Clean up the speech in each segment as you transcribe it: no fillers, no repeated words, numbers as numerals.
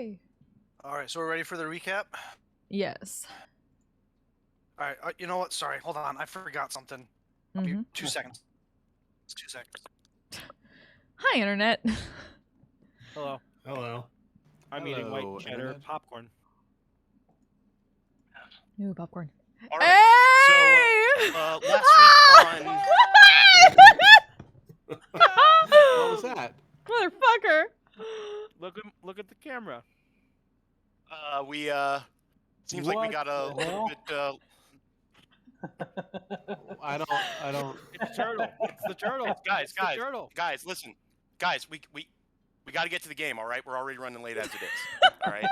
Yay! All right, so we're ready for the recap? Yes. All right, you know what? Sorry, hold on. I forgot something. I'll be 2 seconds. 2 seconds. Hi, Internet. Hello. Hello. I'm eating white cheddar Internet. popcorn. Ooh, popcorn. All right. Hey! So last week on What was that? Motherfucker! Look at the camera. we seems like we got a little bit. I don't. It's the turtle. It's the turtle. Guys, the turtle. guys, listen, guys, we got to get to the game. All right, we're already running late as it is. All right.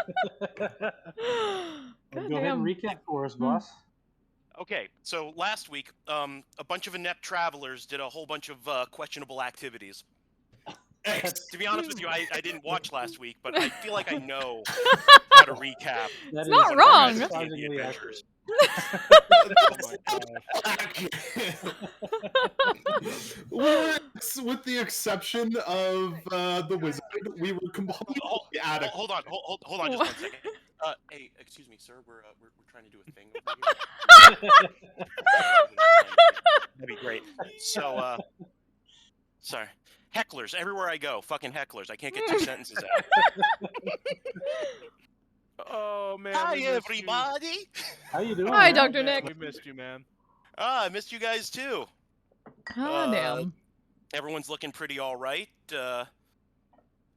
God Go ahead and damn. recap for us, boss. Okay, so last week, a bunch of inept travelers did a whole bunch of questionable activities. To be honest with you, I didn't watch last week, but I feel like I know how to recap. It's not wrong. The adventures. With the exception of the wizard, we were completely adequate. Hold on, just 1 second. Hey, excuse me, sir. We're trying to do a thing over here. That'd be great. So, sorry. Hecklers everywhere I go. Fucking hecklers. I can't get 2 sentences out. Oh man. Hi, we missed everybody. How you doing? Hi, man? Dr. Nick. We missed you, man. I missed you guys too. Oh, damn. Everyone's looking pretty all right. I'm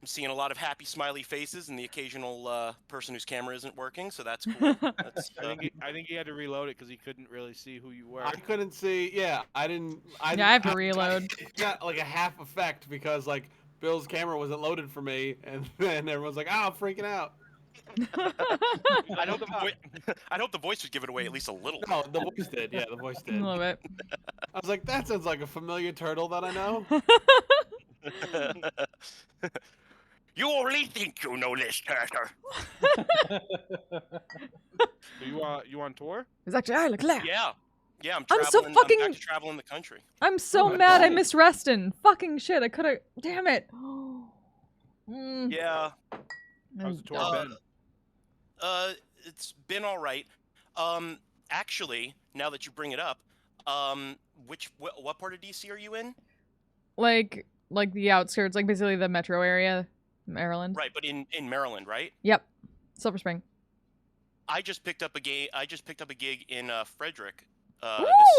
seeing a lot of happy, smiley faces and the occasional person whose camera isn't working, so that's cool. That's, I think he had to reload it because he couldn't really see who you were. I couldn't see. Yeah, I didn't. Yeah, I have to reload. I got like a half effect because like Bill's camera wasn't loaded for me, and then everyone's like, "Oh, I'm freaking out." I hope the voice would give it away at least a little. No, the voice did. Yeah, the voice A did. little bit. I was like, that sounds like a familiar turtle that I know. You only think you know this character. You on tour? It's actually, I look left. Yeah, I'm I'm traveling. so fucking- I'm back to traveling the country. I'm so Oh, mad I nice. missed Reston. Fucking shit, I could've. Damn it. Yeah. How's the tour been? It's been all right. Actually, now that you bring it up, what part of DC are you in? Like the outskirts, like basically the metro area, Maryland. Right, but in Maryland, right? Yep. Silver Spring. I just picked up a gig in Frederick this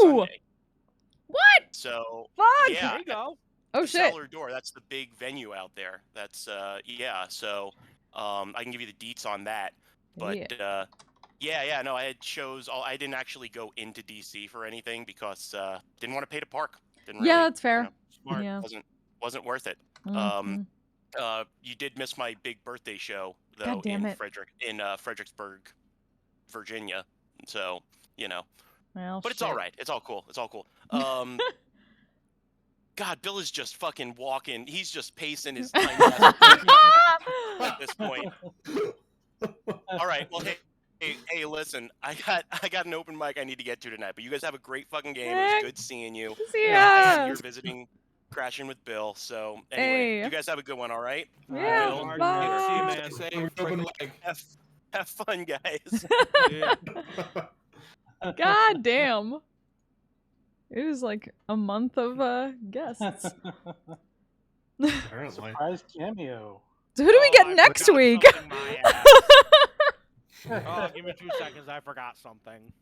Ooh! Sunday. What? So Fuck! yeah, There you go. Oh the shit. Cellar Door. That's the big venue out there. That's yeah. So I can give you the deets on that. But no, I had shows. I didn't actually go into DC for anything because didn't want to pay to park. Didn't Yeah, really, that's fair. Smart. Yeah. Wasn't worth it. Mhm. You did miss my big birthday show though God damn it. in Fredericksburg, Virginia. So Well, but it's shit. all right. It's all cool. It's all cool. God, Bill is just fucking walking. He's just pacing his tiny ass at this point. All right. Well, hey, listen. I got an open mic I need to get to tonight. But you guys have a great fucking game. It was good seeing you. See I ya. see you're visiting, crashing with Bill. So anyway, Hey. you guys have a good one. All right. Yeah, Bill, Good bye. to see you, man. Same freaking leg. have fun, guys. Yeah. God damn. It was like a month of guests. Apparently. Surprise cameo. So who do we get I next forgot week? something, my ass. Oh, give me 2 seconds. I forgot something.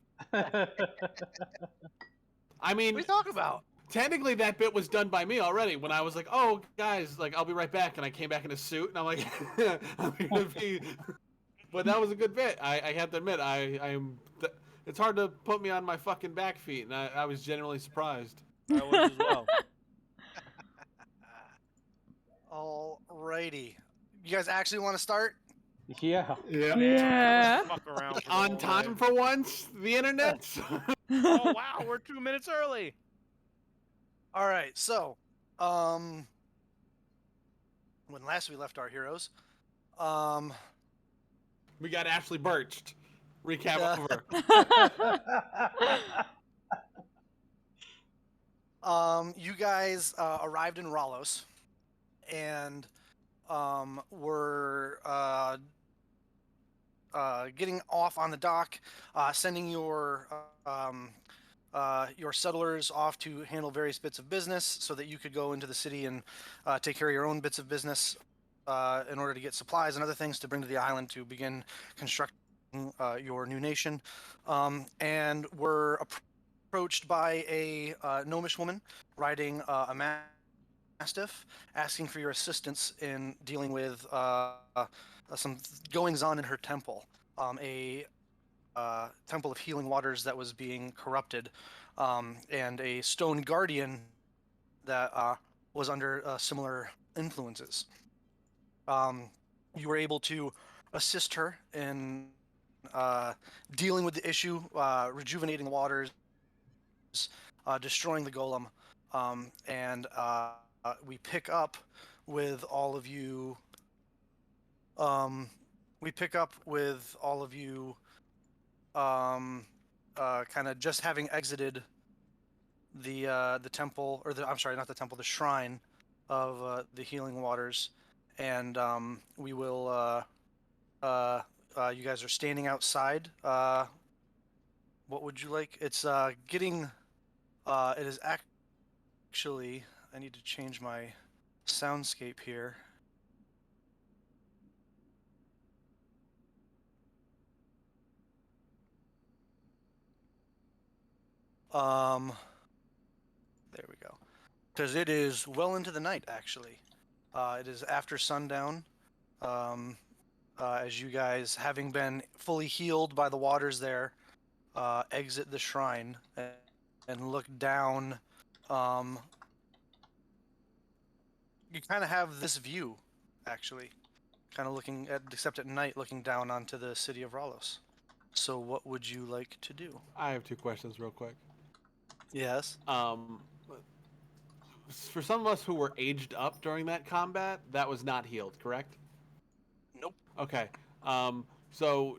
I mean, What are you talking about? technically that bit was done by me already when I was like, "Oh, guys, like I'll be right back," and I came back in a suit, and I'm like, "I'm gonna be." But that was a good bit. I have to admit, it's hard to put me on my fucking back feet, and I was genuinely surprised. I was as well. Alrighty. You guys actually want to start? Yeah. Yeah. Yeah. Fuck around for the On whole time day. for once, the internet. Oh wow, we're 2 minutes early. All right. So, when last we left our heroes, We got Ashley Birched. Recap Yeah. over. you guys arrived in Rallos, and were getting off on the dock, sending your settlers off to handle various bits of business so that you could go into the city and take care of your own bits of business in order to get supplies and other things to bring to the island to begin constructing your new nation. And were approached by a gnomish woman riding a mastiff, asking for your assistance in dealing with some goings on in her temple. A temple of healing waters that was being corrupted, and a stone guardian that was under similar influences. You were able to assist her in dealing with the issue, rejuvenating the waters, destroying the golem, and we pick up with all of you. We pick up with all of you, kind of just having exited the temple, or I'm sorry, not the temple, the shrine of the healing waters, and we will. You guys are standing outside. What would you like? It's getting. It is actually. I need to change my soundscape here. There we go. Because it is well into the night, actually. It is after sundown. As you guys, having been fully healed by the waters there, exit the shrine and look down. You kind of have this view, actually, kind of looking at, except at night, looking down onto the city of Ralos. So, what would you like to do? I have 2 questions real quick. Yes. For some of us who were aged up during that combat, that was not healed, correct? Nope. Okay. So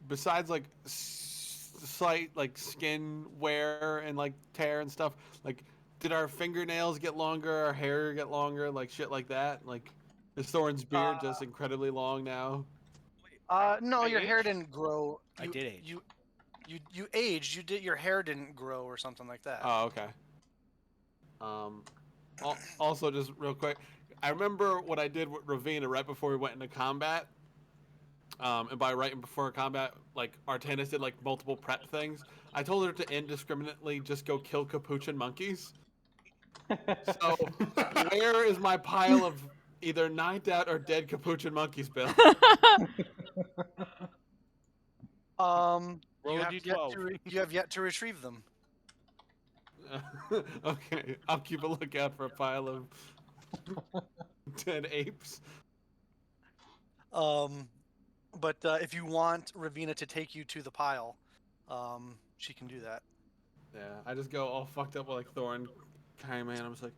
besides like slight like skin wear and like tear and stuff, like did our fingernails get longer, our hair get longer, like shit like that? Like is Thorin's beard just incredibly long now? No, I your hair aged? didn't grow. I did age. You aged. You did. Your hair didn't grow or something like that. Oh, okay. Also, just real quick, I remember what I did with Ravina right before we went into combat. And by right before combat, like Artanis did like multiple prep things. I told her to indiscriminately just go kill capuchin monkeys. So, where is my pile of either knocked out or dead capuchin monkeys, Bill? Roll You a have d12. you have yet to retrieve them. Okay, I'll keep a lookout for a pile of dead apes. But if you want Ravina to take you to the pile, she can do that. Yeah, I just go all fucked up like Thorin came in. I'm just like,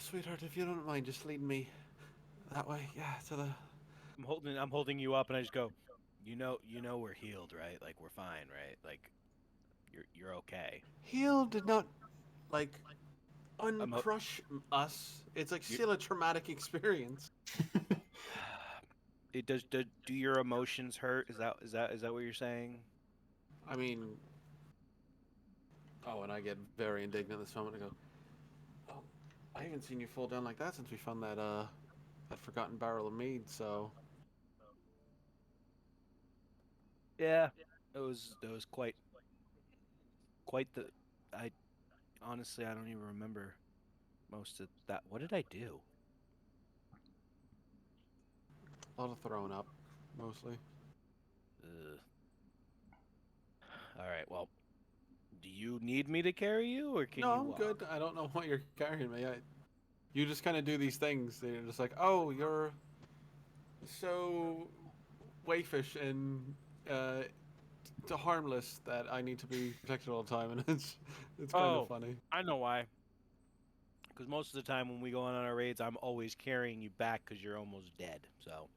sweetheart, if you don't mind, just lead me that way. Yeah, to the. I'm holding you up, and I just go. You know we're healed, right? Like we're fine, right? Like you're okay. Heal did not like uncrush us. It's like still a traumatic experience. It does. Do your emotions hurt? Is that what you're saying? I mean, oh, and I get very indignant this moment. I go, oh, I haven't seen you fall down like that since we found that forgotten barrel of mead. So Yeah, it was quite the. I honestly I don't even remember most of that. What did I do? a lot of throwing up, mostly. All right. Well, do you need me to carry you, or can No, you I'm walk? good. I don't know what you're carrying me. You just kind of do these things. They're just like, oh, you're so waifish and harmless that I need to be protected all the time, and it's kind of funny. I know why. Because most of the time when we go on our raids, I'm always carrying you back because you're almost dead. So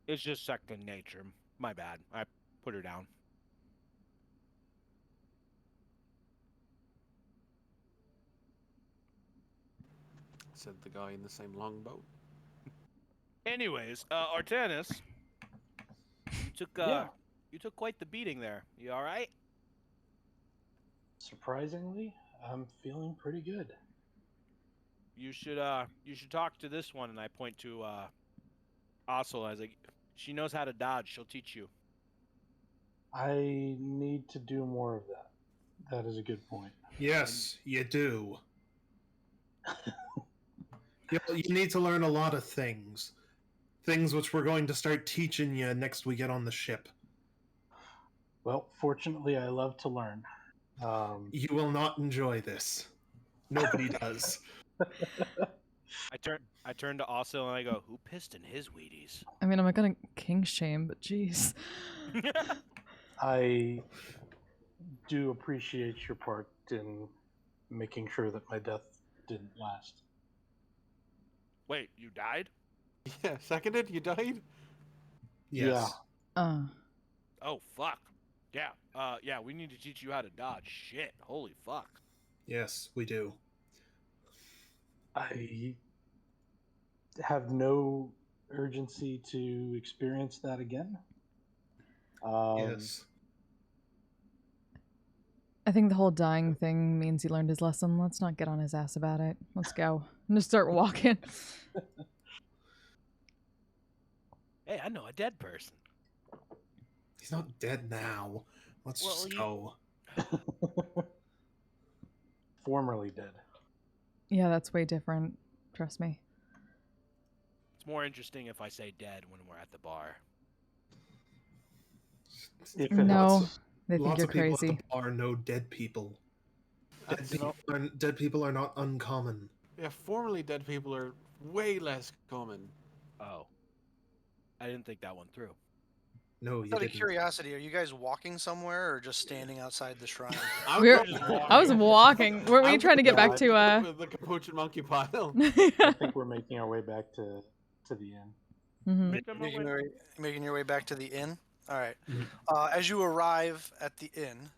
it's just second nature. My bad. I put her down. Said the guy in the same longboat. Anyways, Artanis, you took quite the beating there. You all right? Surprisingly, I'm feeling pretty good. You should talk to this one, and I point to Ossel as she knows how to dodge. She'll teach you. I need to do more of that. That is a good point. Yes, you do. You need to learn a lot of things. Things which we're going to start teaching you next we get on the ship. Well, fortunately, I love to learn. You will not enjoy this. Nobody does. I turn to Ossel and I go, "Who pissed in his Wheaties?" I mean, I'm not gonna king shame, but jeez. I do appreciate your part in making sure that my death didn't last. Wait, you died? Yeah, seconded. You died. Yes. Oh fuck. Yeah. Yeah. We need to teach you how to dodge. Shit. Holy fuck. Yes, we do. I have no urgency to experience that again. Yes. I think the whole dying thing means he learned his lesson. Let's not get on his ass about it. Let's go. And just start walking. Hey, I know a dead person. He's not dead now. Let's just go. Formerly dead. Yeah, that's way different. Trust me. It's more interesting if I say dead when we're at the bar. If it No, helps. they think Lots you're of people crazy. at the bar know dead people. That's- Dead people are not uncommon. Yeah, formerly dead people are way less common. Oh. I didn't think that one through. No, you Out of didn't. curiosity, are you guys walking somewhere or just standing outside the shrine? We're, I was walking. Weren't we trying to get back to the capuchin monkey pile. I think we're making our way back to the inn. Mhm. Making your way back to the inn. All right. Mhm. As you arrive at the inn,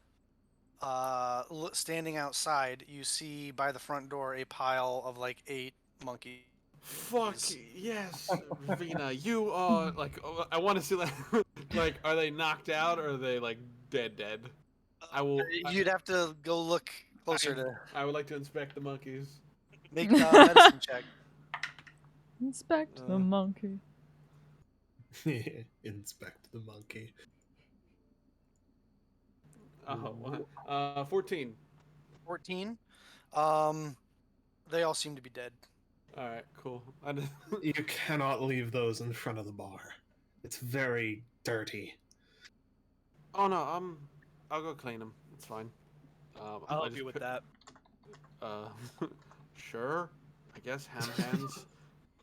standing outside, you see by the front door a pile of like 8 monkeys. Fuck yes, Vina. You are like. I want to see like. Are they knocked out or are they like dead? I will. You'd have to go look closer to I would like to inspect the monkeys. make a medicine check. Inspect the monkey. Inspect the monkey. Oh, 14. 14. They all seem to be dead. All right, cool. You cannot leave those in front of the bar. It's very dirty. Oh no, I'll go clean them. It's fine. I'll I help just you with pick- that. Sure. I guess hand hands.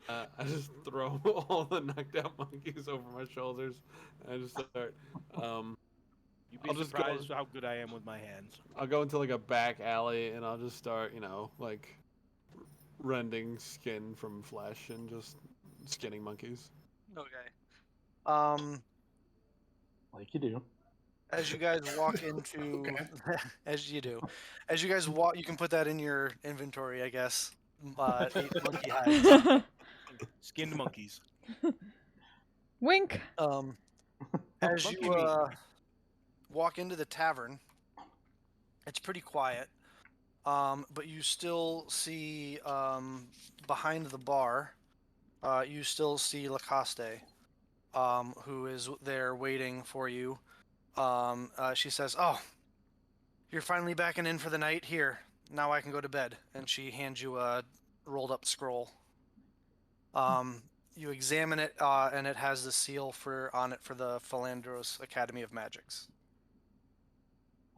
I just throw all the knocked out monkeys over my shoulders. And I just start. You'd be I'll just go- surprised how good I am with my hands. I'll go into like a back alley and I'll just start, like rending skin from flesh and just skinning monkeys. Okay. Like you do. As you guys walk into, as you do, as you guys walk, you can put that in your inventory, I guess. 8 monkey hides. Skinned monkeys. Wink. As Monkey you meat. walk into the tavern, it's pretty quiet, but you still see behind the bar, you still see Lacoste, who is there waiting for you. She says, "Oh, you're finally back and in for the night. Here, now I can go to bed." And she hands you a rolled up scroll. You examine it, and it has the seal on it for the Philandros Academy of Magics.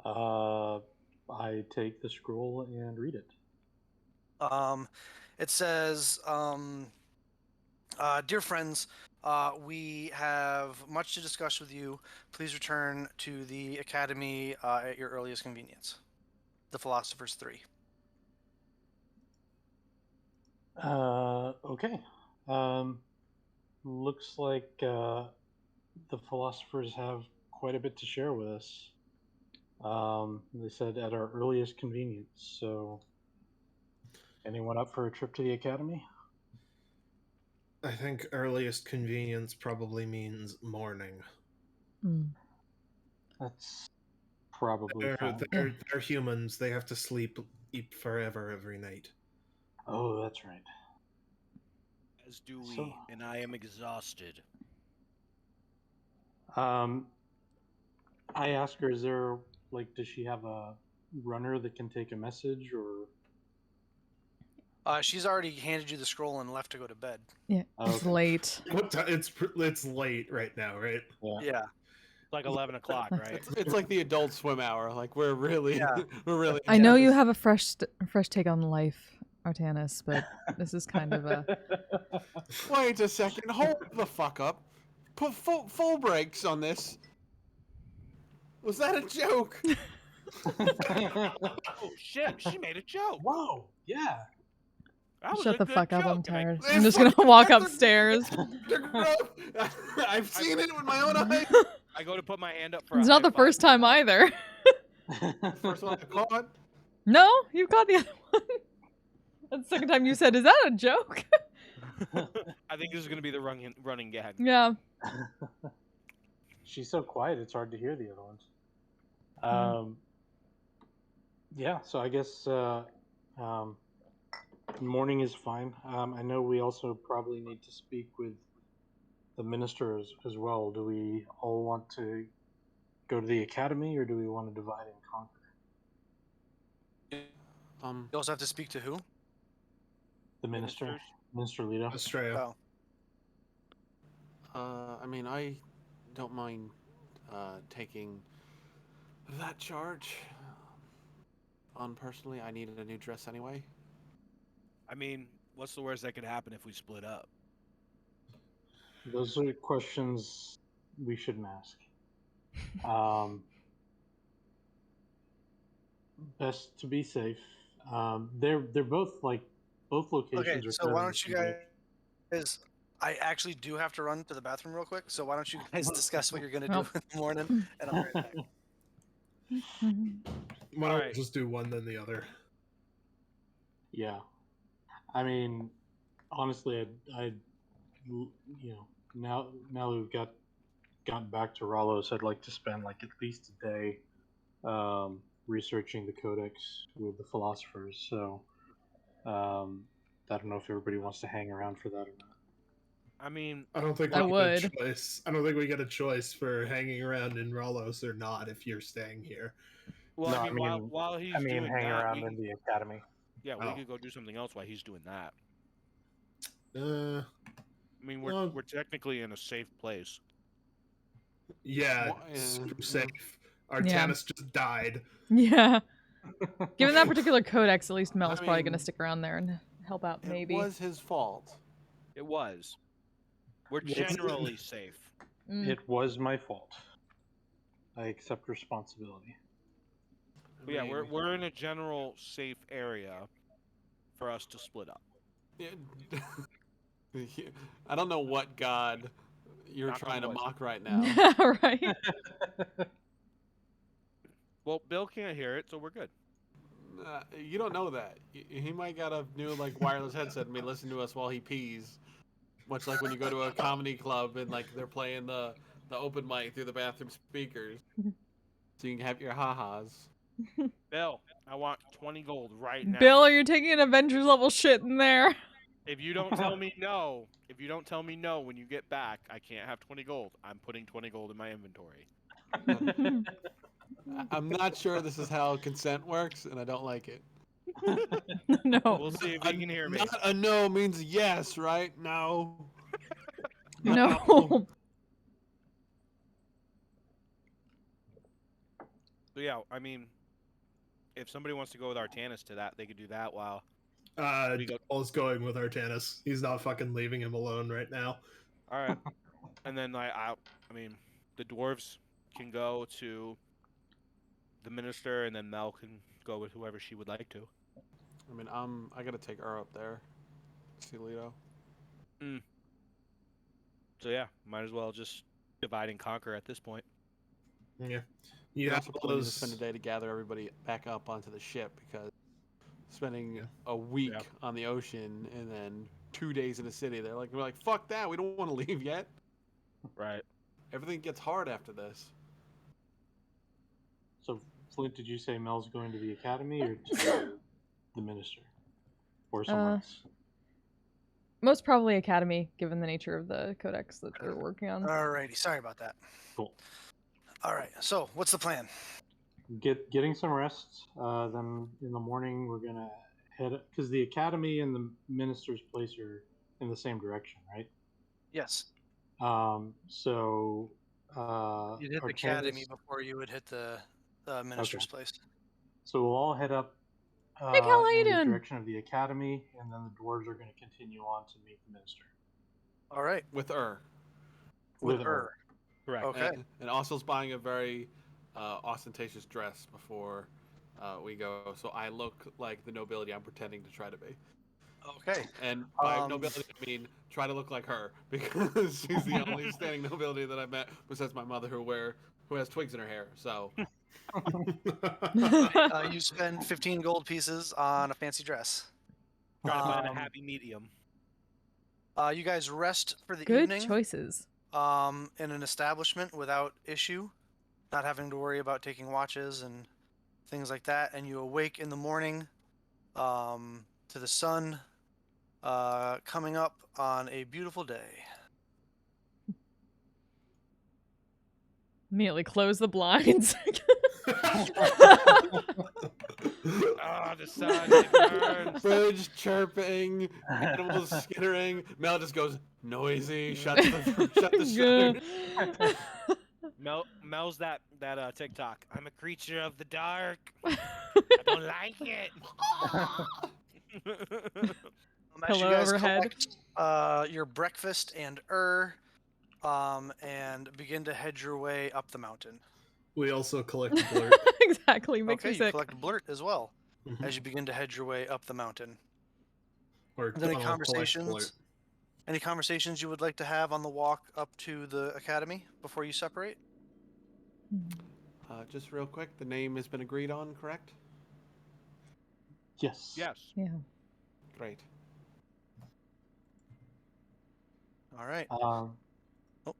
I take the scroll and read it. It says, "Dear friends, we have much to discuss with you. Please return to the Academy at your earliest convenience." The Philosopher's 3. Okay. Looks like the philosophers have quite a bit to share with us. They said at our earliest convenience. So, anyone up for a trip to the academy? I think earliest convenience probably means morning. Mm. That's probably They're, fine. they're, they're humans. They have to sleep forever every night. Oh, that's right. As do we, So- and I am exhausted. I ask her, is there, like, does she have a runner that can take a message, or? She's already handed you the scroll and left to go to bed. Yeah, Oh, it's okay. late. What time? It's late right now, right? Yeah. It's like 11 o'clock, right? It's like the Adult Swim hour. Like we're really, Yeah. we're really. I know into you this. have a fresh take on life, Artanis, but this is kind of a. Wait a second. Hold the fuck up. Put full brakes on this. Was that a joke? Oh shit! She made a joke. Whoa! Yeah. That was Shut a the good fuck up! I'm joke, and I- tired. This I'm just gonna fucking- walk that's a- upstairs. I've seen it with my own eyes. I go to put my hand up for. It's a not high the first five. time either. First one I caught. No, you caught the other one. That's the second time you said, "Is that a joke?" I think this is gonna be the running gag. Yeah. She's so quiet; it's hard to hear the other ones. Mhm. Yeah. So I guess morning is fine. I know we also probably need to speak with the minister as well. Do we all want to go to the academy, or do we want to divide and conquer? You also have to speak to who? The minister, Ministers? Minister Leto. Australia. Oh. I mean, I don't mind taking that charge. On personally, I needed a new dress anyway. I mean, what's the worst that could happen if we split up? Those are questions we shouldn't ask. Best to be safe. They're both both locations Okay, are. so why don't you fairly guys? I actually do have to run to the bathroom real quick, so why don't you guys discuss what you're gonna Well. do in the morning, and I'll be right back. Why don't Alright. we just do one then the other? Yeah, I mean, honestly, I now that we've gotten back to Rallos, I'd like to spend like at least a day researching the codex with the philosophers. So I don't know if everybody wants to hang around for that or not. I mean, I don't think I we would. get a choice. I don't think we get a choice for hanging around in Rallos or not if you're staying here. well, No, I mean, while he's doing hang that, around we, in the academy. yeah, we Oh. could go do something else while he's doing that. Uh, I mean, Well- we're technically in a safe place. yeah, Wha- screw safe. Artanis just died. Yeah. Given that particular codex, at least Mel's I probably gonna mean, stick around there and help out. Maybe. It was his fault. It was. We're It's- generally safe. Mm. It was my fault. I accept responsibility. But yeah, we're in a general safe area for us to split up. Yeah. I don't know what god you're Knock on trying to wood. mock right now. Right. Well, Bill can't hear it, so we're good. You don't know that. He might got a new like wireless headset and be listening to us while he pees. Much like when you go to a comedy club and like they're playing the open mic through the bathroom speakers, so you can have your ha-has. Bill, I want 20 gold right now. Bill, are you taking an Avengers level shit in there? If you don't tell me no, when you get back, I can't have 20 gold. I'm putting 20 gold in my inventory. I'm not sure this is how consent works, and I don't like it. No. We'll see if he can hear me. Not a no means yes, right? No. No. So yeah, I mean, if somebody wants to go with Artanis to that, they could do that while We go- Paul's going with Artanis. He's not fucking leaving him alone right now. All right, and then I mean, the dwarves can go to the minister, and then Mel can go with whoever she would like to. I mean, I gotta take her up there. See Leto. So yeah, might as well just divide and conquer at this point. Yeah. You You have also all probably need to those. spend a day to gather everybody back up onto the ship because spending a week Yeah. on the ocean and then 2 days in the city. We're like, fuck that. We don't want to leave yet. Right. Everything gets hard after this. So, Flint, did you say Mel's going to the academy or to the minister? Or somewhere else? Most probably academy, given the nature of the codex that they're working on. Alrighty, sorry about that. Cool. All right, so what's the plan? Getting some rest. Then in the morning, we're going to head... Because the academy and the minister's place are in the same direction, right? Yes. So... You'd hit the academy before you would hit the minister's place. So we'll all head up Hey, Cal, how you in the doing? direction of the academy, and then the dwarves are going to continue on to meet the minister. All right. With Ur. With her. Correct. Okay. And Ossel's buying a very ostentatious dress before we go, so I look like the nobility I'm pretending to try to be. Okay. And by nobility, I mean try to look like her, because she's the only standing nobility that I've met besides my mother who has twigs in her hair. So You spend 15 gold pieces on a fancy dress. Try to find a happy medium. You guys rest for the Good evening. choices. In an establishment without issue, not having to worry about taking watches and things like that, and you awake in the morning to the sun coming up on a beautiful day. Immediately close the blinds. The sun, it burns. birds chirping, animals skittering. Mel just goes noisy, shut the shutter. Mel's that TikTok. I'm a creature of the dark. I don't like it. As you Pillow guys overhead. collect your breakfast and and begin to head your way up the mountain. We also collect blurt. Exactly, makes Okay, me you sick. collect blurt as well Mhm. as you begin to head your way up the mountain. Or Any I'll collect conversations? blurt. Any conversations you would like to have on the walk up to the academy before you separate? Just real quick, the name has been agreed on, correct? Yes. Yes. Yeah. Great. All right. Um, I'm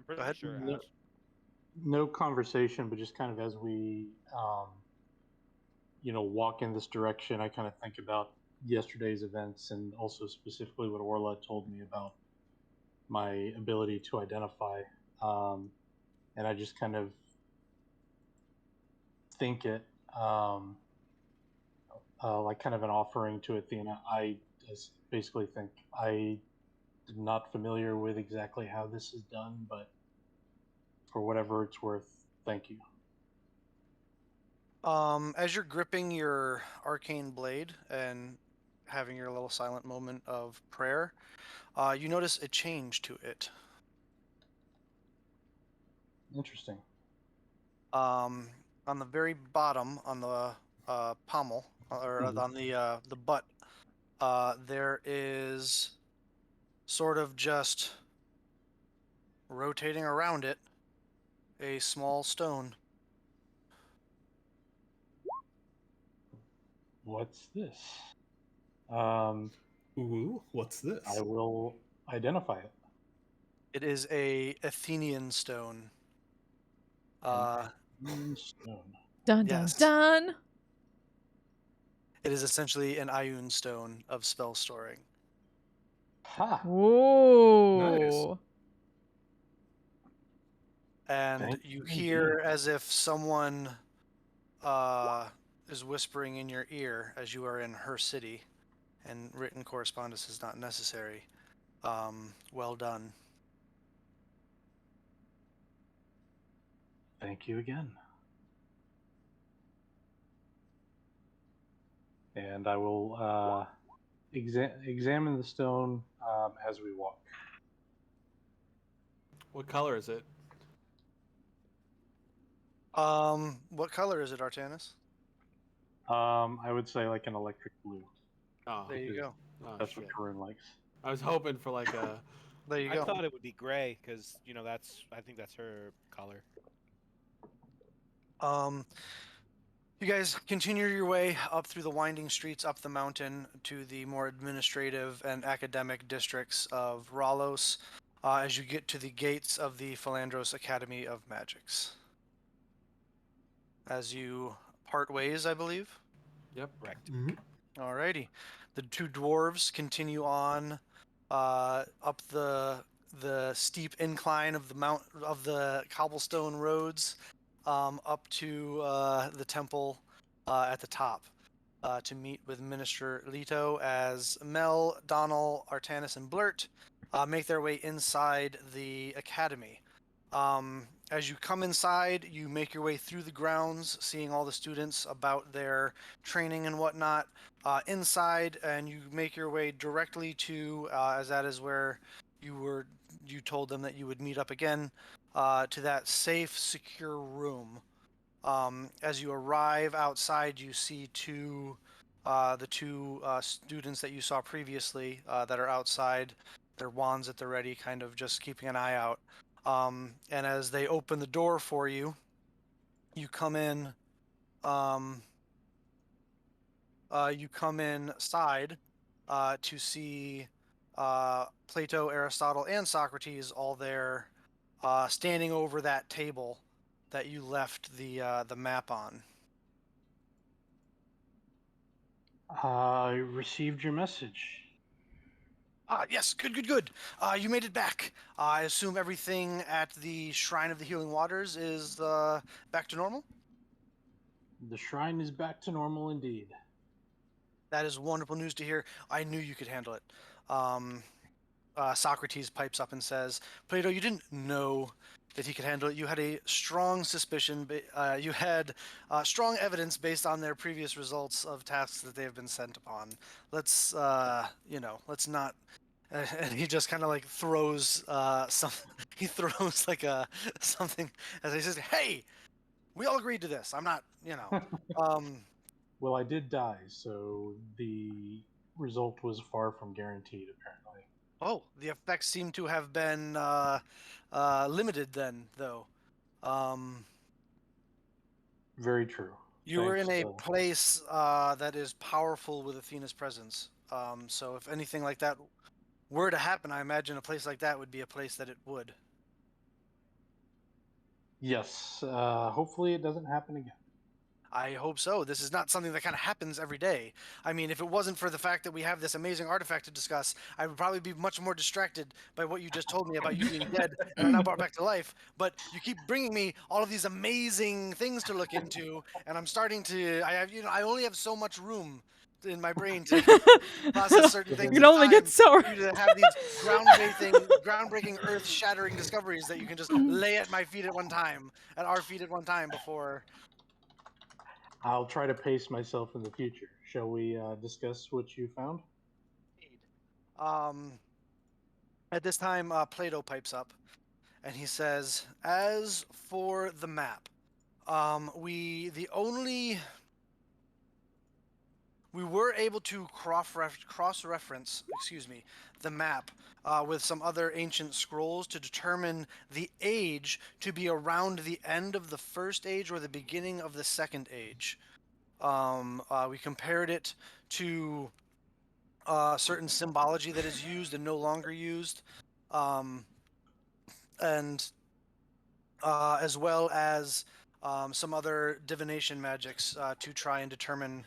pretty ahead. sure. no, no conversation, but just kind of as we, walk in this direction, I kind of think about yesterday's events and also specifically what Orla told me about my ability to identify. And I just kind of think it like kind of an offering to Athena. I just basically think I'm not familiar with exactly how this is done, but for whatever it's worth, thank you. As you're gripping your arcane blade and having your little silent moment of prayer, you notice a change to it. Interesting. On the very bottom, on the pommel, or on the butt, there is sort of just rotating around it a small stone. What's this? Ooh, what's this? I will identify it. It is a Athenian stone. Stone. Dun Yes. dun dun. It is essentially an Ioun stone of spell storing. Ha! Ooh. And Thank you you hear as if someone is whispering in your ear as you are in her city, and written correspondence is not necessary. Well done. Thank you again. And I will examine the stone as we walk. What color is it? What color is it, Artanis? I would say like an electric blue. Oh, There you go. oh That's shit. what Karun likes. I was hoping for like a. There you I go. thought it would be gray because I think that's her color. You guys continue your way up through the winding streets up the mountain to the more administrative and academic districts of Ralos as you get to the gates of the Philandros Academy of Magics. As you part ways, I believe. Yep. Correct. Alrighty. The two dwarves continue on up the steep incline of the cobblestone roads up to the temple at the top to meet with Minister Leto as Mel, Donnell, Artanis, and Blurt make their way inside the academy. As you come inside, you make your way through the grounds, seeing all the students about their training and whatnot inside, and you make your way directly to, as that is where you told them that you would meet up again, to that safe, secure room. As you arrive outside, you see the two students that you saw previously that are outside, their wands at the ready, kind of just keeping an eye out. And as they open the door for you, you come in. You come inside to see Plato, Aristotle, and Socrates all there, standing over that table that you left the map on. I received your message. Yes, good. You made it back. I assume everything at the Shrine of the Healing Waters is back to normal? The shrine is back to normal indeed. That is wonderful news to hear. I knew you could handle it. Socrates pipes up and says, Plato, you didn't know that he could handle it. You had a strong suspicion. You had strong evidence based on their previous results of tasks that they have been sent upon. Let's not... and he just kind of like throws he throws like something as he says, hey, we all agreed to this. I'm not, Well, I did die, so the result was far from guaranteed, apparently. Oh, the effects seem to have been limited then, though. Very true. You were Thanks, in a place that is powerful with Athena's presence. So if anything like that were to happen, I imagine a place like that would be a place that it would. Yes, hopefully it doesn't happen again. I hope so. This is not something that kind of happens every day. I mean, if it wasn't for the fact that we have this amazing artifact to discuss, I would probably be much more distracted by what you just told me about you being dead and are now brought back to life. But you keep bringing me all of these amazing things to look into, and I'm starting to. I only have so much room in my brain to process certain things. You can only get so. For you to have these groundbreaking, earth-shattering discoveries that you can just lay at my feet at one time, at our feet at one time before. I'll try to pace myself in the future. Shall we discuss what you found? At this time, Plato pipes up, and he says, as for the map, we were able to cross-reference, the map with some other ancient scrolls to determine the age to be around the end of the first age or the beginning of the second age. We compared it to certain symbology that is used and no longer used, and as well as some other divination magics to try and determine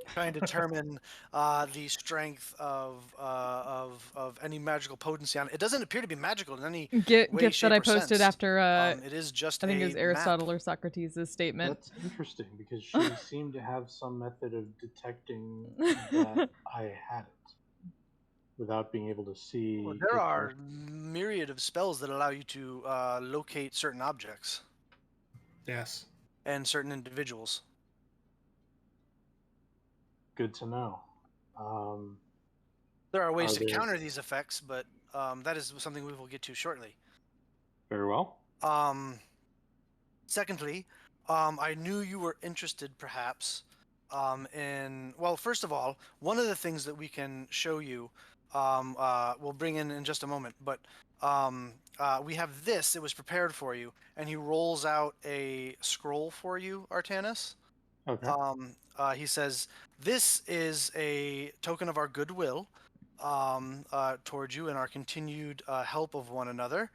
the strength of any magical potency on it. It doesn't appear to be magical in any way, Gift shape, that I or posted sense. after It is just I think it was Aristotle map. or Socrates' statement. That's interesting, because she seemed to have some method of detecting that I had it without being able to see. Well, there are myriad of spells that allow you to locate certain objects. Yes. And certain individuals. Good to know. There are ways to counter these effects, but that is something we will get to shortly. Very well. Secondly, I knew you were interested, perhaps, in... Well, first of all, one of the things that we can show you we'll bring in just a moment. But we have this. It was prepared for you, and he rolls out a scroll for you, Artanis. Okay. He says, "This is a token of our goodwill towards you and our continued help of one another."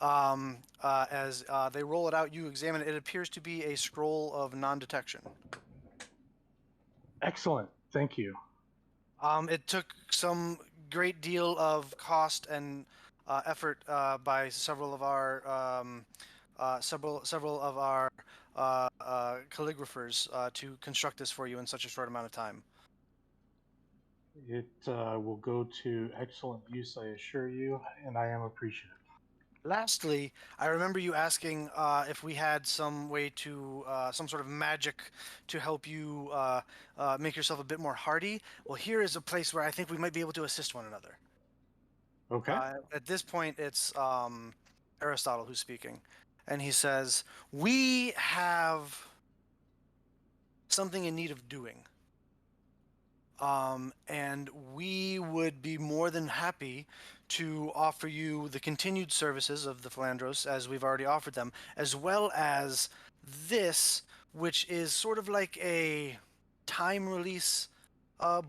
As they roll it out, you examine it. It appears to be a scroll of non-detection. Excellent. Thank you. It took some great deal of cost and effort by several of our calligraphers to construct this for you in such a short amount of time. It will go to excellent use, I assure you, and I am appreciative. Lastly, I remember you asking if we had some way to, some sort of magic to help you make yourself a bit more hardy. Well, here is a place where I think we might be able to assist one another. Okay. At this point, it's Aristotle who's speaking. And he says, "We have something in need of doing. And we would be more than happy to offer you the continued services of the Philandros as we've already offered them, as well as this, which is sort of like a time release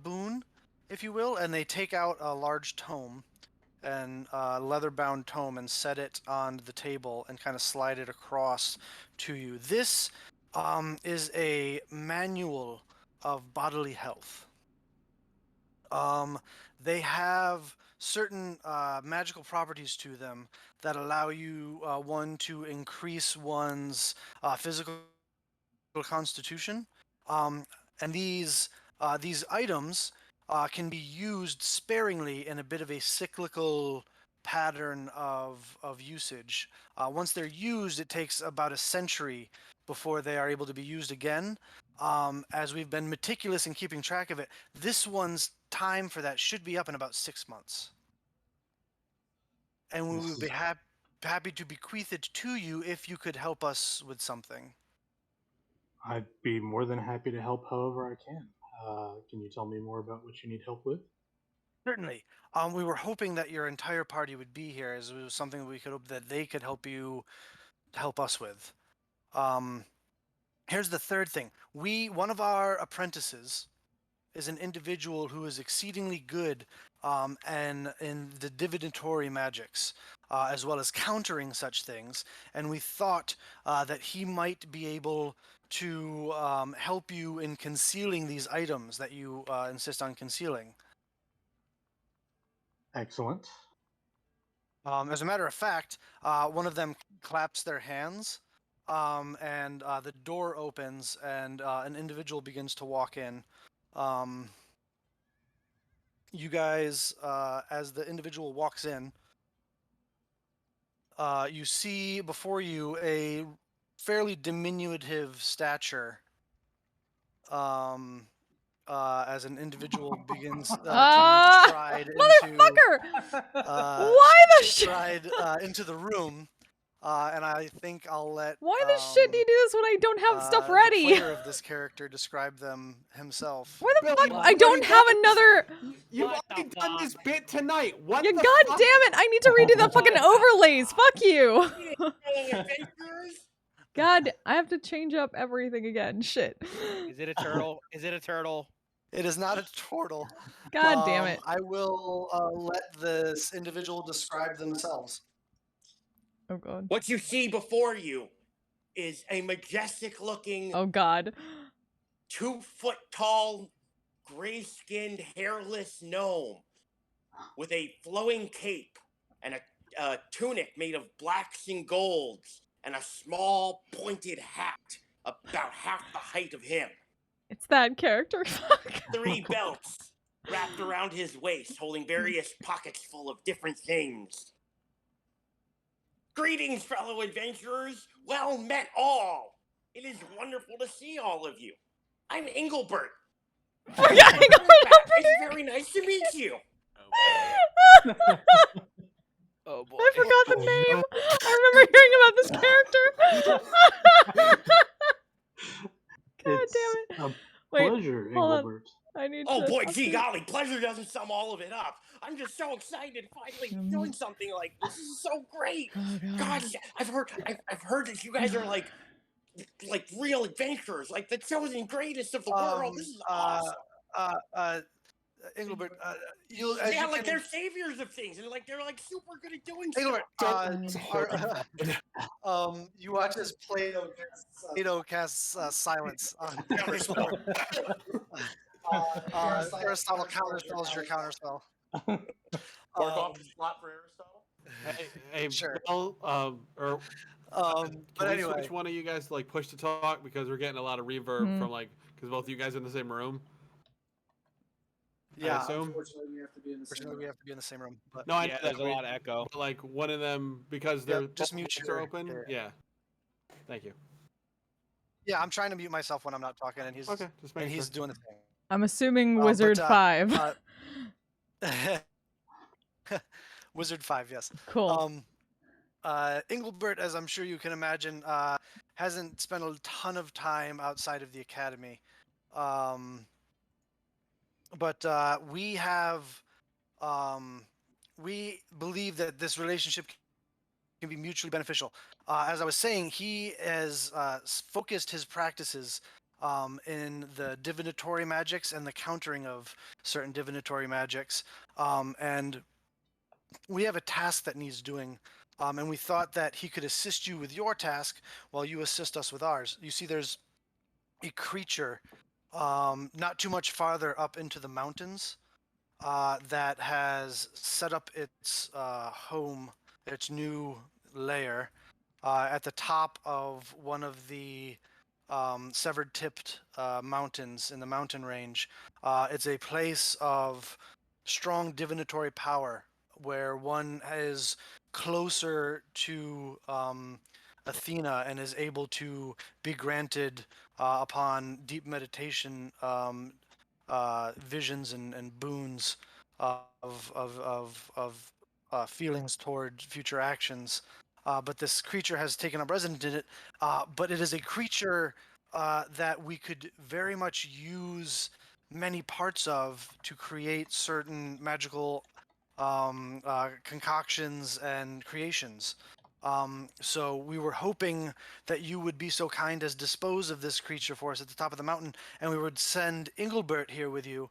boon, if you will." And they take out a large tome, and leather-bound tome, and set it on the table and kind of slide it across to you. This is a manual of bodily health. They have certain magical properties to them that allow you, one, to increase one's physical constitution, and these items can be used sparingly in a bit of a cyclical pattern of usage. Once they're used, it takes about a century before they are able to be used again. As we've been meticulous in keeping track of it, this one's time for that should be up in about 6 months. And we would be happy to bequeath it to you if you could help us with something. I'd be more than happy to help however I can. Can you tell me more about what you need help with? Certainly. We were hoping that your entire party would be here, as it was something we could hope that they could help us with. Here's the third thing. One of our apprentices is an individual who is exceedingly good and in the divinatory magics, as well as countering such things. And we thought that he might be able to help you in concealing these items that you insist on concealing. Excellent. As a matter of fact, one of them claps their hands, and the door opens, and an individual begins to walk in. You guys, as the individual walks in, you see before you a fairly diminutive stature. As an individual begins to stride into the room, and I think I'll let Why the shit do you do this when I don't have stuff ready? The player of this character describe them himself. Why the Billy, fuck? I don't have another. You've What already the done fuck? this bit tonight. What Yeah, the god fuck? damn it! I need to redo the fucking overlays. Fuck you. God, I have to change up everything again. Shit. Is it a turtle? Is it a turtle? It is not a turtle. God damn it. I will let this individual describe themselves. Oh god. What you see before you is a majestic-looking, Oh god. 2-foot-tall, gray-skinned, hairless gnome with a flowing cape and a tunic made of blacks and golds and a small, pointed hat about half the height of him. It's that character. Fuck. 3 belts wrapped around his waist, holding various pockets full of different things. Greetings, fellow adventurers. Well met all. It is wonderful to see all of you. I'm Engelbert. It's very nice to meet you. Oh boy. I forgot the name. I remember hearing about this character. God It's damn it. a Wait, pleasure, hold on. Engelbert. I need Oh to boy, gee golly, pleasure doesn't sum all of it up. I'm just so excited finally doing something like this. This is so great. Oh, God. Gosh, I've heard that you guys are like real adventurers, like the chosen greatest of the world. This is awesome. Engelbert, Yeah, like they're saviors of things, and like they're like super good at doing Engelbert, stuff. you watch as Plato casts silence on Aristotle. Aristotle counterspells your counterspell. Mark off the slot for Aristotle. Hey, Sure. Bill, or But can we anyway, switch one of you guys to like push to talk because we're getting a lot of reverb from like because both of you guys are in the same room. I yeah. assume. Unfortunately, we have to be in the same room. But No, I Yeah, there's a lot of echo. but, like one of them because they're just both mute mics your- are open. yeah. Yeah. Thank you. Yeah, I'm trying to mute myself when I'm not talking, and he's Okay, just making sure. doing the thing. I'm assuming but, Wizard 5. Wizard 5, yes. Cool. Engelbert, as I'm sure you can imagine, hasn't spent a ton of time outside of the academy. But we have, we believe that this relationship can be mutually beneficial. As I was saying, he has focused his practices in the divinatory magics and the countering of certain divinatory magics. And we have a task that needs doing. And we thought that he could assist you with your task while you assist us with ours. You see, there's a creature not too much farther up into the mountains that has set up its home, its new lair, at the top of one of the severed tipped mountains in the mountain range. It's a place of strong divinatory power where one is closer to Athena and is able to be granted upon deep meditation visions and boons of feelings toward future actions. But this creature has taken up residence in it. But it is a creature that we could very much use many parts of to create certain magical concoctions and creations. So we were hoping that you would be so kind as dispose of this creature for us at the top of the mountain, and we would send Engelbert here with you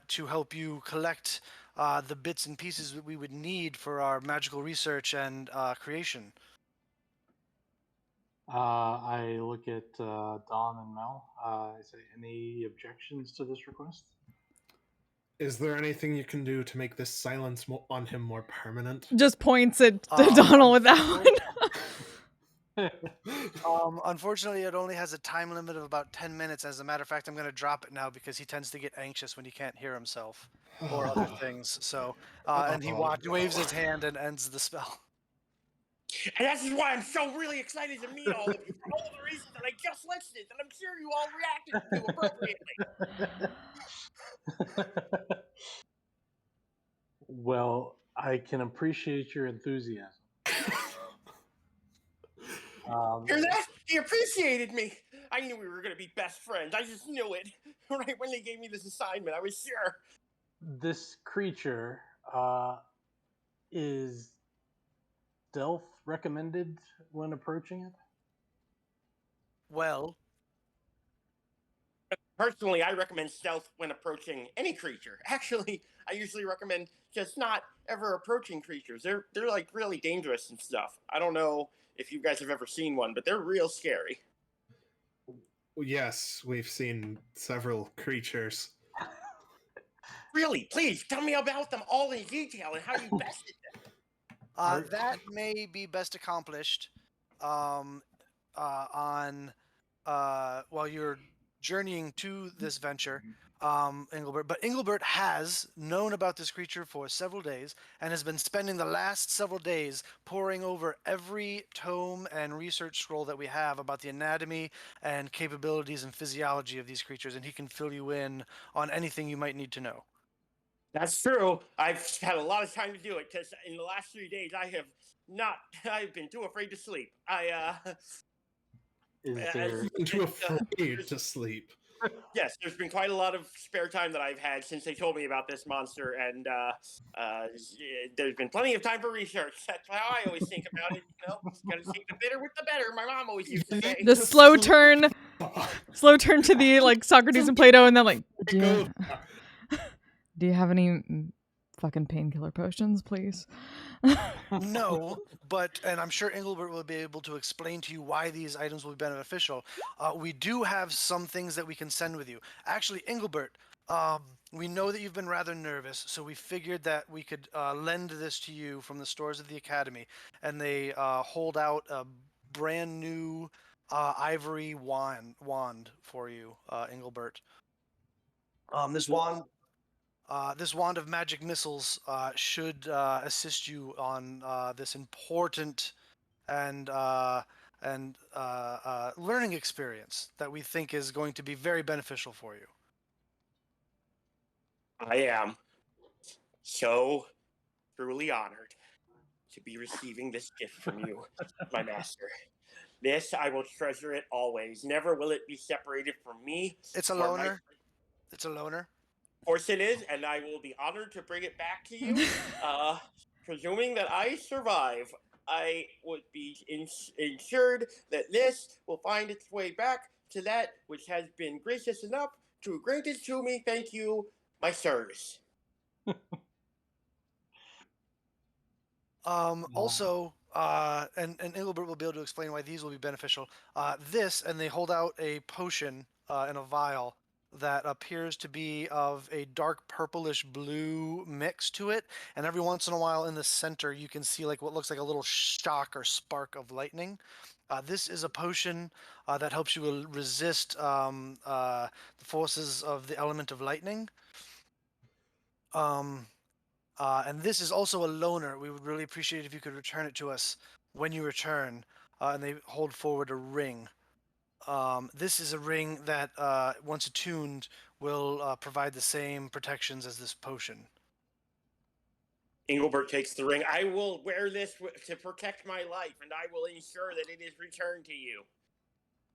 to help you collect the bits and pieces that we would need for our magical research and creation. I look at Don and Mel. I say, any objections to this request? Is there anything you can do to make this silence on him more permanent? Just points at Donald with that one. Unfortunately, it only has a time limit of about 10 minutes. As a matter of fact, I'm going to drop it now because he tends to get anxious when he can't hear himself or other things. So, and he waves his hand and ends the spell. And that's just why I'm so really excited to meet all of you for all the reasons that I just listed, and I'm sure you all reacted to appropriately. Well, I can appreciate your enthusiasm. Hear that? He appreciated me. I knew we were going to be best friends. I just knew it. Right when they gave me this assignment, I was sure. This creature is stealth recommended when approaching it? Well, personally, I recommend stealth when approaching any creature. Actually, I usually recommend just not ever approaching creatures. They're like really dangerous and stuff. I don't know if you guys have ever seen one, but they're real scary. Yes, we've seen several creatures. Really, please tell me about them all in detail and how you bested them. That may be best accomplished on while you're journeying to this venture, Engelbert. But Engelbert has known about this creature for several days and has been spending the last several days poring over every tome and research scroll that we have about the anatomy and capabilities and physiology of these creatures, and he can fill you in on anything you might need to know. That's true. I've had a lot of time to do it because in the last 3 days I've been too afraid to sleep. Is there... Too afraid to sleep. Yes, there's been quite a lot of spare time that I've had since they told me about this monster, and there's been plenty of time for research. That's how I always think about it. You know, gotta take the bitter with the better. My mom always used to say. The slow turn to the like Socrates and Plato, and then like, do you have any fucking painkiller potions, please? No, and I'm sure Engelbert will be able to explain to you why these items will be beneficial. We do have some things that we can send with you. Actually, Engelbert, we know that you've been rather nervous, so we figured that we could lend this to you from the stores of the Academy, and they hold out a brand new ivory wand for you, Engelbert. This wand of magic missiles should assist you on this important and learning experience that we think is going to be very beneficial for you. I am so truly honored to be receiving this gift from you, my master. This, I will treasure it always. Never will it be separated from me. It's a loner. It's a loner. Of course it is, and I will be honored to bring it back to you. Presuming that I survive, I would be ensured that this will find its way back to that which has been gracious enough to grant it to me. Thank you, my sirs. Also, and Engelbert will be able to explain why these will be beneficial. This, and they hold out a potion in a vial that appears to be of a dark purplish blue mix to it, and every once in a while in the center you can see like what looks like a little shock or spark of lightning. This is a potion that helps you resist the forces of the element of lightning. And this is also a loaner. We would really appreciate if you could return it to us when you return. And they hold forward a ring. This is a ring that, once attuned, will provide the same protections as this potion. Engelbert takes the ring. I will wear this to protect my life, and I will ensure that it is returned to you.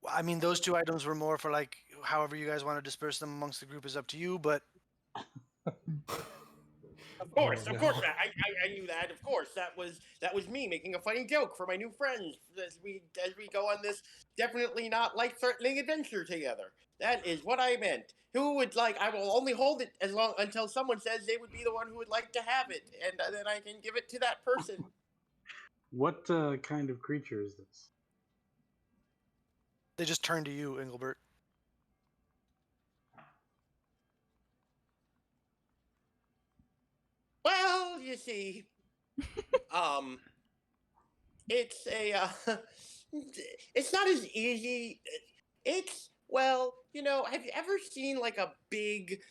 I mean, those two items were more for, like, however you guys want to disperse them amongst the group is up to you, but... Of course, I knew that. Of course, that was me making a funny joke for my new friends as we go on this definitely not life-threatening adventure together. That is what I meant. Who would like? I will only hold it until someone says they would be the one who would like to have it, and then I can give it to that person. What kind of creature is this? They just turn to you, Engelbert. Well, you see, it's it's not as easy. Well, you know, have you ever seen like a big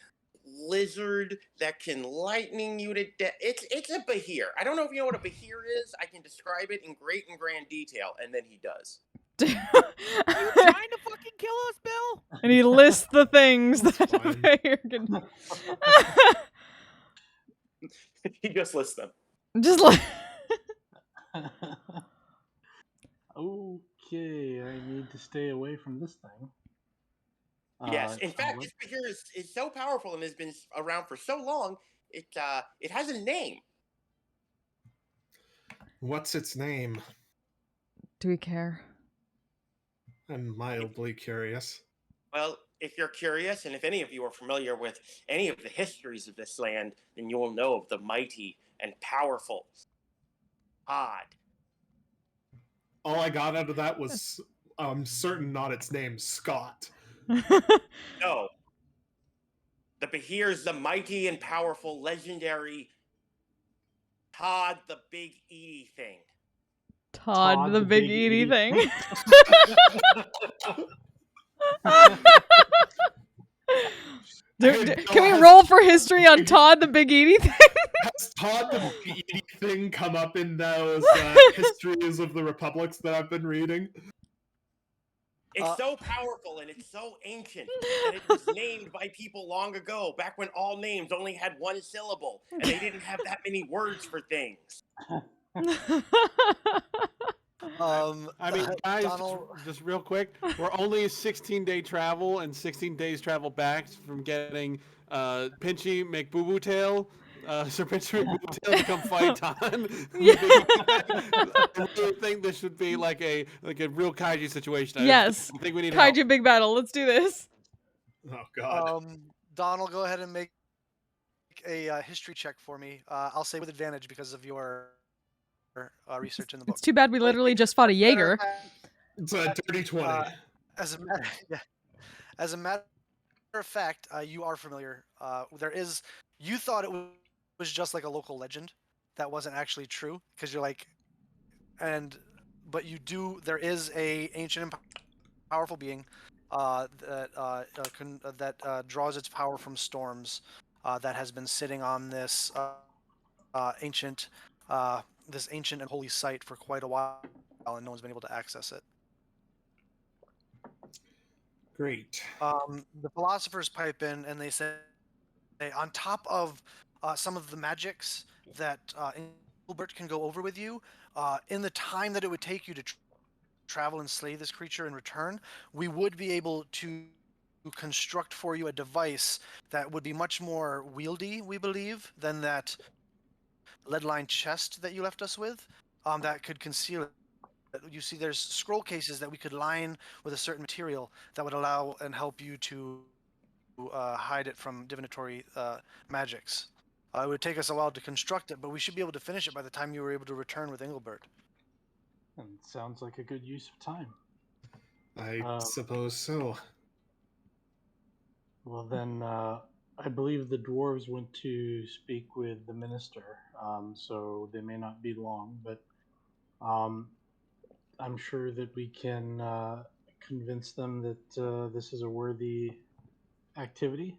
lizard that can lightning you to death? It's a behir. I don't know if you know what a behir is. I can describe it in great and grand detail, and then he does. Are you trying to fucking kill us, Bill? And he lists the things that a bear can... He just lists them. Just like... Okay, I need to stay away from this thing. Yes, in fact, this behir is so powerful and has been around for so long, it has a name. What's its name? Do we care? I'm mildly curious. Well, if you're curious, and if any of you are familiar with any of the histories of this land, then you will know of the mighty and powerful Todd. All I got out of that was, I'm certain not its name, Scott. No. The behir is the mighty and powerful, legendary Todd the Big Edie thing. Todd the Big Edie thing. Can we roll for history on Todd the Big Edie thing? Has Todd the Big Edie thing come up in those histories of the republics that I've been reading? It's so powerful and it's so ancient that it was named by people long ago, back when all names only had one syllable, and they didn't have that many words for things. I mean, guys, Donald, just real quick, we're only a 16-day travel and 16 days travel back from getting Pinchy McBoo Tail, Sir Pinchy McBoo Tail to come fight Don. Yeah. I really think this should be like a real kaiju situation. Yes. I think we need help. Kaiju big battle. Let's do this. Oh God. Donald, go ahead and make a history check for me. I'll say with advantage because of your research in the book. It's too bad we literally just fought a Jaeger. It's a dirty 20. As a matter of fact, you are familiar. You thought it was just like a local legend that wasn't actually true because you're like, but there is a ancient and powerful being that draws its power from storms that has been sitting on this ancient and holy site for quite a while, and no one's been able to access it. Great. The philosophers pipe in and they say, on top of some of the magics that Engelbert can go over with you, in the time that it would take you to travel and slay this creature in return, we would be able to construct for you a device that would be much more wieldy, we believe, than that lead-lined chest that you left us with, that could conceal it. You see, there's scroll cases that we could line with a certain material that would allow and help you to hide it from divinatory magics. It would take us a while to construct it, but we should be able to finish it by the time you were able to return with Engelbert. And sounds like a good use of time. I suppose so. Well then, I believe the dwarves went to speak with the minister, so they may not be long, but I'm sure that we can convince them that this is a worthy activity.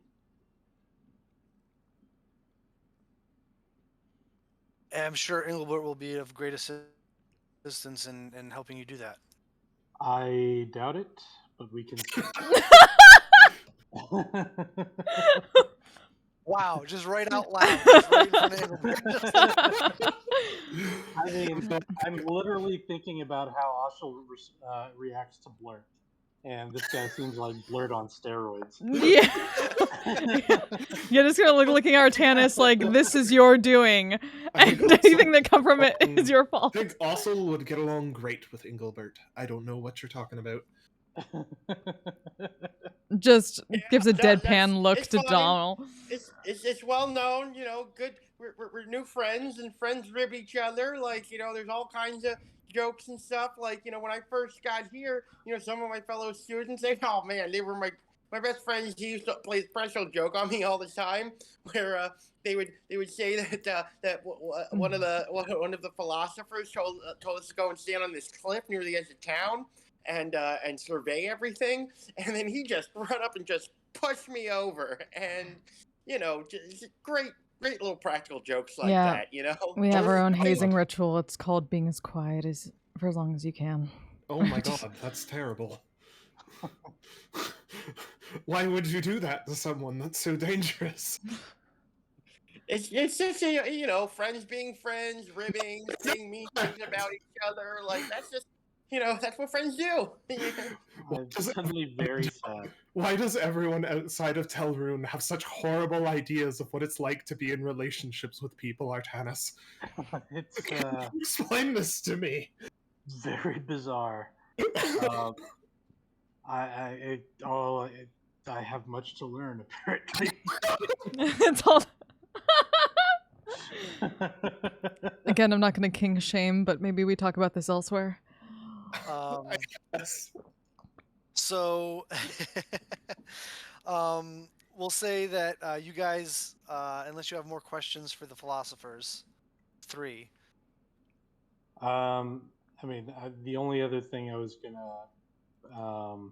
I'm sure Engelbert will be of great assistance in helping you do that. I doubt it, but we can. Wow, just right out loud. Just right in front of Engelbert. I mean, I'm literally thinking about how Ashel reacts to Blurt. And this guy seems like Blurt on steroids. Yeah. You're just gonna looking at Artanis like, this is your doing. And anything that come from it is your fault. I think Ossel would get along great with Engelbert. I don't know what you're talking about. Just gives a that's- deadpan look it's to fine. Donald. It's well known, good. We're new friends, and friends rib each other. Like, there's all kinds of jokes and stuff. Like, when I first got here, some of my fellow students, oh man, they were my best friends. He used to play a special joke on me all the time, where they would say that one of the philosophers told us to go and stand on this cliff near the edge of town and survey everything, and then he just run up and just pushed me over, and just great little practical jokes like that. We have our own hazing ritual. It's called being as quiet for as long as you can. Oh my god, that's terrible. Why would you do that to someone? That's so dangerous. It's just friends being friends, ribbing, saying mean things about each other. Like, that's just that's what friends do. It's suddenly very sad. Why does everyone outside of Telrune have such horrible ideas of what it's like to be in relationships with people, Artanis? It's explain this to me. Very bizarre. I have much to learn, apparently. It's all. Again, I'm not going to king shame, but maybe we talk about this elsewhere. Yes. So, we'll say that you guys, unless you have more questions for the philosophers, 3. I mean, the only other thing I was gonna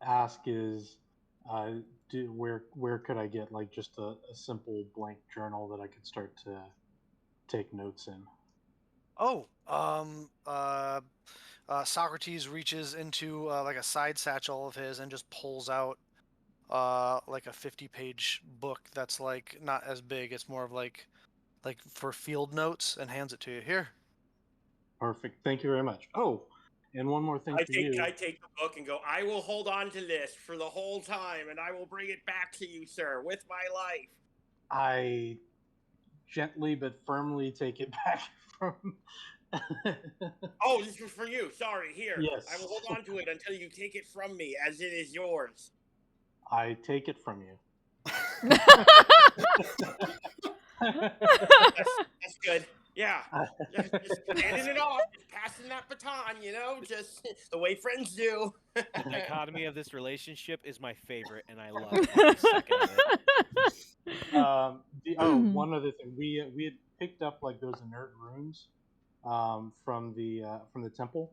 ask is, where could I get like just a simple blank journal that I could start to take notes in? Socrates reaches into like a side satchel of his and just pulls out like a 50-page book that's like not as big. It's more of like for field notes, and hands it to you. Here, Perfect. Thank you very much. Oh, and one more thing for you. I take the book and go, I will hold on to this for the whole time, and I will bring it back to you, sir, with my life. I gently but firmly take it back from. Oh, this was for you. Sorry. Here. Yes. I will hold on to it until you take it from me, as it is yours. I take it from you. That's good. Yeah. Just handing it off, just passing that baton, just the way friends do. The dichotomy of this relationship is my favorite, and I love every second of it. One other thing. We had picked up like those inert runes from the temple.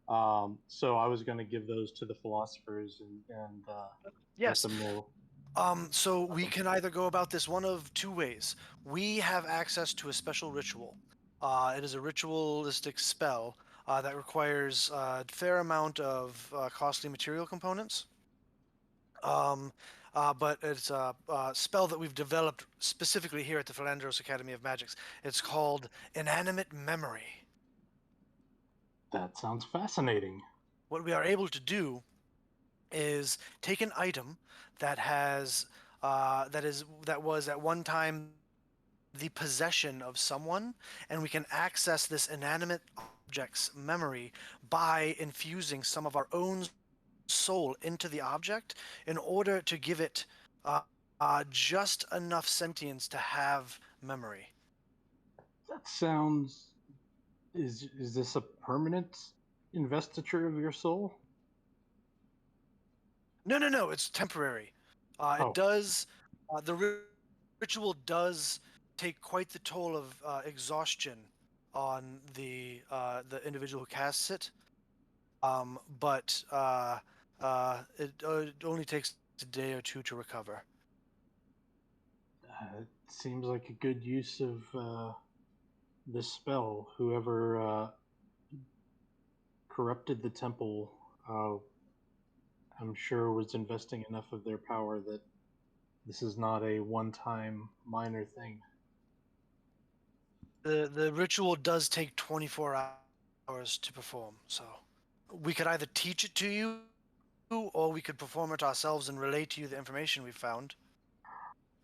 So I was going to give those to the philosophers and Yes. let them know. So we can either go about this one of two ways. We have access to a special ritual. It is a ritualistic spell that requires a fair amount of costly material components. But it's a spell that we've developed specifically here at the Philandros Academy of Magics. It's called Inanimate Memory. That sounds fascinating. What we are able to do is take an item that has that was at one time the possession of someone, and we can access this inanimate object's memory by infusing some of our own soul into the object in order to give it just enough sentience to have memory. That sounds. Is this a permanent investiture of your soul? No, it's temporary. It does. The ritual does take quite the toll of exhaustion on the individual who casts it. But it only takes a day or two to recover. It seems like a good use of this spell. Whoever corrupted the temple, I'm sure was investing enough of their power that this is not a one-time minor thing. The ritual does take 24 hours to perform, so we could either teach it to you, or we could perform it ourselves and relay to you the information we found.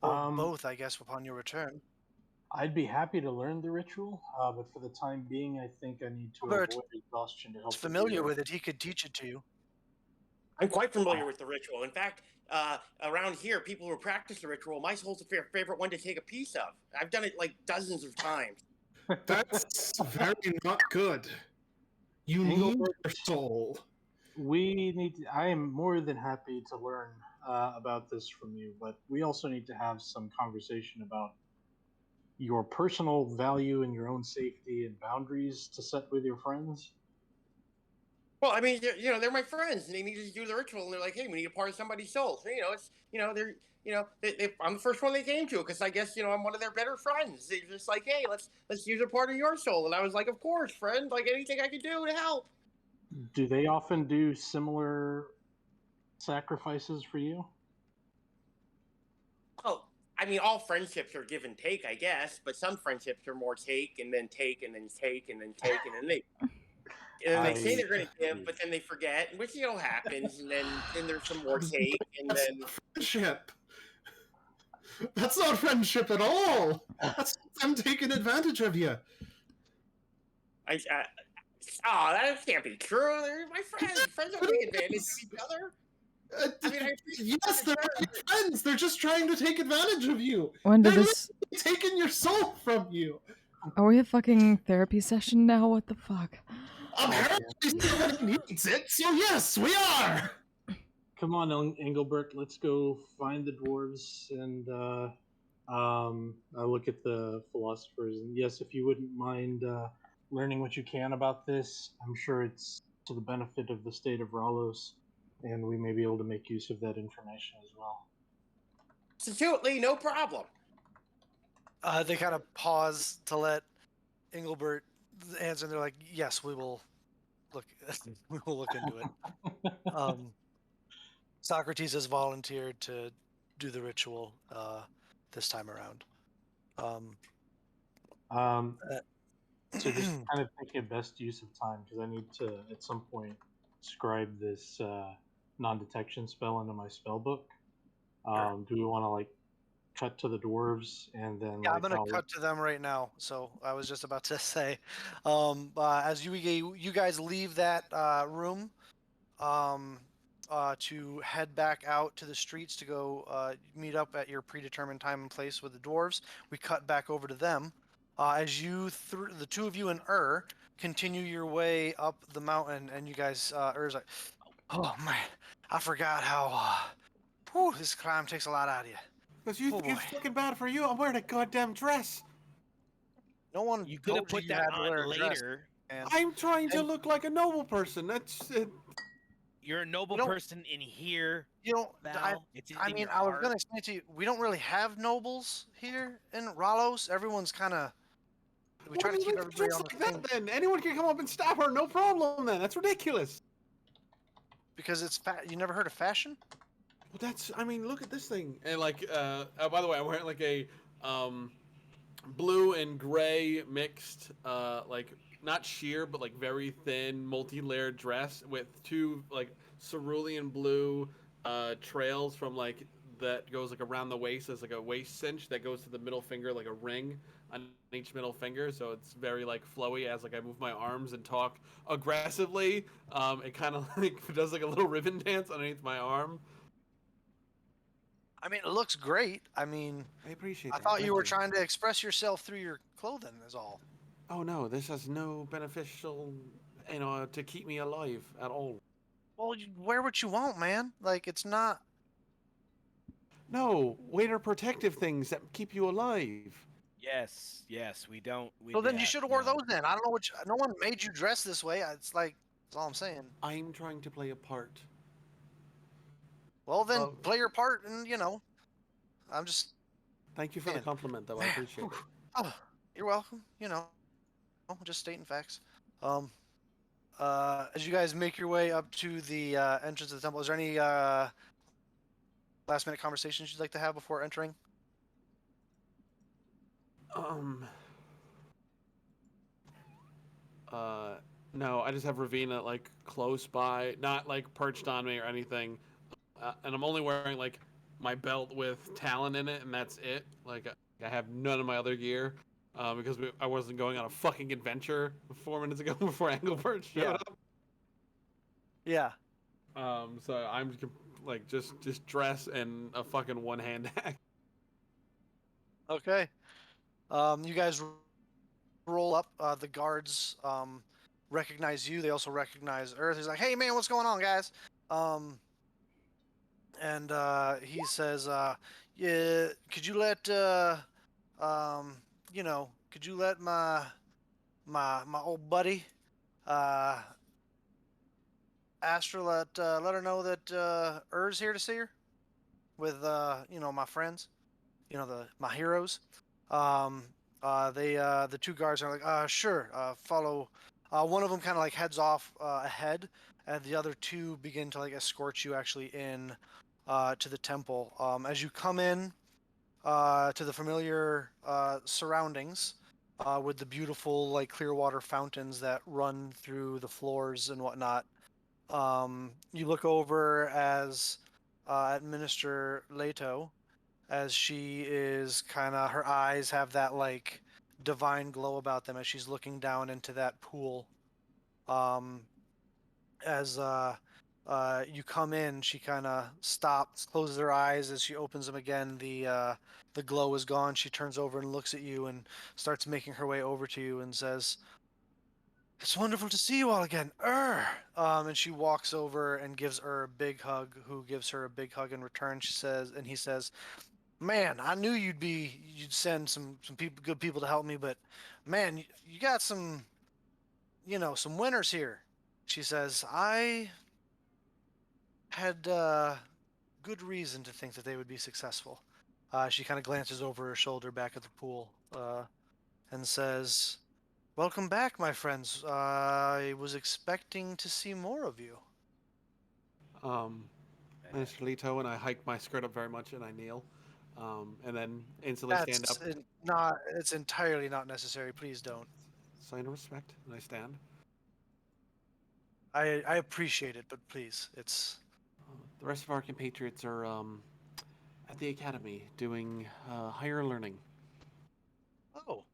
Or both, I guess, upon your return. I'd be happy to learn the ritual, but for the time being, I think I need to avoid exhaustion to help. He's familiar with it. He could teach it to you. I'm quite familiar with the ritual. In fact, around here, people who practice the ritual, my soul's a favorite one to take a piece of. I've done it like dozens of times. That's very not good. You need your soul. We need. I am more than happy to learn about this from you, but we also need to have some conversation about your personal value and your own safety and boundaries to set with your friends. Well, I mean, they're my friends, and they need to do the ritual, and they're like, "Hey, we need a part of somebody's soul." So, I'm the first one they came to because I guess I'm one of their better friends. They're just like, "Hey, let's use a part of your soul," and I was like, "Of course, friend. Like anything I can do to help." Do they often do similar sacrifices for you? Oh, I mean, all friendships are give and take, I guess, but some friendships are more take and then take and then take and then take and then they. And they say they're going to give, but then they forget, which happens. And then there's some more take, and then friendship. That's not friendship at all. That's them taking advantage of you. That can't be true. They're my friends. Friends don't take advantage of each other. Yes, they're friends. They're just trying to take advantage of you. When did they're this? Taking your soul from you. Are we a fucking therapy session now? What the fuck? Apparently somebody needs it, so yes, we are! Come on, Engelbert, let's go find the dwarves, and I look at the philosophers, and yes, if you wouldn't mind learning what you can about this, I'm sure it's to the benefit of the state of Ralos, and we may be able to make use of that information as well. Absolutely, no problem. They kind of pause to let Engelbert answer, and they're like, "Yes, we will look. We will look into it." Socrates has volunteered to do the ritual this time around. So just kind of thinking best use of time because I need to at some point scribe this non-detection spell into my spell book. Do we want to like cut to the dwarves and then Yeah, I'm like gonna how? cut to them right now. So I was just about to say, as you guys leave that room, to head back out to the streets to go meet up at your predetermined time and place with the dwarves, we cut back over to them. As the two of you and continue your way up the mountain, and you guys, Ur's like, oh man, I forgot how, this climb takes a lot out of you. Because you Oh think it's boy. fucking bad for you. I'm wearing a goddamn dress. No one You could have told put you that had to on wear a dress, later. man. I'm trying to And- look like a noble person. That's it. You're a noble You don't- person in here, You know, Val. It's in I mean, your I was heart. gonna say to you, we don't really have nobles here in Ralos. Everyone's kind of. We try Why to do you keep make everybody dress on the like same that then? Anyone can come up and stab her, no problem then. That's ridiculous. because it's you never heard of fashion? Well, that's, I mean, look at this thing. And like, by the way, I'm wearing like a blue and gray mixed, like not sheer, but like very thin, multi-layered dress with two like cerulean blue trails from like that goes like around the waist as like a waist cinch that goes to the middle finger like a ring on each middle finger, so it's very like flowy as like I move my arms and talk aggressively. It kind of like does like a little ribbon dance underneath my arm. I mean, it looks great. I mean, I appreciate I that. thought Thank you were trying to express yourself through your clothing, is all. Oh no, this has no beneficial, to keep me alive at all. Well, you wear what you want, man. Like it's not. No, waiter protective things that keep you alive. Yes, we don't. Well, then you should have wore those. Then I don't know which. No one made you dress this way. It's like that's all I'm saying. I'm trying to play a part. Well, then Oh. play your part, and I'm just. Thank you for the Man. compliment, though. I appreciate it. Oh, you're welcome. Just stating facts. As you guys make your way up to the entrance of the temple, is there any last-minute conversations you'd like to have before entering? No, I just have Ravina like close by, not like perched on me or anything, and I'm only wearing like my belt with talon in it, and that's it. Like I have none of my other gear, because I wasn't going on a fucking adventure 4 minutes ago before Engelbert showed up. Yeah. So I'm like just dress and a fucking one-hand axe. Okay. You guys roll up. The guards recognize you. They also recognize Earth. He's like, "Hey, man, what's going on, guys?" And he says, "Yeah, could you let my old buddy Astra let her know that Ur's here to see her with my friends, my heroes." The two guards are like, sure, follow. One of them kind of like heads off ahead, and the other two begin to like escort you actually in to the temple. As you come in to the familiar surroundings with the beautiful like clear water fountains that run through the floors and whatnot, you look over as at Minister Leto, as she is kind of, her eyes have that like divine glow about them as she's looking down into that pool. As you come in, she kind of stops, closes her eyes. As she opens them again, the glow is gone. She turns over and looks at you and starts making her way over to you and says, "It's wonderful to see you all again, and she walks over and gives a big hug. Who gives her a big hug in return? He says, "Man, I knew you'd send some good people to help me, but man, you got some winners here." She says, "I had good reason to think that they would be successful." She kind of glances over her shoulder back at the pool and says, "Welcome back, my friends. I was expecting to see more of you." Mr. Leto, and I hike my skirt up very much and I kneel, and then instantly stand up. It's entirely not necessary. Please don't. sign of respect, and I stand. I appreciate it, but please, it's The rest of our compatriots are at the academy doing higher learning. oh.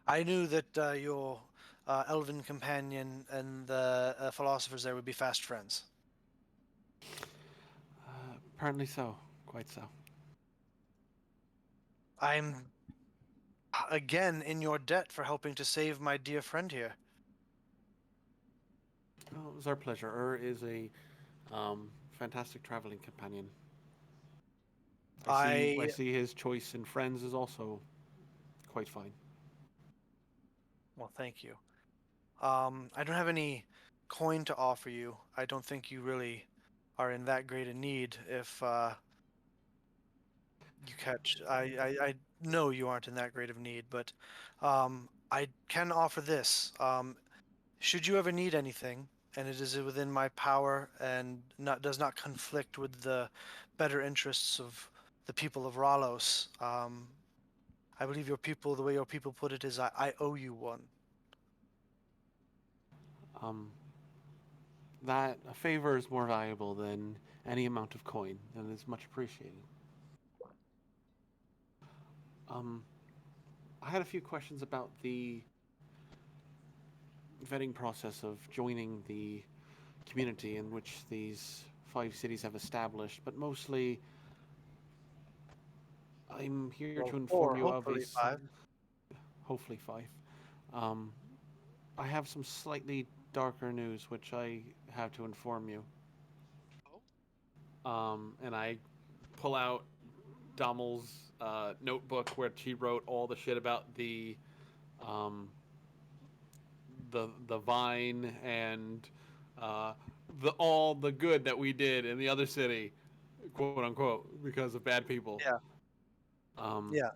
I knew that your elven companion and the philosophers there would be fast friends. Apparently so, quite so. I'm again in your debt for helping to save my dear friend here. Oh, it was our pleasure. Is a fantastic traveling companion. I see his choice in friends is also quite fine. Well, thank you. I don't have any coin to offer you. I don't think you really are in that great a need. If you catch, I know you aren't in that great of need, but I can offer this. Should you ever need anything, and it is within my power and does not conflict with the better interests of the people of Ralos, I believe your people, the way your people put it, is I owe you one. That a favor is more valuable than any amount of coin, and is much appreciated. I had a few questions about the vetting process of joining the community in which these 5 cities have established, but mostly I'm here to inform you of hopefully a 5. hopefully 5. I have some slightly darker news which I have to inform you. And I pull out Dommel's notebook where she wrote all the shit about the vine and all the good that we did in the other city, quote unquote, because of bad people. Yeah. Yeah.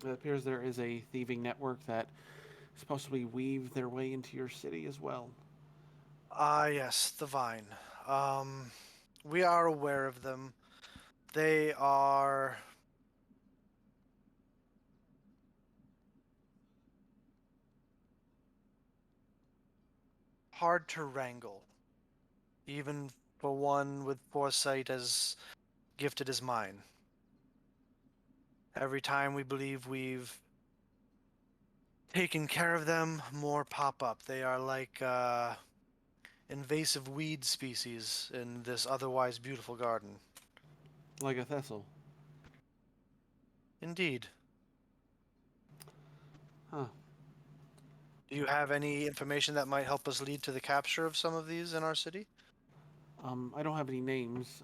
It appears there is a thieving network that is possibly weave their way into your city as well. Yes, the Vine. We are aware of them. They are hard to wrangle, even for one with foresight as gifted as mine. Every time we believe we've taken care of them, more pop up. They are like invasive weed species in this otherwise beautiful garden. Like a thistle. Indeed. Huh. Do you have any information that might help us lead to the capture of some of these in our city? I don't have any names.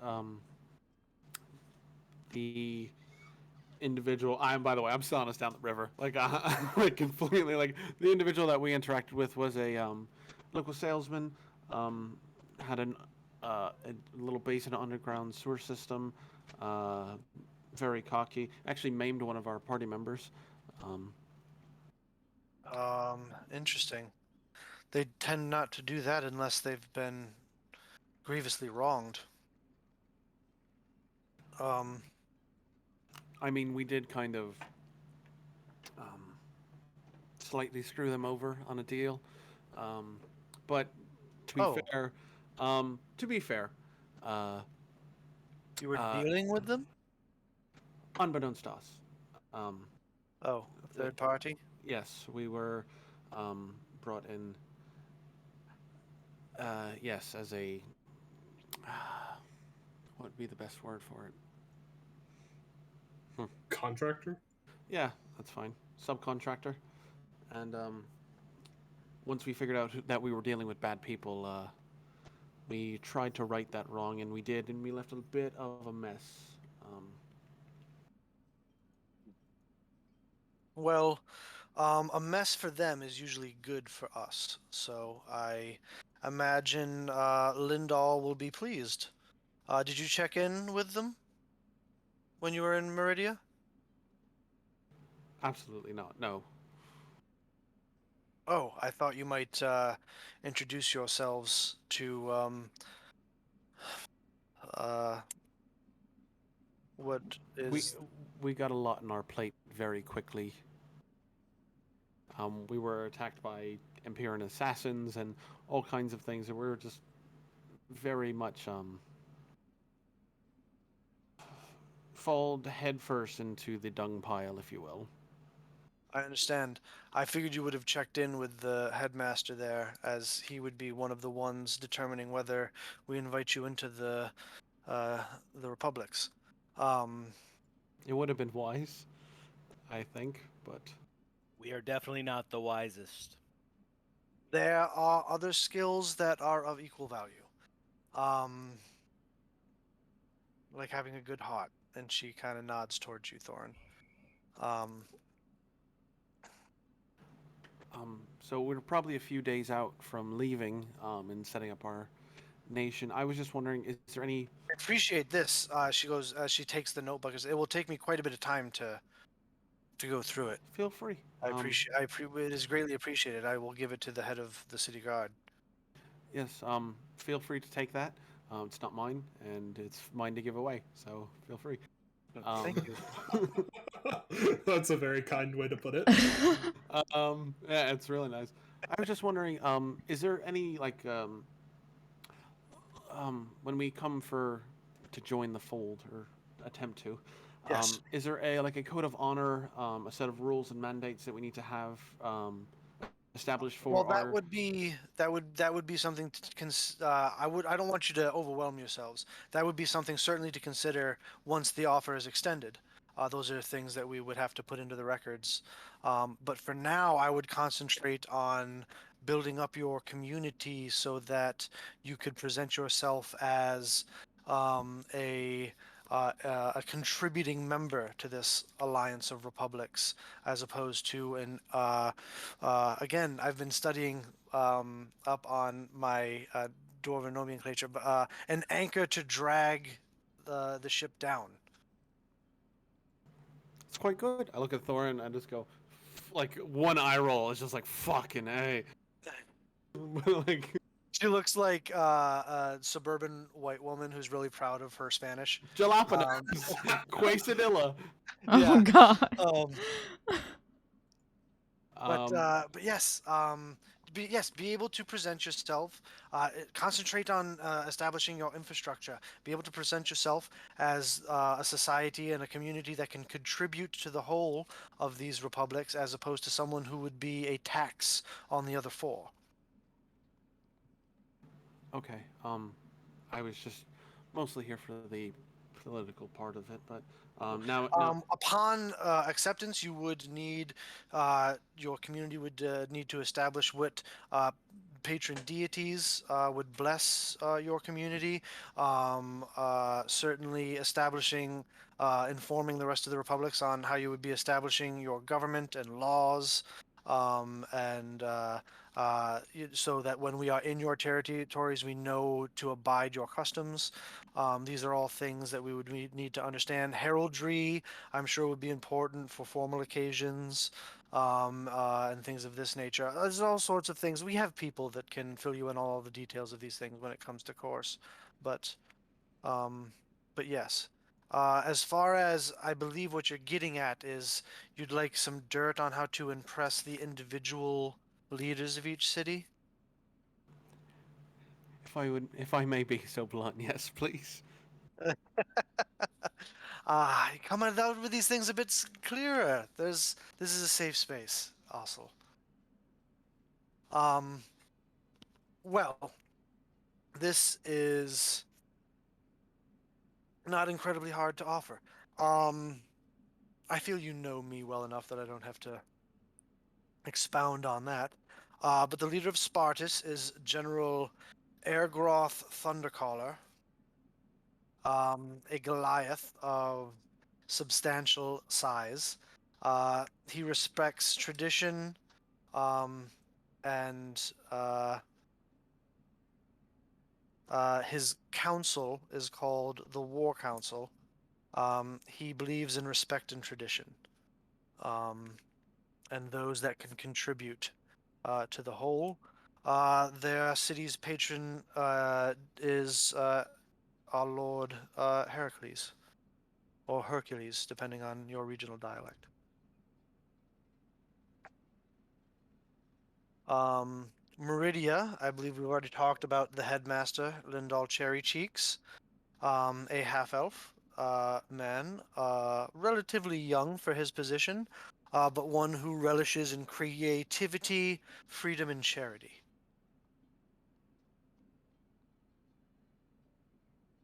The individual, by the way, I'm selling us down the river. Like, like completely, like, the individual that we interacted with was a local salesman, had a little base in an underground sewer system, very cocky, actually maimed one of our party members. Interesting. They tend not to do that unless they've been grievously wronged. I mean, we did kind of slightly screw them over on a deal, but to be fair, you were dealing with them? Unbeknownst to us. A third party? Yes, we were brought in. Yes, as a what would be the best word for it? Contractor? Yeah, that's fine. Subcontractor. And once we figured out that we were dealing with bad people, we tried to right that wrong, and we did, and we left a bit of a mess. Well, a mess for them is usually good for us. So I imagine Lindahl will be pleased. Did you check in with them when you were in Meridia? Absolutely not. No. Oh, I thought you might introduce yourselves to what is we got a lot on our plate very quickly. We were attacked by Empyrean assassins and all kinds of things, and we were just very much falled headfirst into the dung pile, if you will. I understand. I figured you would have checked in with the headmaster there, as he would be one of the ones determining whether we invite you into the republics. It would have been wise, I think, but We are definitely not the wisest. There are other skills that are of equal value. Like having a good heart. And she kind of nods towards you, Thorin. So we're probably a few days out from leaving and setting up our nation. I was just wondering, is there any? I appreciate this. She goes. She takes the notebook. It will take me quite a bit of time to go through it. Feel free. I appreciate. It is greatly appreciated. I will give it to the head of the city guard. Yes. Feel free to take that. It's not mine, and it's mine to give away. So feel free. Thank you. That's a very kind way to put it. Yeah, it's really nice. I was just wondering, is there any when we come to join the fold or attempt to, Yes. is there a code of honor, a set of rules and mandates that we need to have established for Well, our? that would be something to I don't want you to overwhelm yourselves. That would be something certainly to consider once the offer is extended. Those are things that we would have to put into the records. But for now, I would concentrate on building up your community so that you could present yourself as a contributing member to this alliance of republics, as opposed to again, I've been studying up on my Dwarven nomenclature, but an anchor to drag the ship down. It's quite good. I look at Thorin and I just go, like one eye roll. It's just like fucking a. She looks like a suburban white woman who's really proud of her Spanish. Jalapenos, quesadilla. Oh God. But yes, be able to present yourself. Concentrate on establishing your infrastructure. Be able to present yourself as a society and a community that can contribute to the whole of these republics, as opposed to someone who would be a tax on the other four. Okay. I was just mostly here for the political part of it, but now. Upon acceptance, you would need your community would need to establish what patron deities would bless your community. Certainly, establishing, informing the rest of the republics on how you would be establishing your government and laws, and so that when we are in your territories, we know to abide your customs. These are all things that we would need to understand. Heraldry, I'm sure, would be important for formal occasions, and things of this nature. There's all sorts of things. We have people that can fill you in all the details of these things when it comes to course, but yes. As far as I believe what you're getting at is you'd like some dirt on how to impress the individual leaders of each city. If I may be so blunt, yes, please. Coming out with these things a bit clearer. This is a safe space, also. Well, this is not incredibly hard to offer. I feel you know me well enough that I don't have to expound on that. But the leader of Spartus is General Airgroth Thundercaller, a Goliath of substantial size. He respects tradition, and his council is called the War Council. He believes in respect and tradition, and those that can contribute to the whole. Their city's patron is our Lord Heracles, or Hercules, depending on your regional dialect. Meridia, I believe we've already talked about the headmaster, Lindal Cherry Cheeks. A half-elf man, relatively young for his position, but one who relishes in creativity, freedom, and charity.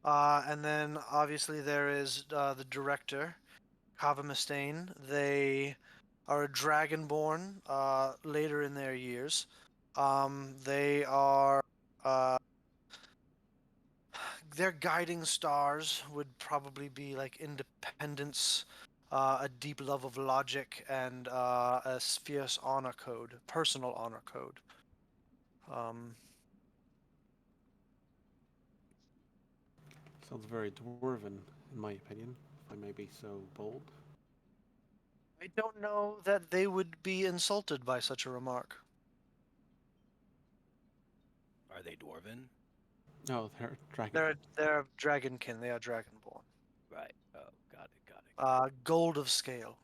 And then obviously there is the director, Kava Mustaine. They are a dragonborn later in their years. They are their guiding stars would probably be like independence, a deep love of logic, and a fierce honor code, personal honor code. Sounds very dwarven, in my opinion, if I may be so bold. I don't know that they would be insulted by such a remark. Are they dwarven? No, they're dragon. They're dragonkin. They are dragonborn. Right. Oh, got it. Gold of scale.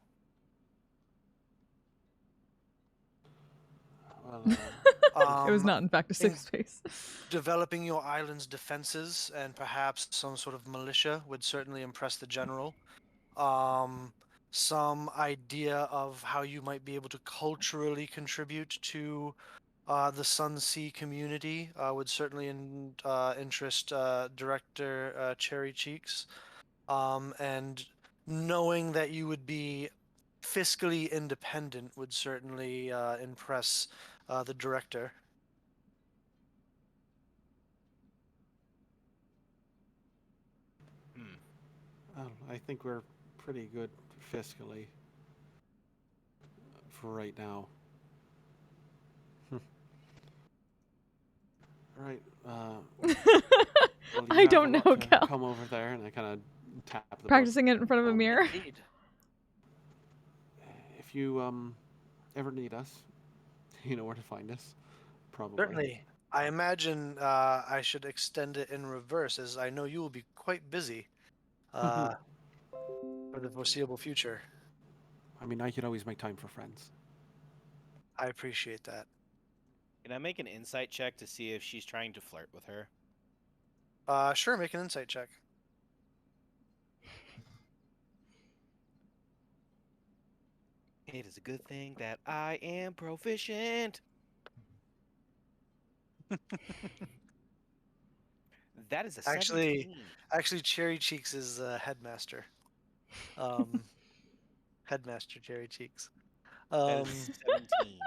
Well, It was not, in fact, a safe space. Developing your island's defenses and perhaps some sort of militia would certainly impress the general. Some idea of how you might be able to culturally contribute to the Sun Sea community would certainly interest Director Cherry Cheeks. And knowing that you would be fiscally independent would certainly impress the director. Well, I think we're pretty good fiscally for right now. Right. Well, you I have don't a lot know, to Cal. Come over there, and I kind of tap the book. Practicing it in front of a mirror. Indeed. If you ever need us, you know where to find us. Probably. Certainly. I imagine I should extend it in reverse, as I know you will be quite busy for the foreseeable future. I mean, I could always make time for friends. I appreciate that. Can I make an insight check to see if she's trying to flirt with her? Sure, make an insight check. It is a good thing that I am proficient. That is a 17. Actually, Cherry Cheeks is headmaster. Headmaster Cherry Cheeks. That is 17.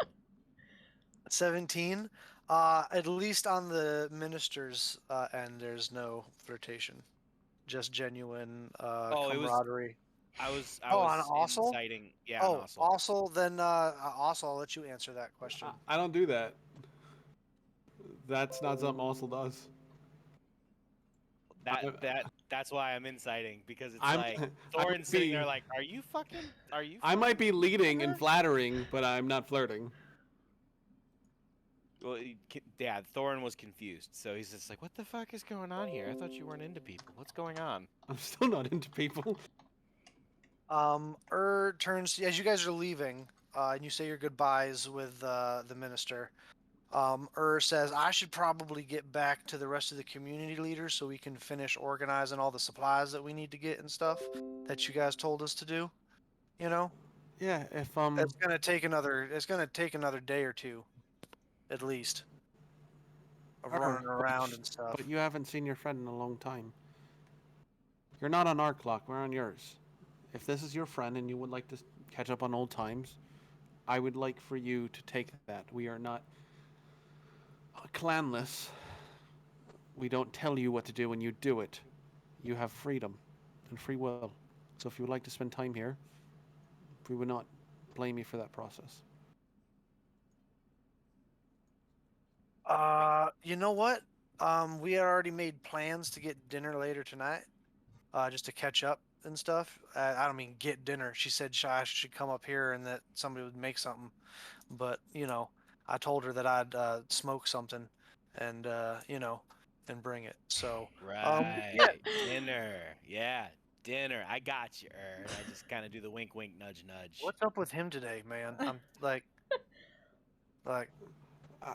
17. At least on the minister's end, there's no flirtation, just genuine camaraderie. I was on Ossel? inciting. Yeah, Oh, on Ossel. also, then Ossel, I'll let you answer that question. I don't do that. That's not something Ossel does. That's why I'm inciting, because it's I'm- like I Thorin's might sitting be- there like, are you fucking? I might be leading and flattering, but I'm not flirting. Well, yeah, Thorin was confused, so he's just like, what the fuck is going on here? I thought you weren't into people. What's going on? I'm still not into people. Turns as you guys are leaving, and you say your goodbyes with the minister. Says I should probably get back to the rest of the community leaders so we can finish organizing all the supplies that we need to get and stuff that you guys told us to do. You know, Yeah, if it's gonna take another day or two, at least, of running around and stuff. But you haven't seen your friend in a long time. You're not on our clock, we're on yours. If this is your friend and you would like to catch up on old times, I would like for you to take that. We are not clanless. We don't tell you what to do when you do it. You have freedom and free will. So if you would like to spend time here, we would not blame you for that process. You know what? We had already made plans to get dinner later tonight, just to catch up and stuff. I don't mean get dinner. She said I should come up here and that somebody would make something, but I told her that I'd smoke something, and and bring it. So Right, yeah. dinner. Yeah, dinner. I got you, Ern. I just kind of do the wink, wink, nudge, nudge. What's up with him today, man? I'm like,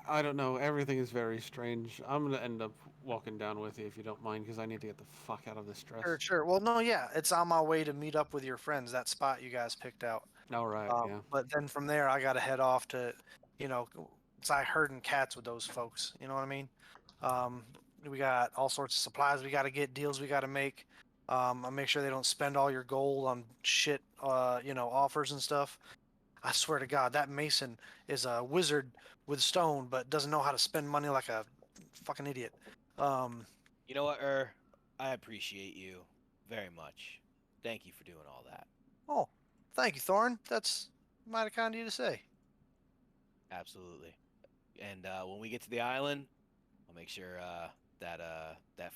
I don't know. Everything is very strange. I'm gonna end up walking down with you if you don't mind, because I need to get the fuck out of this stress. Sure. Well, no, yeah, it's on my way to meet up with your friends. That spot you guys picked out. All right. Yeah. But then from there, I got to head off to, it's like herding cats with those folks. You know what I mean? We got all sorts of supplies we got to get, deals we got to make. I'll make sure they don't spend all your gold on shit, offers and stuff. I swear to God, that Mason is a wizard with stone, but doesn't know how to spend money like a fucking idiot. You know what, I appreciate you very much. Thank you for doing all that. Oh, thank you, Thorn. That's mighty kind of you to say. Absolutely. And when we get to the island, I'll make sure that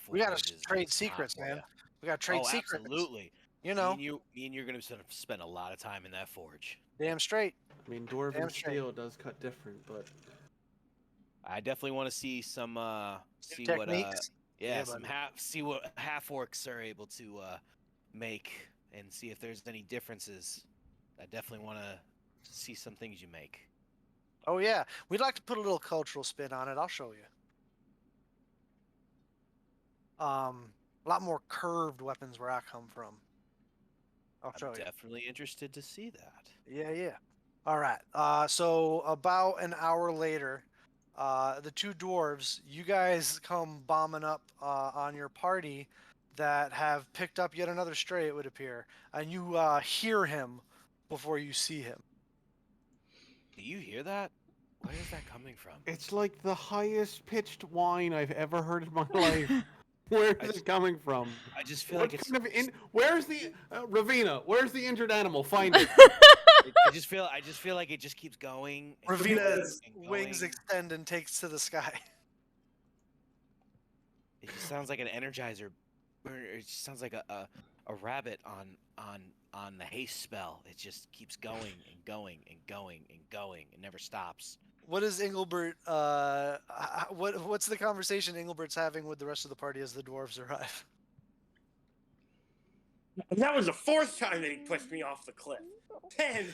We gotta forage is trade hot secrets, for man. ya. We gotta trade secrets. Absolutely. You know, Me and you're gonna spend a lot of time in that forge. damn straight. I mean, dwarven Damn straight. steel does cut different, but I definitely want to see some see techniques. Yeah, some buddy. see what half orcs are able to make and see if there's any differences. I definitely want to see some things you make. Oh yeah, we'd like to put a little cultural spin on it. I'll show you. A lot more curved weapons where I come from. I'll show I'm you. definitely interested to see that. Yeah. All right. So about an hour later, the two dwarves, you guys come bombing up on your party that have picked up yet another stray, it would appear, and you hear him before you see him. Do you hear that? Where is that coming from? it's like the highest pitched whine I've ever heard in my life. Where is it coming from? I just feel What like it's. kind of where's the Ravina? Where's the injured animal? Find it. I just feel like it just keeps going. And Ravina's going and wings going. extend and takes to the sky. It just sounds like an energizer. Or it just sounds like a rabbit on the haste spell. It just keeps going and going and going and going. It never stops. What is Engelbert? What's the conversation Engelbert's having with the rest of the party as the dwarves arrive? That was the fourth time that he pushed me off the cliff. Man,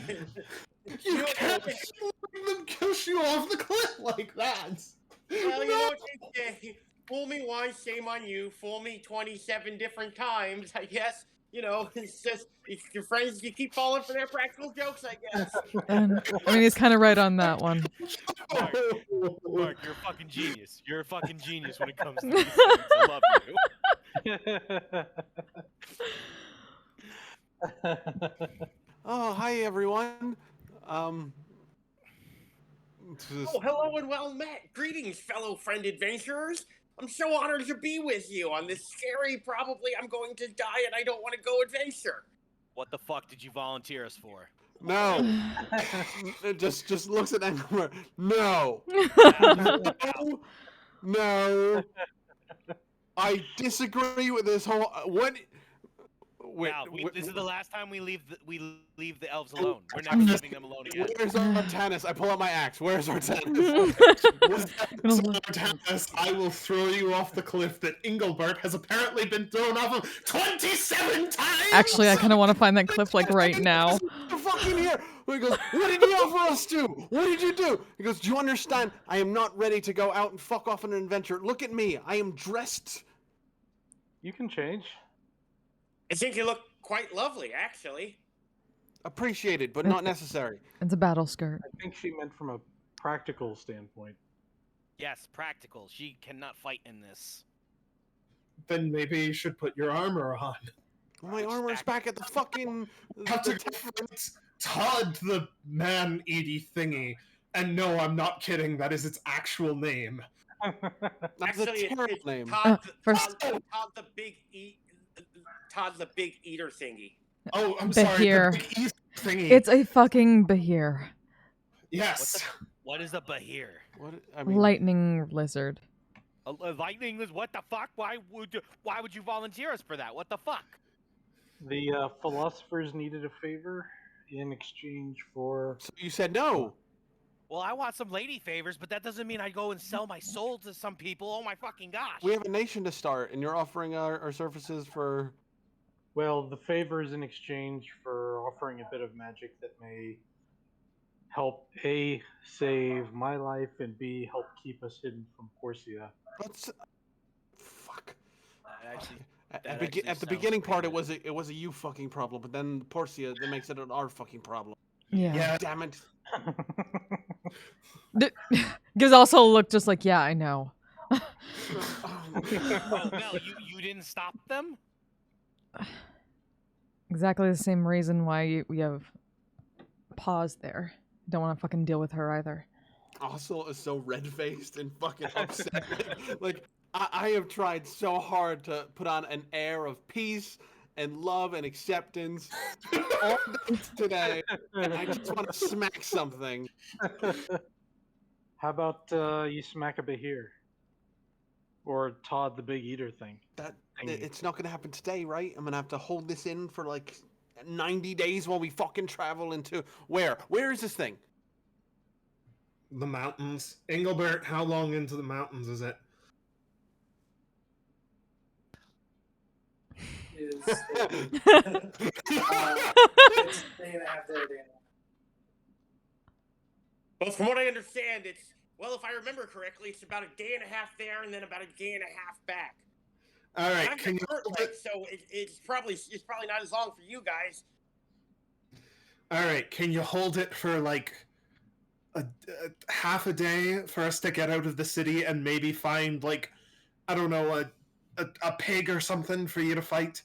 You can't let them push you off the cliff like that. well, you know what they say. Fool me once, shame on you. Fool me 27 different times. I guess, it's just, it's your friends, you keep falling for their practical jokes, I guess. And, I mean, he's kind of right on that one. Mark, you're a fucking genius. You're a fucking genius when it comes to these things. I love you. Oh, hi everyone. Oh, hello and well met. Greetings, fellow friend adventurers. I'm so honored to be with you on this scary, probably I'm going to die and I don't want to go adventure. What the fuck did you volunteer us for? No. It just looks at Engelbert. No. No. I disagree with this whole. What? Wait, Now, this is the last time we leave the elves Oh, alone. We're never leaving them alone again. Where's our tennis? I pull out my axe. Where's our tennis? Thomas, I will throw you off the cliff that Engelbert has apparently been thrown off of 27 times! Actually, I kind of want to find that clip like right now. You're fucking here. He goes, what did you offer us to? What did you do? He goes, do you understand? I am not ready to go out and fuck off on an adventure. Look at me. I am dressed. You can change. I think you look quite lovely, actually. Appreciated, but not necessary. It's a battle skirt. I think she meant from a practical standpoint. Yes, practical. She cannot fight in this. Then maybe you should put your armor on. My armor's back at the fucking... Have to different Todd the man-eaty thingy. And no, I'm not kidding, that is its actual name. That's Actually, a terrible it's name. Todd, first- Todd the big eater thingy. Oh, I'm sorry. Bahir. The big East thingy. It's a fucking Bahir. Yes. What is a Bahir? What? I mean, Lightning lizard. A lightning is what the fuck? Why would you volunteer us for that? What the fuck? The philosophers needed a favor in exchange for... So you said no. Well, I want some lady favors, but that doesn't mean I go and sell my soul to some people. Oh my fucking gosh! We have a nation to start, and you're offering our services for... Well, the favor is in exchange for offering a bit of magic that may help A, save my life, and B, help keep us hidden from Porcia. Let's. Fuck. Actually, At that the actually sounds beginning pretty part, good. it was a you fucking problem, but then Portia that makes it an our fucking problem. Yeah. Damn it. Gives also a look just like, yeah, I know. Oh, Mel, you didn't stop them? Exactly the same reason why we have pause there. Don't want to fucking deal with her either. Osel is so red-faced and fucking upset. Like I have tried so hard to put on an air of peace and love and acceptance all day today, and I just want to smack something. How about you smack a Bahir? Or Todd the Big Eater thing? It's not gonna happen today, right? I'm gonna have to hold this in for like 90 days while we fucking travel into where? Where is this thing? The mountains. Engelbert, how long into the mountains is it? It's a day and a half there, Dan. Well, from what I understand, it's, well, if I remember correctly, it's about a day and a half there and then about a day and a half back. All right, I'm can you hurt hold leg, it? so it's probably not as long for you guys. All right, can you hold it for like a half a day for us to get out of the city and maybe find like, I don't know, a pig or something for you to fight?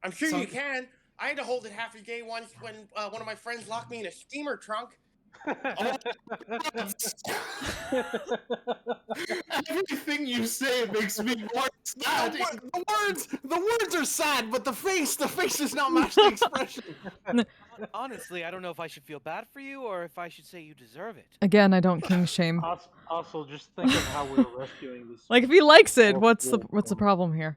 I'm sure you can. I had to hold it half a day once when one of my friends locked me in a steamer trunk. Everything you say makes me more sad. The words are sad, but the face does not match the expression. Honestly, I don't know if I should feel bad for you or if I should say you deserve it. Again, I don't king shame. Also, just think of how we're rescuing this. Like, if he likes it, what's the problem here?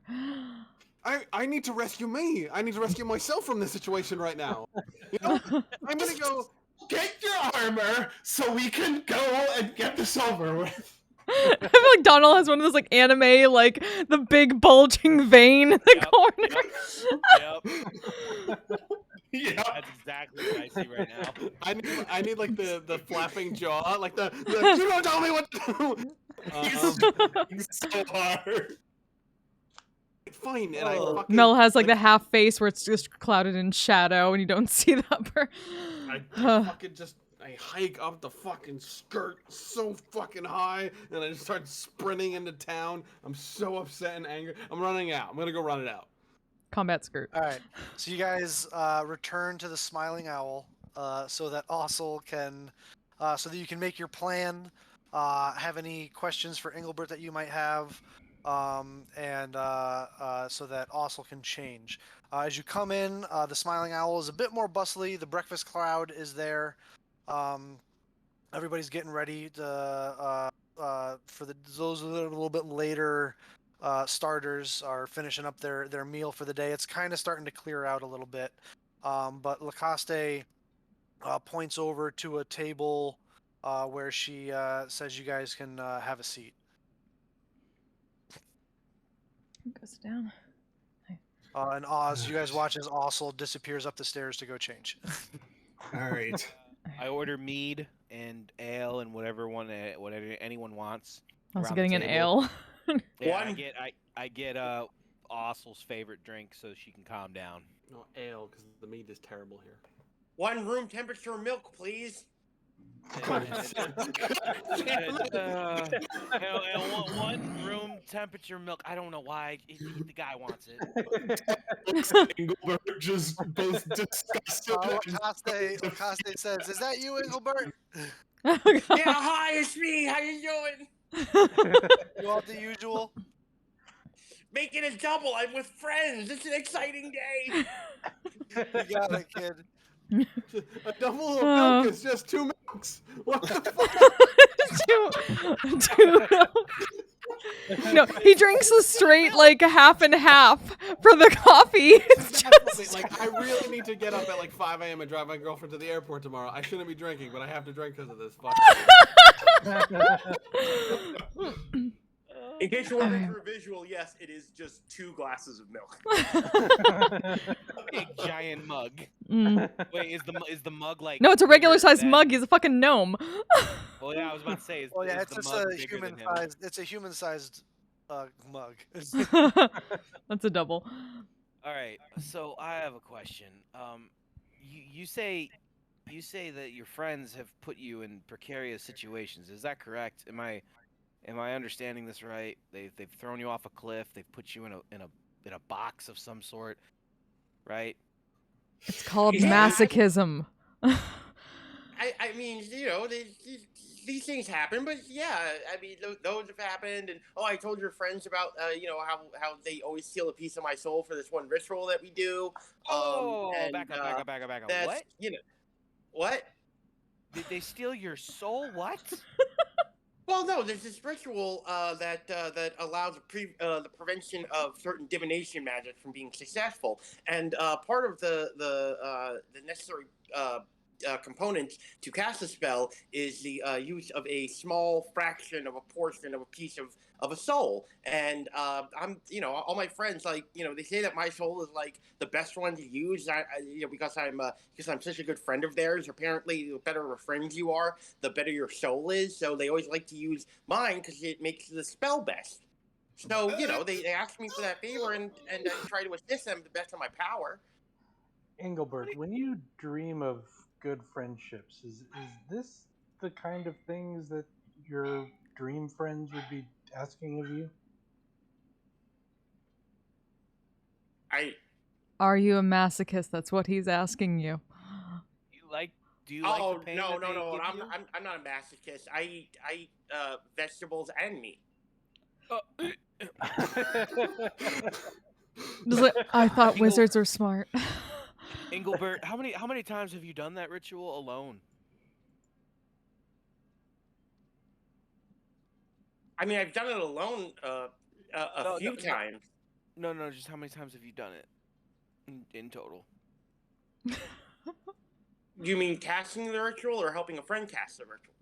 I need to rescue me. I need to rescue myself from this situation right now. You know, I'm gonna go get your armor so we can go and get this over with. I feel like Donald has one of those like anime, like the big bulging vein in the corner. Yep. That's exactly what I see right now. I need like the flapping jaw, like the you don't tell me what to do. He's so hard. Fine, and I fucking, Mel has like the half face where it's just clouded in shadow and you don't see the upper. I hike up the fucking skirt so fucking high, and I just start sprinting into town. I'm so upset and angry. I'm running out. I'm gonna go run it out. Combat skirt. All right. So you guys return to the Smiling Owl so that Ossel can, so that you can make your plan. Have any questions for Engelbert that you might have, and so that Ossel can change. As you come in, the Smiling Owl is a bit more bustly. The breakfast crowd is there. Everybody's getting ready to for those that are a little bit later. Starters are finishing up their meal for the day. It's kind of starting to clear out a little bit, but Lacoste points over to a table where she says you guys can have a seat. Goes down. And Oz, you guys watch as Ossel disappears up the stairs to go change. All right. I order mead and ale and whatever anyone wants. Also getting an ale. Yeah, I get Ossel's favorite drink so she can calm down. No ale, because the meat is terrible here. 1 room temperature milk, please. And 1 room temperature milk. I don't know why the guy wants it. Engelbert just both disgusted. Lacoste says, "Is that you, Engelbert?" Yeah, hi, it's me. How you doing? You want the usual? Make it a double. I'm with friends. It's an exciting day. You got it, kid. A double of milk is just 2 milks. What the fuck? two milk. No, he drinks the straight like half and half for the coffee. It's just... Like, I really need to get up at like 5 a.m. and drive my girlfriend to the airport tomorrow. I shouldn't be drinking, but I have to drink because of this. Fuck. In case you're wondering for a visual, yes, it is just 2 glasses of milk. Big giant mug. Wait, is the mug like? No, it's a regular bigger sized than- mug. He's a fucking gnome. Well, yeah, I was about to say. Well, yeah, is it's the just mug a bigger than human him? sized. It's a human sized mug. That's a double. All right, so I have a question. You say that your friends have put you in precarious situations. Is that correct? Am I understanding this right? They've thrown you off a cliff. They've put you in a box of some sort, right? It's called Yeah, masochism. I mean, you know, these things happen, but yeah, I mean, those have happened. And I told your friends about, you know, how they always steal a piece of my soul for this one ritual that we do. And, back up. that's, What? You know, what? Did they steal your soul? What? Well, no, there's this ritual that allows the prevention of certain divination magic from being successful, and part of the necessary component to cast a spell is the use of a small fraction of a portion of a piece of a soul. And I'm, you know, all my friends, like, you know, they say that my soul is like the best one to use. You know, because I'm such a good friend of theirs. Apparently, the better of friends you are, the better your soul is. So they always like to use mine because it makes the spell best. So, you know, they ask me for that favor, and I try to assist them to the best of my power. Engelbert, when you dream of good friendships, is this the kind of things that your dream friends would be asking of you? Are you a masochist? That's what he's asking you. Do you like the pain no, that they give you? I'm not a masochist. I eat vegetables and meat. Just like, I thought wizards are smart. Engelbert, how many times have you done that ritual alone? I mean, I've done it alone a few times. No, just how many times have you done it in total? You mean casting the ritual or helping a friend cast the ritual?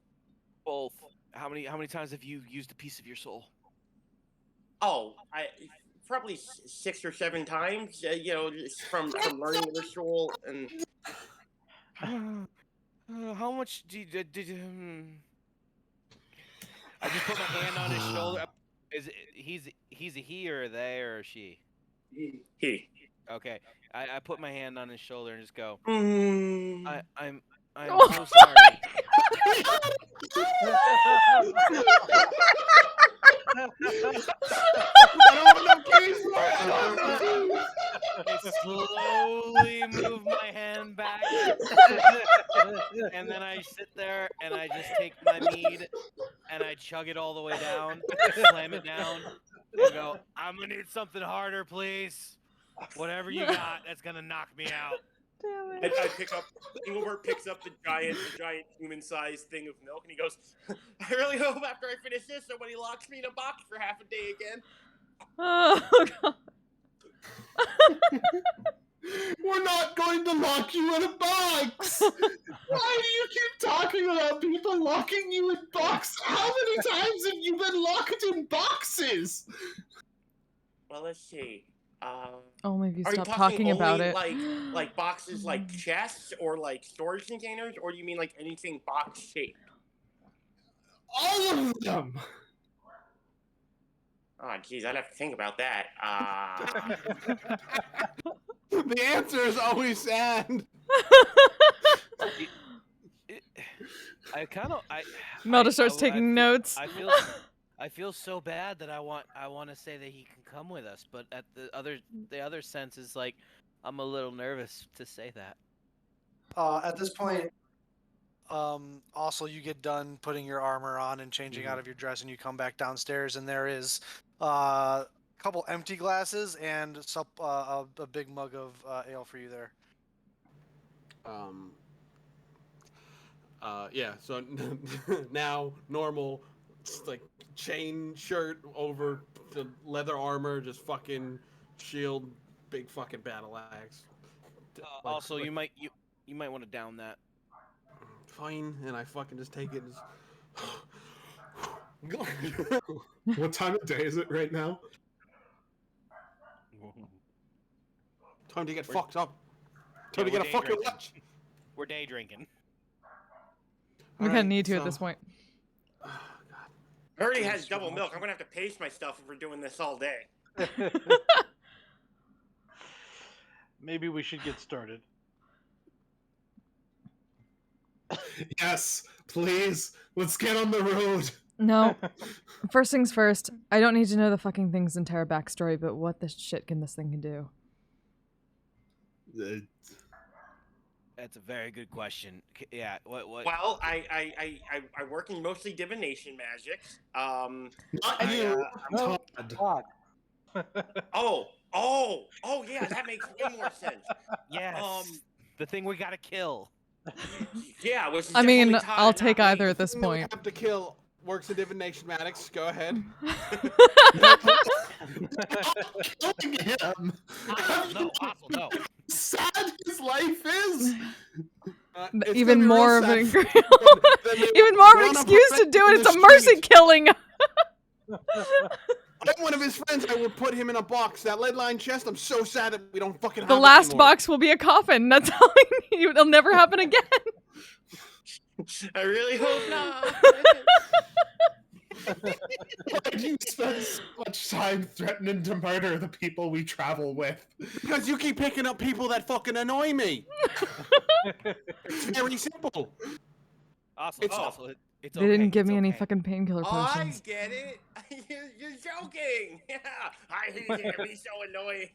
Both. How many times have you used a piece of your soul? Oh, probably 6 or 7 times. You know, just from learning the ritual and. How much did you? I just put my hand on his shoulder. He's a he or a they or a she? He. Okay. I put my hand on his shoulder and just go. Mm. I'm so sorry. I slowly move my hand back, and then I sit there and I just take my mead and I chug it all the way down, slam it down, and go, I'm gonna need something harder, please. Whatever you got, that's gonna knock me out. Damn it. Engelbert picks up the giant human-sized thing of milk, and he goes, I really hope after I finish this, nobody locks me in a box for half a day again. Oh, God. We're not going to lock you in a box! Why do you keep talking about people locking you in boxes? How many times have you been locked in boxes? Well, let's see. Only if you are stop you talking about it. Like boxes like chests or like storage containers, or do you mean like anything box shaped? All of them! Oh, geez, I'd have to think about that. The answer is always sand. Melda starts taking notes. I feel so bad that I want to say that he can come with us, but at the other sense is like I'm a little nervous to say that. At this point, also you get done putting your armor on and changing out of your dress, and you come back downstairs, and there is a couple empty glasses and a big mug of ale for you there. Yeah. So now normal, like chain shirt over the leather armor, just fucking shield, big fucking battle axe. Also, you might want to down that. Fine, and I fucking just take it. What time of day is it right now? Time to get fucked up. Yeah, Time to we're get a day fucking drinking. lunch. We're day drinking. We kind Alright, of need to so- at this point. I already has double milk. I'm gonna have to pace myself if we're doing this all day. Maybe we should get started. Yes, please. Let's get on the road. No. First things first, I don't need to know the fucking thing's entire backstory, but what the shit can this thing do? That's a very good question. Yeah. What? Well, I work in mostly divination magic. Not I, you, No. Todd. Oh, yeah, that makes way more sense. Yes. The thing we gotta kill. Yeah, which is I mean, definitely Todd I'll and take not me. either at this Thing that we point. have to kill works in divination magics. Go ahead. Killing him. No, Apostle, no. Sad his life is. It's Even gonna be real more of sad an for incre- then they even more of an run up excuse to and do in it. It's the a mercy street. killing. I'm one of his friends. I would put him in a box. That lead line chest. I'm so sad that we don't fucking have The it last anymore. box will be a coffin. That's all I need. It'll never happen again. I really hope not. Why do you spend so much time threatening to murder the people we travel with? Because you keep picking up people that fucking annoy me. It's very simple. Also, It's- it's They okay. didn't give it's me any okay. fucking painkiller Oh, I potions. get it. You're joking. Yeah, I hate it. It'd be so annoying.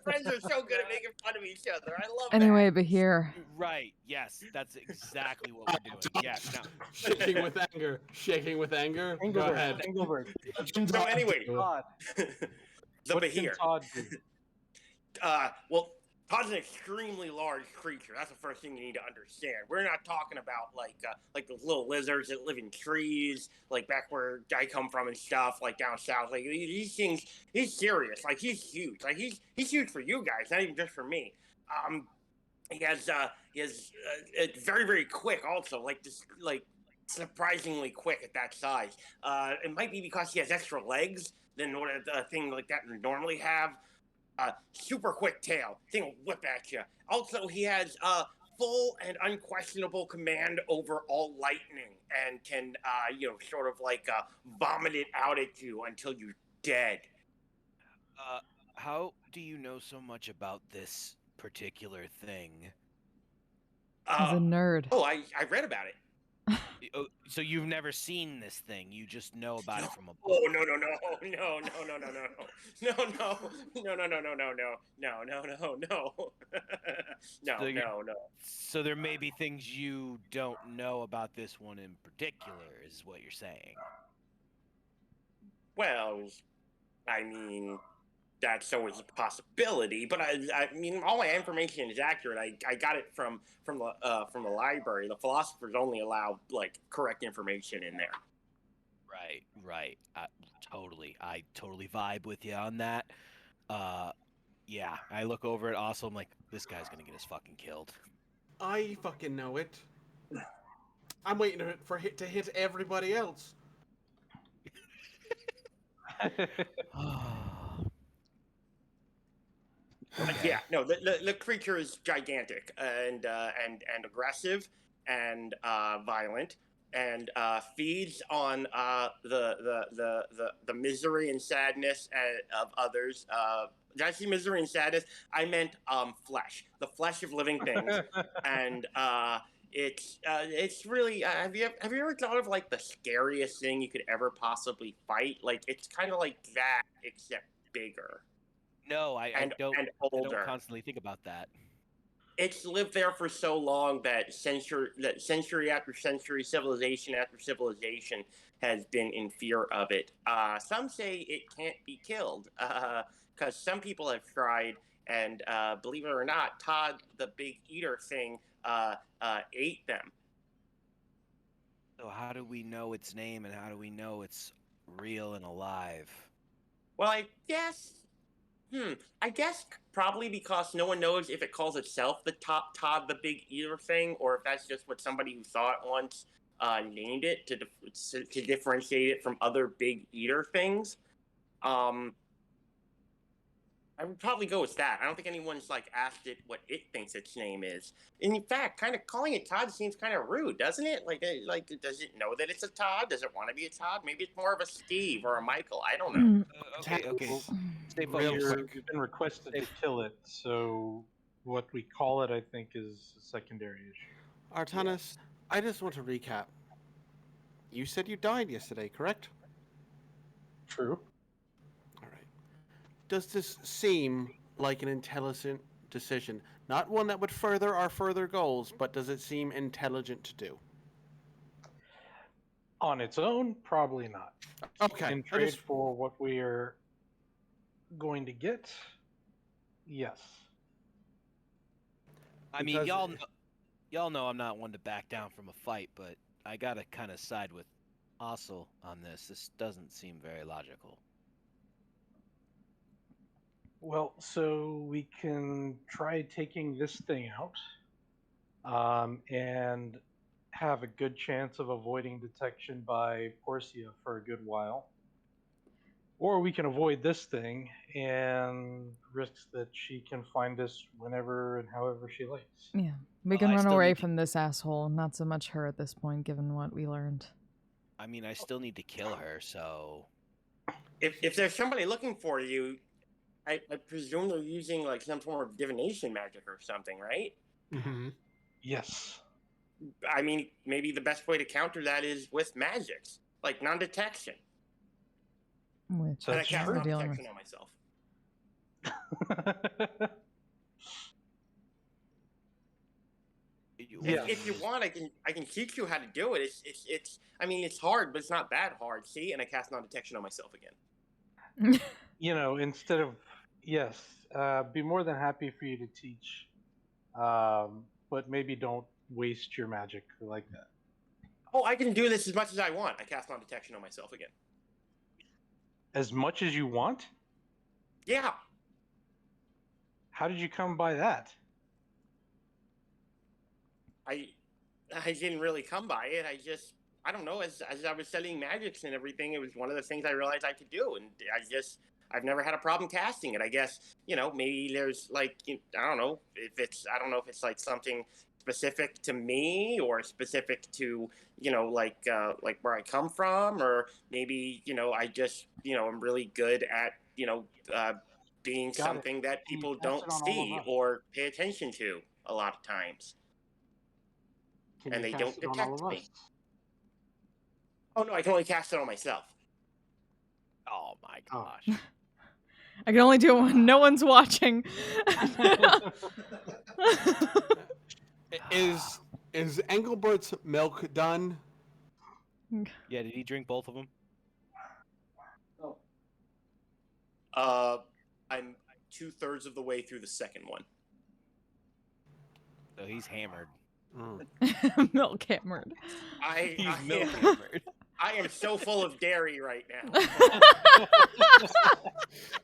Friends are so good at making fun of each other. I love Anyway, but here. Right. Yes. That's exactly what we're doing. Yes. Now, Shaking with anger. Shaking with anger. Go Engelbert, ahead. Engelbert. that. So anyway, Todd. the What can Bahir. Todd do? Well, Todd's an extremely large creature. That's the first thing you need to understand. We're not talking about like those little lizards that live in trees, like back where I come from and stuff, like down south. Like these things, he's serious. Like he's huge. Like he's huge for you guys, not even just for me. He has it's very very quick. Also, like this, like surprisingly quick at that size. It might be because he has extra legs than what a thing like that would normally have. Super quick tail. Thing will whip at you. Also, he has full and unquestionable command over all lightning and can, sort of like vomit it out at you until you're dead. how do you know so much about this particular thing? He's a nerd. Oh, I read about it. So you've never seen this thing? You just know about it from a book? Oh no. No. So there may be things you don't know about this one in particular, is what you're saying. Well, I mean, that's always a possibility, but I mean, all my information is accurate. I got it from the library. The philosophers only allow like correct information in there. Right. I totally vibe with you on that. Yeah, I look over it. Also, I'm like, this guy's gonna get us fucking killed. I fucking know it. I'm waiting for it to hit everybody else. Yeah, no, the creature is gigantic and aggressive and violent and feeds on the misery and sadness of others. Did I say misery and sadness? I meant flesh, the flesh of living things, and it's really. Have you ever thought of like the scariest thing you could ever possibly fight? Like it's kind of like that, except bigger. No, I don't older. constantly think about that. It's lived there for so long that century after century, civilization after civilization has been in fear of it. Some say it can't be killed because some people have tried, and believe it or not, Todd, the big eater thing, ate them. So how do we know its name, and how do we know it's real and alive? Well, I guess probably because no one knows if it calls itself the Todd the Big Eater thing, or if that's just what somebody who saw it once named it to differentiate it from other big eater things. I would probably go with that. I don't think anyone's like asked it what it thinks its name is. And in fact, kind of calling it Todd seems kind of rude, doesn't it? Like, does it know that it's a Todd? Does it want to be a Todd? Maybe it's more of a Steve or a Michael. I don't know. Okay. Stay Real focused. quick. We've been requested to kill it, so what we call it, I think, is a secondary issue. Artanis, I just want to recap. You said you died yesterday, correct? True. All right. Does this seem like an intelligent decision? Not one that would further our further goals, but does it seem intelligent to do? On its own, probably not. Okay. In trade for what we are going to get, yes. I mean, Because- y'all know I'm not one to back down from a fight, but I gotta kind of side with Ossel on this. This doesn't seem very logical. Well, so we can try taking this thing out, and have a good chance of avoiding detection by Porcia for a good while. Or we can avoid this thing and risk that she can find us whenever and however she likes. Yeah, we Well, can I run still away need to- from this asshole. Not so much her at this point, given what we learned. I mean, I still need to kill her, so If there's somebody looking for you, I presume they're using like some form of divination magic or something, right? Mm-hmm. Yes. I mean, maybe the best way to counter that is with magics, like non-detection. Which And I That's cast true. non-detection on myself. Yeah. If you want, I can teach you how to do it. It's I mean, it's hard, but it's not that hard. See, and I cast non-detection on myself again. You know, instead of yes, be more than happy for you to teach, but maybe don't waste your magic like that. Oh, I can do this as much as I want. I cast non-detection on myself again. As much as you want? Yeah. How did you come by that? I didn't really come by it. I don't know. As I was studying magics and everything, it was one of the things I realized I could do, and I've never had a problem casting it. I guess maybe there's like I don't know if it's like something specific to me or specific to like where I come from, or maybe I just I'm really good at being Got it. something that Can you people cast don't it on all of see us? or pay attention to a lot of times. Can And you they cast don't it on all detect of me. us? Oh no, I can only cast it on myself. oh my Oh. gosh. I can only do it when no one's watching. Is Engelbert's milk done? Yeah, did he drink both of them? I'm 2/3 of the way through the second one. So he's hammered. Milk hammered. He's milk hammered. I am so full of dairy right now.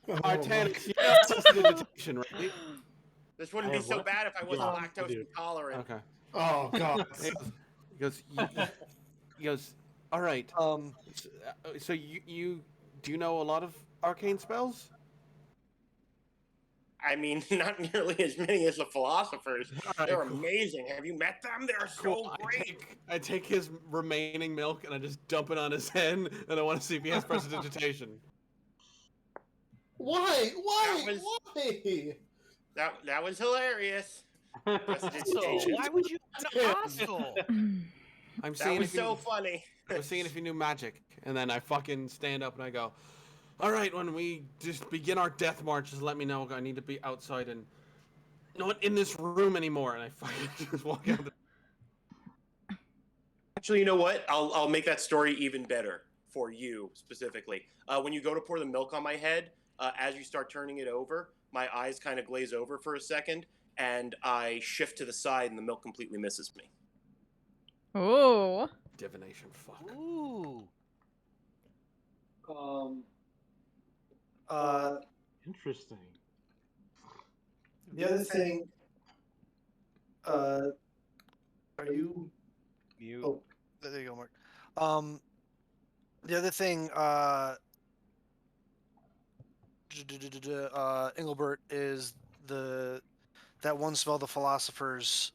Artanis, you know sensitive detection, right? This wouldn't I be have so what? bad if I wasn't Yeah, I lactose do. intolerant. Okay. Oh god. He goes, all right. So you do you know a lot of arcane spells? I mean, not nearly as many as the philosophers. All right, They're cool. amazing. Have you met them? They're Cool. so great. I take his remaining milk and I just dump it on his head, and I want to see if he has prestidigitation. Why? That Why? That was hilarious. So, Prestidigitation. why would you an asshole? I'm That seeing was if you, so funny. I was seeing if you knew magic, and then I fucking stand up and I go, all right, when we just begin our death march, just let me know. I need to be outside and not in this room anymore. And I fucking just walk out. Actually, you know what? I'll make that story even better for you specifically. When you go to pour the milk on my head, as you start turning it over, my eyes kind of glaze over for a second, and I shift to the side, and the milk completely misses me. Oh. Divination, fuck. Ooh. Interesting. The other thing, are you? You. Oh, There you go, Mark. The other thing, Engelbert, is that one spell the philosophers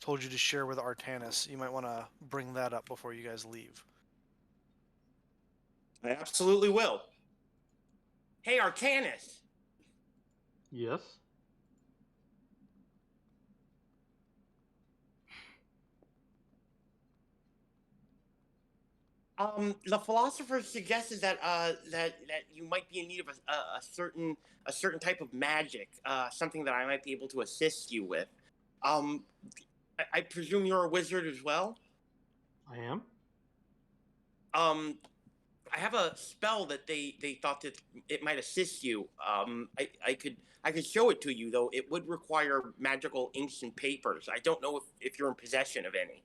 told you to share with Artanis. You might want to bring that up before you guys leave. I absolutely will. Hey, Artanis. Yes. The philosopher suggested that that you might be in need of a certain type of magic, something that I might be able to assist you with. Um, I presume you're a wizard as well. I am. I have a spell that they thought that it might assist you. I could show it to you, though it would require magical inks and papers. I don't know if you're in possession of any.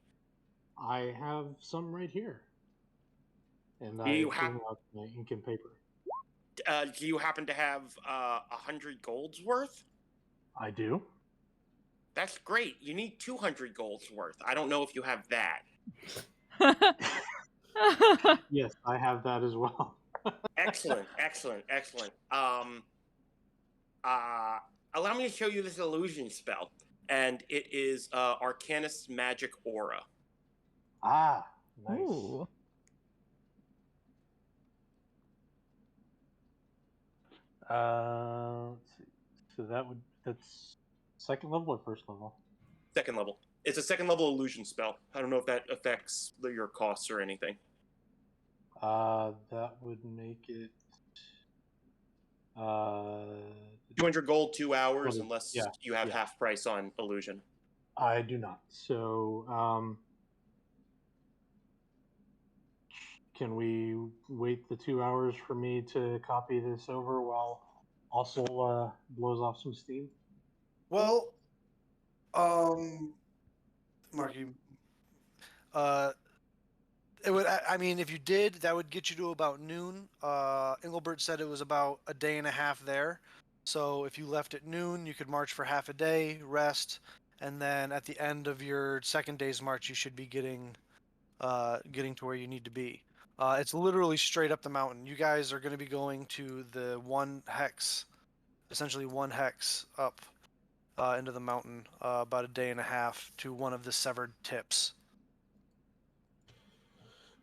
I have some right here. And Do I you bring have out my ink and paper. Do you happen to have 100 golds worth? I do. That's great. You need 200 golds worth. I don't know if you have that. Yes, I have that as well. Excellent. Allow me to show you this illusion spell, and it is Arcanus Magic Aura. Ah, nice. Ooh. Let's see. So that's second level or first level? Second level. It's a second level illusion spell. I don't know if that affects your costs or anything. That would make it 200 gold, 2 hours, well, unless yeah, you have yeah. half price on illusion. I do not. So, can we wait the 2 hours for me to copy this over while also blows off some steam? Well, Mark, it would. I mean, if you did, that would get you to about noon. Engelbert said it was about a day and a half there. So if you left at noon, you could march for half a day, rest, and then at the end of your second day's march, you should be getting to where you need to be. It's literally straight up the mountain. You guys are going to be going to the one hex, essentially one hex up into the mountain, about a day and a half to one of the severed tips.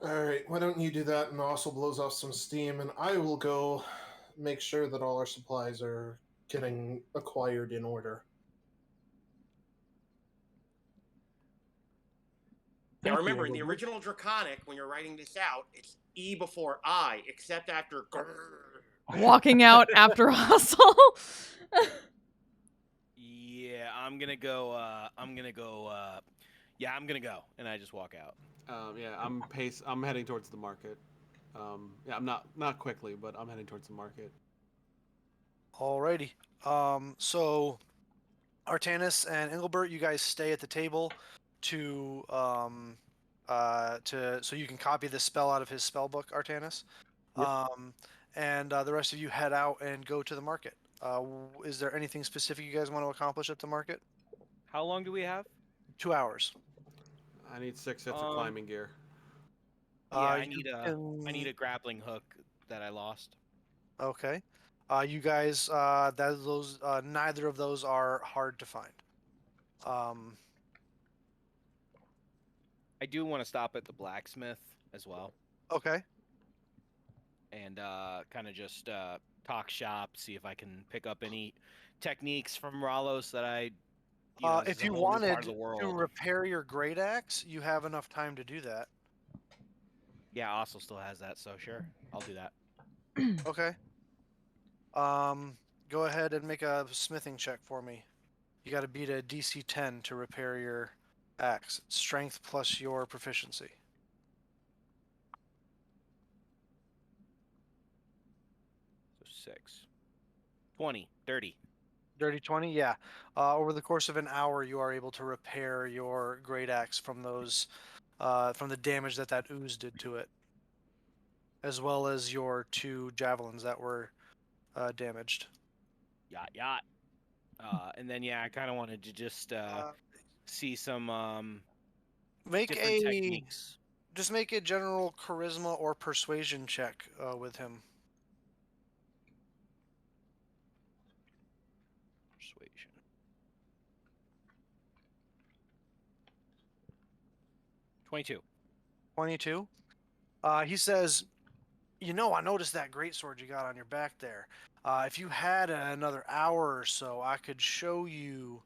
Alright, why don't you do that and also blows off some steam, and I will go make sure that all our supplies are getting acquired in order. Now Thank you, remember, in the Engelbert. original Draconic, when you're writing this out, it's E before I, except after Walking out after hustle. Yeah, I'm gonna go. Yeah, I'm gonna go, and I just walk out. Yeah, I'm heading towards the market. Yeah, I'm not quickly, but I'm heading towards the market. Alrighty. So Artanis and Engelbert, you guys stay at the table to so you can copy the spell out of his spell book, Artanis. Yep. And the rest of you head out and go to the market. Is there anything specific you guys want to accomplish at the market? How long do we have? 2 hours. I need 6 sets of climbing gear. Yeah, I you need a grappling hook that I lost. Okay. You guys, neither of those are hard to find. I do want to stop at the blacksmith as well, Okay. and kind of just talk shop, see if I can pick up any techniques from Ralos that I. If you wanted to repair your great axe, you have enough time to do that. Yeah, Ossel still has that, so sure, I'll do that. Okay. Go ahead and make a smithing check for me. You got to beat a DC 10 to repair your axe. Strength plus your proficiency. So 6, 20, 30. Dirty 20, yeah. Over the course of an hour, you are able to repair your great axe from those, from the damage that ooze did to it, as well as your 2 javelins that were damaged. Yacht. And then yeah, I kind of wanted to just see some Make different techniques. Just make a general charisma or persuasion check with him. Persuasion. 22. 22. He says, "You know, I noticed that greatsword you got on your back there. If you had another hour or so, I could show you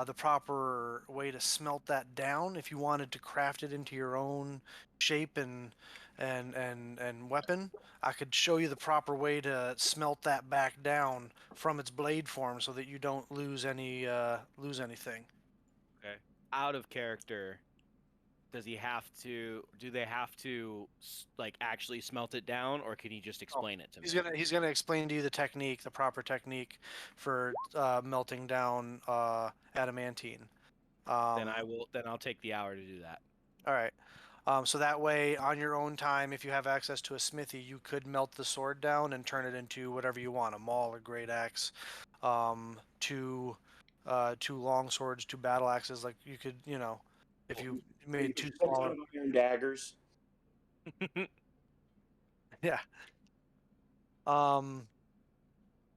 the proper way to smelt that down. If you wanted to craft it into your own shape and weapon, I could show you the proper way to smelt that back down from its blade form, so that you don't lose anything." Okay. Out of character, does he have to? Do they have to like actually smelt it down, or can he just explain it to me? He's gonna explain to you the proper technique for melting down adamantine. Then I'll take the hour to do that. All right. So that way, on your own time, if you have access to a smithy, you could melt the sword down and turn it into whatever you want—a maul, a great axe, two long swords, two battle axes. Like you could, if you made two smaller. Iron daggers. Yeah.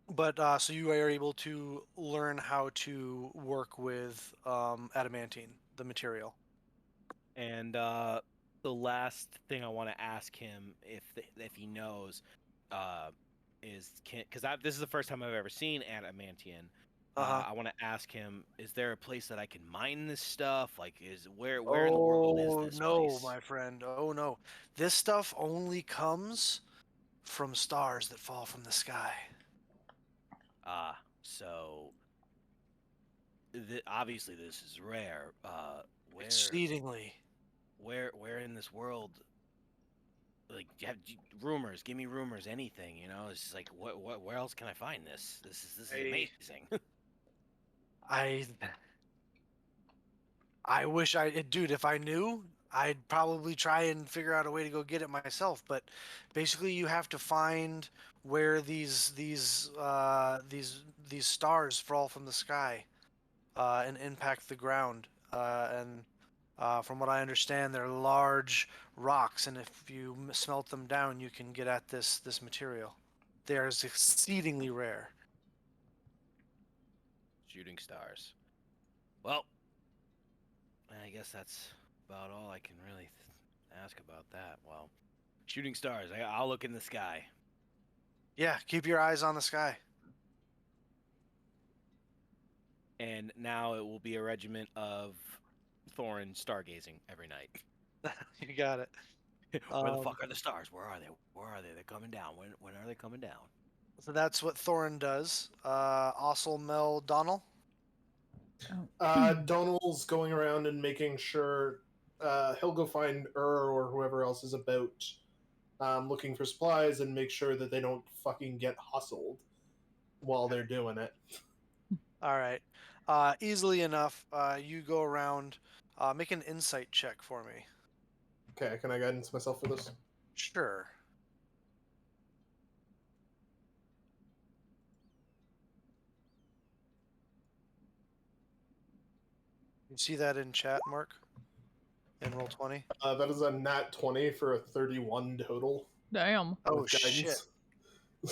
But so you are able to learn how to work with adamantine, the material. And the last thing I want to ask him, if he knows, is because this is the first time I've ever seen adamantine. I want to ask him: is there a place that I can mine this stuff? Like, where in the world is this place? My friend. Oh no, this stuff only comes from stars that fall from the sky. So obviously this is rare. Exceedingly. Where in this world? Like, rumors. Give me rumors. Anything. It's just like, where else can I find this? This is amazing. I wish dude, if I knew, I'd probably try and figure out a way to go get it myself. But basically, you have to find where these stars fall from the sky and impact the ground. From what I understand, they're large rocks, and if you smelt them down, you can get at this material. They are exceedingly rare. Shooting stars. Well, I guess that's about all I can really ask about that. Well, shooting stars. I'll look in the sky. Yeah, keep your eyes on the sky. And now it will be a regiment of Thorin stargazing every night. You got it. Where the fuck are the stars? Where are they? Where are they? They're coming down. When are they coming down? So that's what Thorin does. Also, Mel Donnell. Donald's going around and making sure he'll go find or whoever else is about looking for supplies and make sure that they don't fucking get hustled while they're doing it. All right. Easily enough, you go around. Make an insight check for me. Okay, can I guidance myself for this? Sure. You see that in chat, Mark? In Roll20? That is a nat 20 for a 31 total. Damn. Oh, shit. You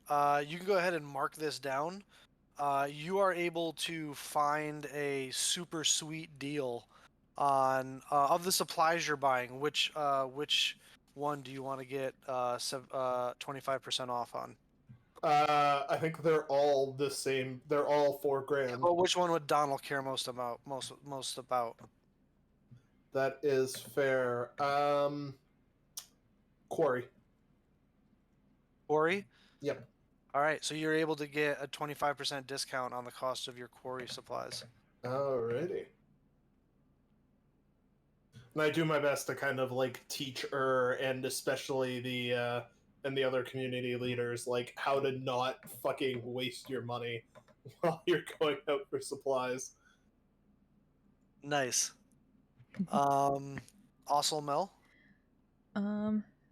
can go ahead and mark this down. You are able to find a super sweet deal on of the supplies you're buying. Which one do you want to get 25% off on? I think they're all the same. They're all $4,000. Well, which one would Donald care most about? Most about? That is fair. Quarry. Quarry? Yep. All right, so you're able to get a 25% discount on the cost of your quarry supplies. Alrighty. And I do my best to kind of like teach and especially the and the other community leaders like how to not fucking waste your money while you're going out for supplies. Nice. Also, Mel.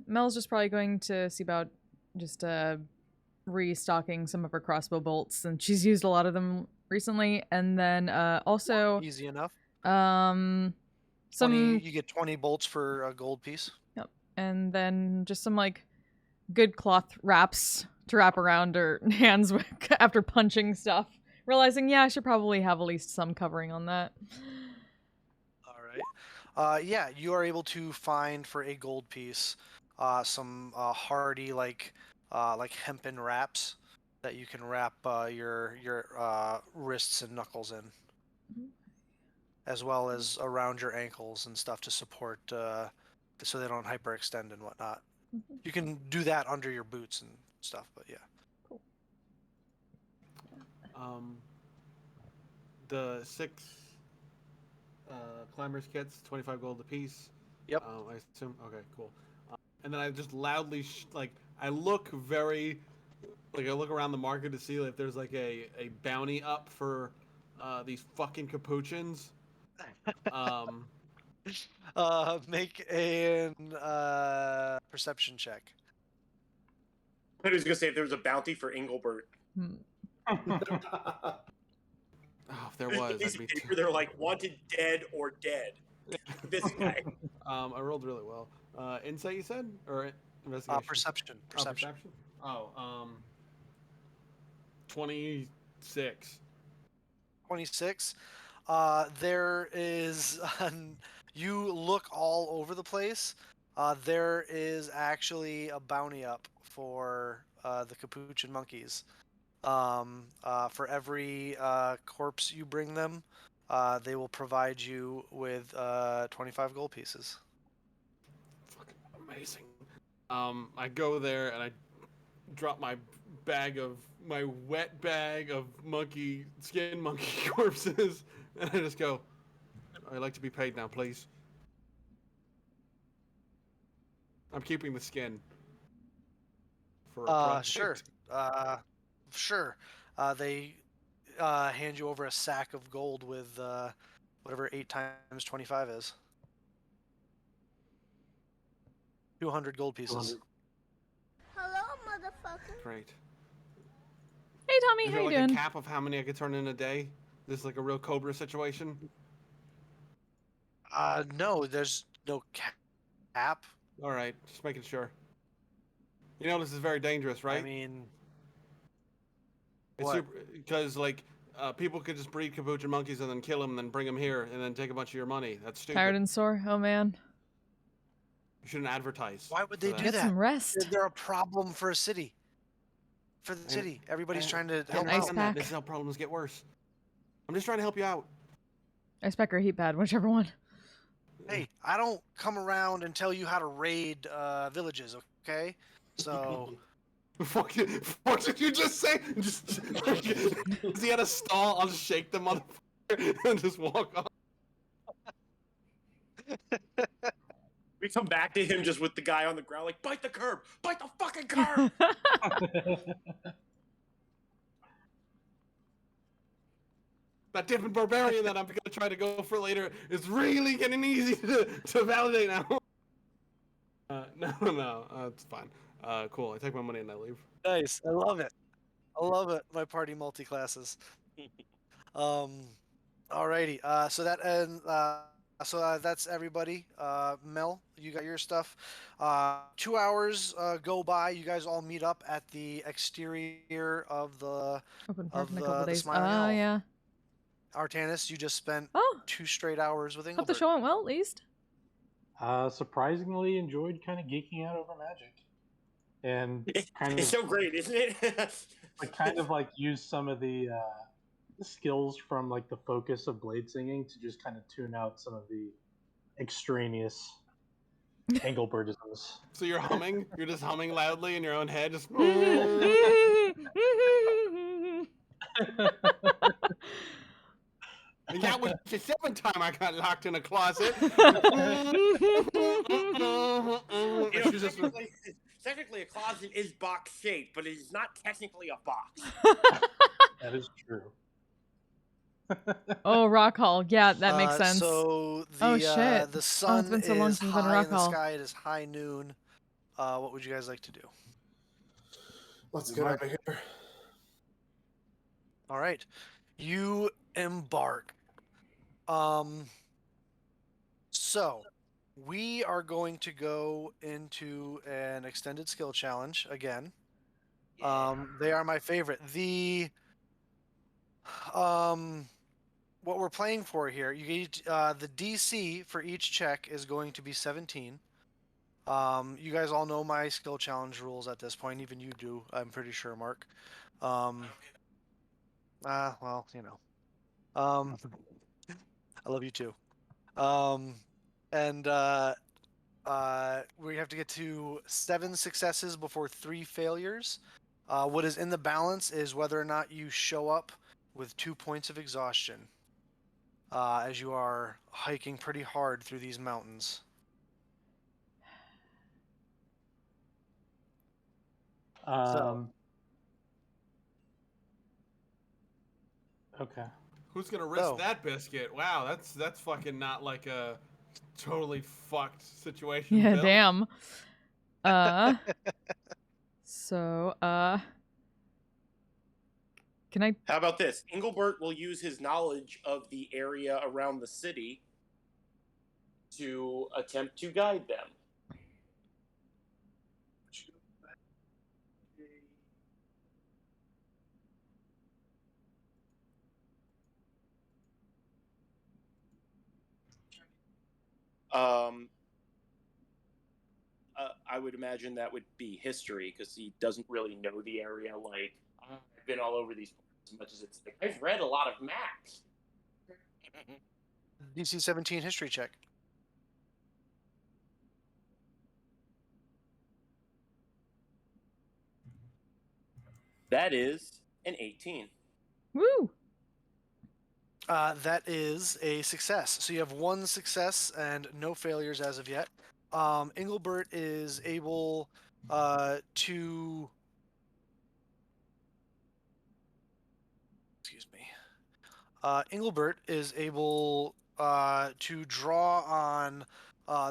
Mel's just probably going to see about just restocking some of her crossbow bolts, and she's used a lot of them recently. And then also easy enough. Some 20, you get 20 bolts for a gold piece. Yep. And then just some like good cloth wraps to wrap around her hands after punching stuff. Realizing, yeah, I should probably have at least some covering on that. All right. Yeah, you are able to find for a gold piece some hardy like hempen wraps that you can wrap your wrists and knuckles in, as well as around your ankles and stuff to support so they don't hyperextend and whatnot. You can do that under your boots and stuff, but yeah. The 6 climbers kits, 25 gold apiece. Yep. I assume. Okay, cool. And then I just loudly I look very I look around the market to see if there's like a bounty up for these fucking capuchins. Make an perception check. I was gonna say if there was a bounty for Engelbert. Oh, if there was, I'd be they're like wanted dead or dead. This guy. I rolled really well. Insight, you said, or investigation? Perception. Perception. Oh, 26. 26. There is. You look all over the place. There is actually a bounty up for the capuchin monkeys. For every corpse you bring them, they will provide you with 25 gold pieces. Fucking amazing. I go there and I drop my wet bag of skin monkey corpses, and I just go, I'd like to be paid now, please. I'm keeping the skin. For a project. Sure. Sure. They hand you over a sack of gold with whatever 8 times 25 is. 200 gold pieces. 200. Hello, motherfucker. Great. Hey, Tommy, Is how there you like doing? a cap of how many I could turn in a day? This is like a real Cobra situation? No, there's no cap. All right, just making sure. You know this is very dangerous, right? I mean, it's what? super because people could just breed capuchin monkeys and then kill them and then bring them here and then take a bunch of your money. That's stupid. Tired and sore? Oh, man. You shouldn't advertise. Why would they do Get that? some rest. They're a problem for a city. For the city. Everybody's trying to help ice out. pack. This is how problems get worse. I'm just trying to help you out. Ice pack or heat pad, whichever one. Hey, I don't come around and tell you how to raid villages, okay? So... What did you just say? Is he at a stall? I'll just shake the motherfucker and just walk off. We come back to him just with the guy on the ground, like, bite the curb! Bite the fucking curb! That different barbarian that I'm going to try to go for later is really getting easy to validate now. No, it's fine. Cool, I take my money and I leave. Nice, I love it. I love it, my party multi-classes. Alrighty, so that's everybody. Mel, you got your stuff. 2 hours go by. You guys all meet up at the exterior of the Open park in a the couple days. Smiling Oh, Owl. yeah. Artanis, you just spent Oh, 2 straight hours with hope Engelbert. the show went well, at least. Surprisingly enjoyed kind of geeking out over magic, and kind It's of so great, isn't it? use some of the skills from like the focus of blade singing to just kind of tune out some of the extraneous Engelbertisms. So you're humming? You're just humming loudly in your own head? Just... And that was the 7th time I got locked in a closet. Technically, a closet is box shaped, but it is not technically a box. That is true. Oh, Rock Hall. Yeah, that makes sense. So the Oh, shit. the sun it's been so long is since I've been to high Rock in the Hall. sky. It is high noon. What would you guys like to do? Let's get out of here. All right, you embark So we are going to go into an extended skill challenge again. They are my favorite. What we're playing for here, the DC for each check is going to be 17. You guys all know my skill challenge rules at this point. Even you do, I'm pretty sure, Mark. Well, you know. I love you too. And we have to get to 7 successes before 3 failures. What is in the balance is whether or not you show up with 2 points of exhaustion, as you are hiking pretty hard through these mountains. Okay. Who's gonna risk So- that biscuit? Wow, that's fucking not like a totally fucked situation. Yeah, Bill. damn. So, can I? How about this? Engelbert will use his knowledge of the area around the city to attempt to guide them. I would imagine that would be history because he doesn't really know the area. Like, I've been all over these parts as much as it's like I've read a lot of maps. DC 17 history check. That is an 18. Woo! That is a success. So you have 1 success and no failures as of yet. Engelbert is able to. Excuse me. Engelbert is able to draw on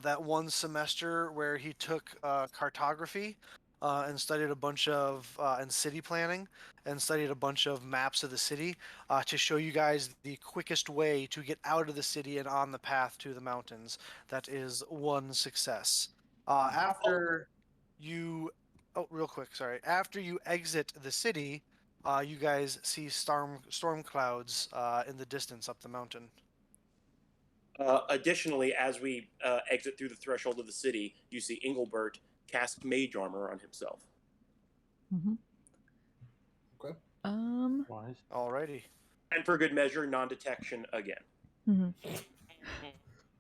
that one semester where he took cartography and studied a bunch of and city planning and studied a bunch of maps of the city to show you guys the quickest way to get out of the city and on the path to the mountains. That is 1 success. After you, real quick, sorry. After you exit the city, you guys see storm clouds in the distance up the mountain. Additionally, as we exit through the threshold of the city, you see Engelbert cast mage armor on himself. Mm-hmm. Okay. Wise. Alrighty. And for good measure, non-detection again. Mm-hmm. Of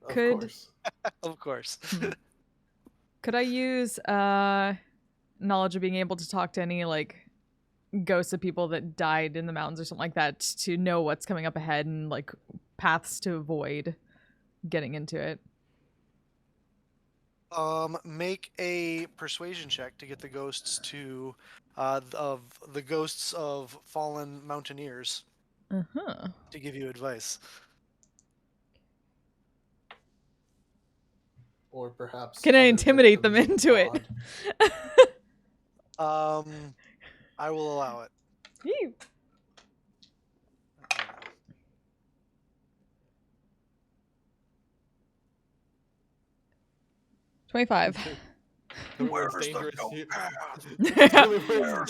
Could- course. Of course. Could I use knowledge of being able to talk to any like ghosts of people that died in the mountains or something like that to know what's coming up ahead and like paths to avoid getting into it? Make a persuasion check to get the ghosts to of the ghosts of fallen mountaineers Uh-huh. to give you advice. Or perhaps. Can I other intimidate them victims into of it? God. I will allow it. Phew. 25. Where's dangerous.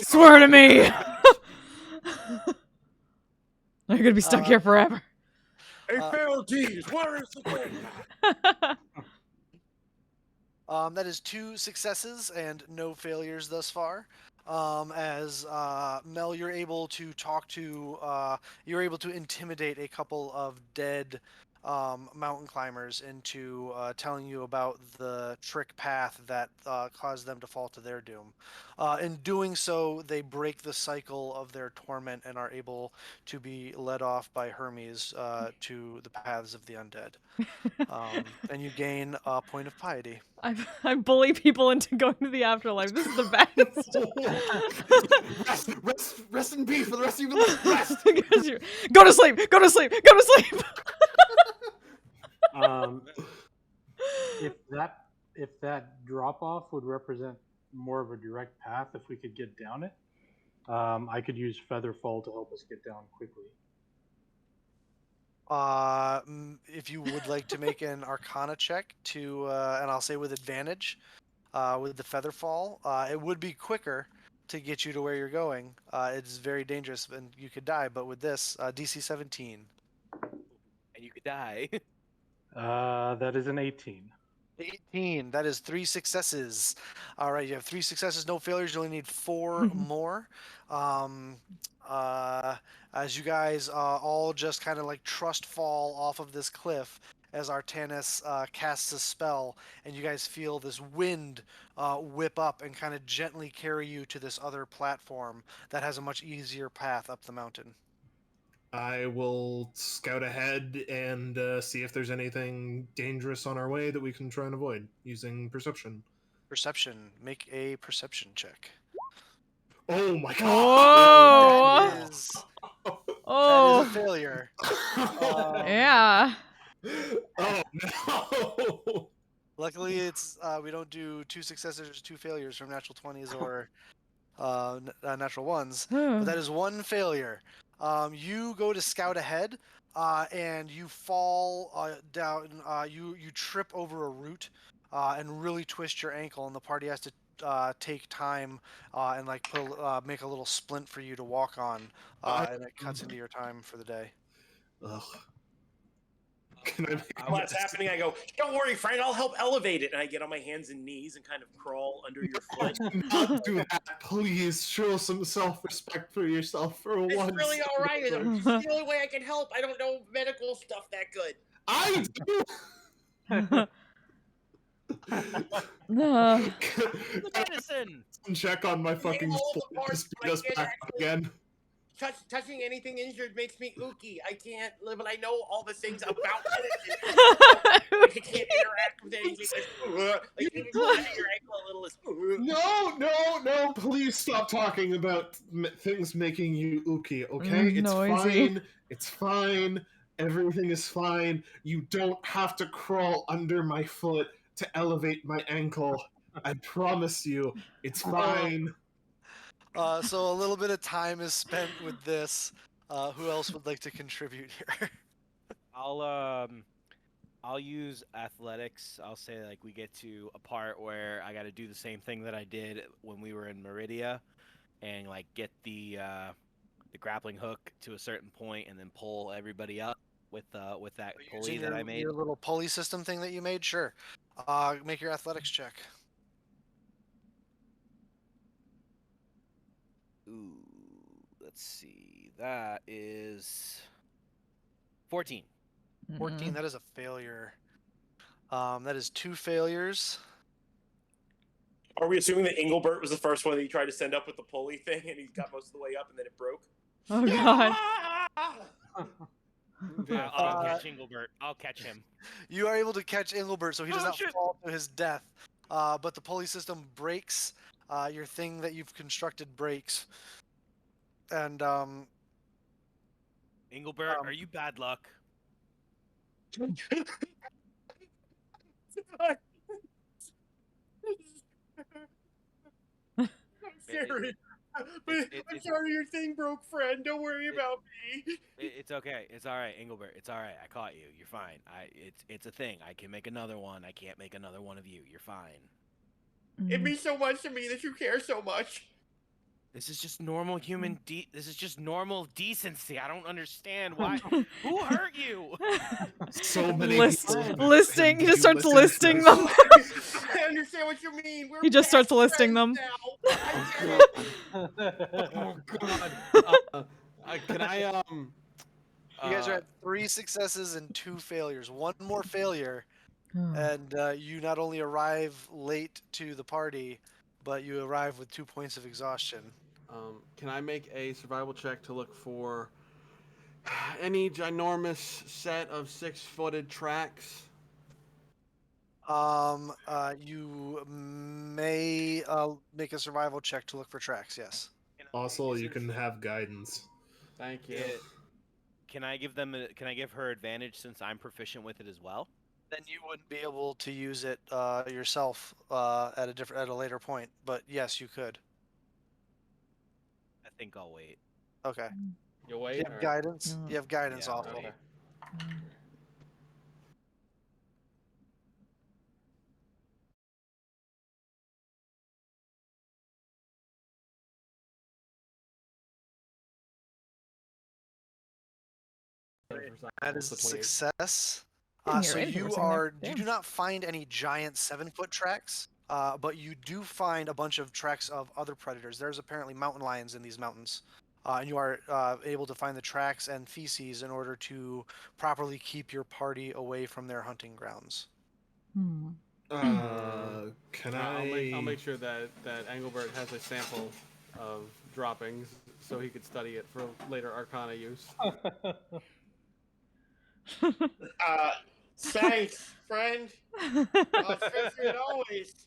Swear to me! I'm gonna be stuck here forever. Hey, Feraldies, where is the gold? That is 2 successes and no failures thus far. As Mel, you're able to talk to, you're able to intimidate a couple of dead mountain climbers into telling you about the trick path that caused them to fall to their doom. In doing so, they break the cycle of their torment and are able to be led off by Hermes to the paths of the undead. And you gain a point of piety. I bully people into going to the afterlife. This is the best. rest in peace for the rest of your life. Rest. Go to sleep. Go to sleep. Go to sleep. If that drop off would represent more of a direct path, if we could get down it, I could use Featherfall to help us get down quickly. If you would like to make an Arcana check to, and I'll say with advantage, with the feather fall, it would be quicker to get you to where you're going. It's very dangerous and you could die, but with this, DC 17. And you could die. That is an 18. 18. That is 3 successes. All right, you have 3 successes, no failures. You only need 4 more. As you guys all just kind of like trust fall off of this cliff as Artanis casts a spell, and you guys feel this wind whip up and kind of gently carry you to this other platform that has a much easier path up the mountain. I will scout ahead and see if there's anything dangerous on our way that we can try and avoid using perception. Perception. Make a perception check. Oh my Oh. god! That is Oh. a failure. Yeah. Oh no! Luckily, it's we don't do 2 successes or 2 failures from natural 20s or natural 1s, but that is 1 failure. You go to scout ahead, and you fall down. You trip over a root and really twist your ankle, and the party has to take time and like make a little splint for you to walk on, and it cuts into your time for the day. Ugh. Can I While that's happening, I go, "Don't worry, friend. I'll help elevate it." And I get on my hands and knees and kind of crawl under your foot. Do not do that. Please show some self-respect for yourself for It's once. really all right. It's the only way I can help. I don't know medical stuff that good. I do. The medicine. Check on my fucking all the split to parts, speed but I us can't back actually- again. Touching anything injured makes me ooky. I can't live, but I know all the things about medicine. I can't interact with anything. Like if you pull your ankle a little, it's No, please stop talking about things making you ooky, okay? It's Noisy. fine. It's fine. Everything is fine. You don't have to crawl under my foot to elevate my ankle. I promise you, it's fine. So a little bit of time is spent with this. Who else would like to contribute here? I'll use athletics. I'll say like we get to a part where I got to do the same thing that I did when we were in Meridia, and like get the grappling hook to a certain point, and then pull everybody up with that pulley Using that I made. your little pulley system thing that you made? Sure. Make your athletics check. Ooh, let's see. That is 14. 14, that is a failure. That is 2 failures. Are we assuming that Engelbert was the first one that he tried to send up with the pulley thing, and he got most of the way up, and then it broke? Oh god. I'll catch Engelbert. I'll catch him. You are able to catch Engelbert, so he does Oh, not shit. fall to his death. But the pulley system breaks. Your thing that you've constructed breaks. And Engelbert, are you bad luck? I'm sorry. I'm sorry your thing broke, friend. Don't worry about me. It's okay. It's all right, Engelbert. It's all right. I caught you. You're fine. It's a thing. I can make another one. I can't make another one of you. You're fine. It means so much to me that you care so much. This is just normal human this is just normal decency. I don't understand why. Who hurt you? So many listing. He just starts listing them. I understand what you mean. We're He just starts best listing friends them. now. Oh god. Can I you guys are at 3 successes and 2 failures. 1 more failure, and you not only arrive late to the party, but you arrive with 2 points of exhaustion. Can I make a survival check to look for any ginormous set of 6-footed tracks? You may make a survival check to look for tracks, yes. Also, you can have guidance. Thank you. Can I give her advantage since I'm proficient with it as well? Then you wouldn't be able to use it yourself at a later point, but yes, you could. I think I'll wait. Okay. You wait. You have guidance. You have guidance Yeah, off. wait. That is a success. Didn't hear So anything we're you saying there. are you do not find any giant 7-foot tracks, but you do find a bunch of tracks of other predators. There's apparently mountain lions in these mountains, and you are able to find the tracks and feces in order to properly keep your party away from their hunting grounds. Hmm. Can I'll make sure that Engelbert has a sample of droppings so he could study it for later Arcana use. Thanks, friend. Treasured always.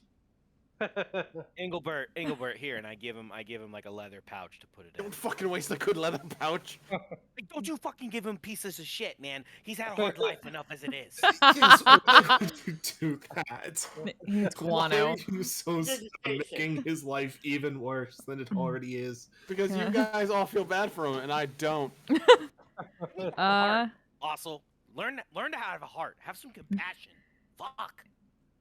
Engelbert, here, and I give him like a leather pouch to put it in. Don't fucking waste a good leather pouch. Like, don't you fucking give him pieces of shit, man. He's had a hard life enough as it is. Yes, why would you do that? He needs guano. Why are you so stuck on making his life even worse than it already is? Because you guys all feel bad for him, and I don't. Also, learn to have a heart. Have some compassion. Fuck.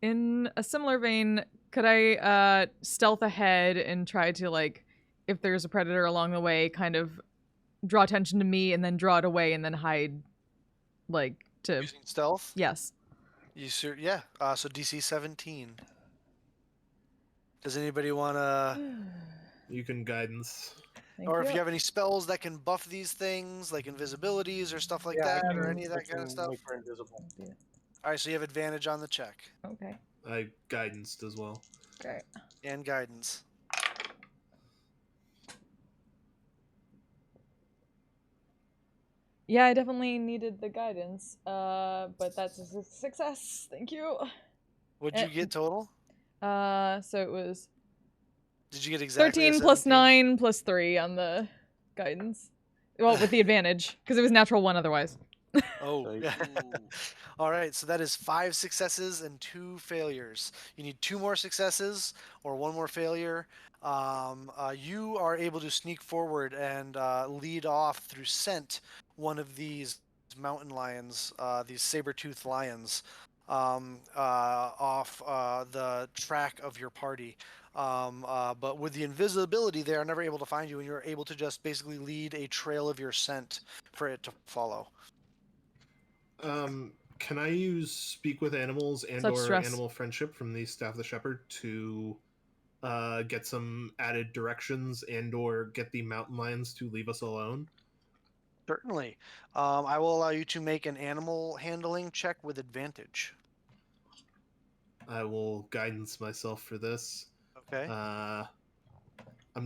In a similar vein, could I stealth ahead and try to, like, if there's a predator along the way, kind of draw attention to me and then draw it away and then hide, like, to... Using stealth? Yes. Yeah. So DC 17. Does anybody want to... You can guidance. Or if you have any spells that can buff these things, like invisibilities or stuff like that, or any of that kind of stuff. Invisible. All right, so you have advantage on the check. Okay. I guidanced as well. Okay. And guidance. Yeah, I definitely needed the guidance, but that's a success. Thank you. What'd you get total? So it was... Did you get exactly 13 plus 9 plus 3 on the guidance. Well, with the advantage, because it was natural 1 otherwise. Oh, yeah. All right, so that is 5 successes and 2 failures. You need 2 more successes or 1 more failure. You are able to sneak forward and lead off through scent one of these mountain lions, these saber-toothed lions, off the track of your party. But with the invisibility, they are never able to find you, and you're able to just basically lead a trail of your scent for it to follow. Can I use Speak with Animals and or Animal Friendship from the Staff of the Shepherd to get some added directions and or get the mountain lions to leave us alone? Certainly. I will allow you to make an animal handling check with advantage. I will guidance myself for this. Okay. I'm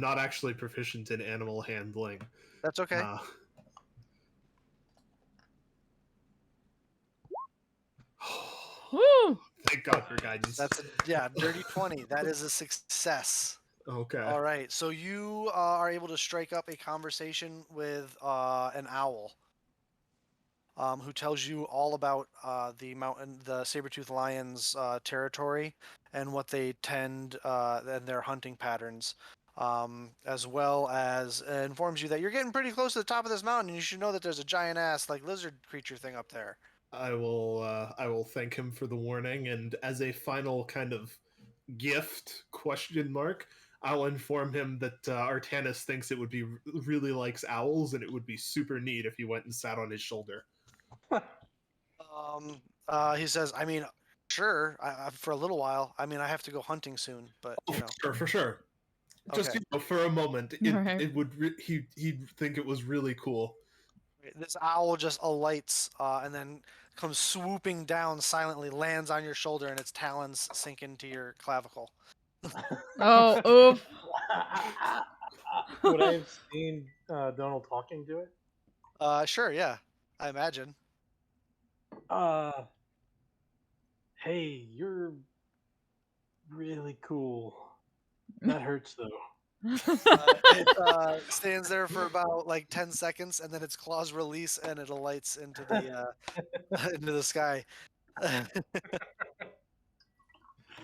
not actually proficient in animal handling. That's okay. Woo! Thank God for guidance. That's dirty 20. That is a success. Okay. All right. So you are able to strike up a conversation with an owl, who tells you all about the saber-toothed lions' territory and what they tend and their hunting patterns, as well as informs you that you're getting pretty close to the top of this mountain, and you should know that there's a giant ass like lizard creature thing up there. I will thank him for the warning, and as a final kind of gift I'll inform him that Artanis thinks it would be really likes owls, and it would be super neat if he went and sat on his shoulder. He says, I mean, sure, for a little while. I mean, I have to go hunting soon, but you know. For sure. Just Okay. for a moment, it would he'd think it was really cool. This owl just alights and then comes swooping down silently, lands on your shoulder, and its talons sink into your clavicle. Oh, oof. Would I have seen Donald talking to it? Sure, yeah. I imagine. Hey, you're really cool. That hurts, though. It stands there for about like 10 seconds, and then its claws release, and it alights into the into the sky.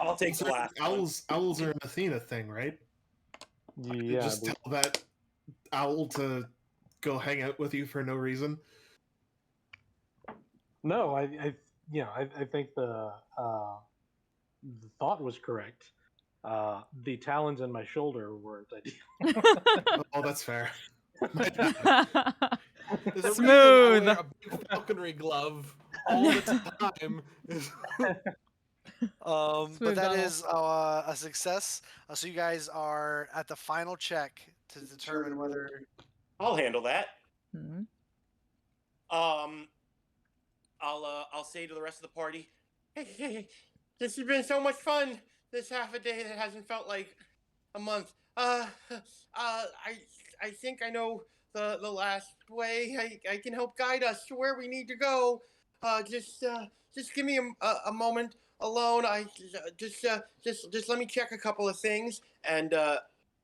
I'll take the last one. Owls are an Athena thing, right? Yeah. Just tell that owl to go hang out with you for no reason. No, I think the thought was correct. The talons in my shoulder weren't ideal. Oh, that's fair. There's a Smooth. reason I wear a big falconry glove all the time. But Smooth that Donald. is a success. So you guys are at the final check to determine whether. I'll handle that. Mhm. I'll say to the rest of the party, hey, this has been so much fun. This half a day that hasn't felt like a month. I think I know the last way. I can help guide us to where we need to go. Just give me a moment alone. Just let me check a couple of things. And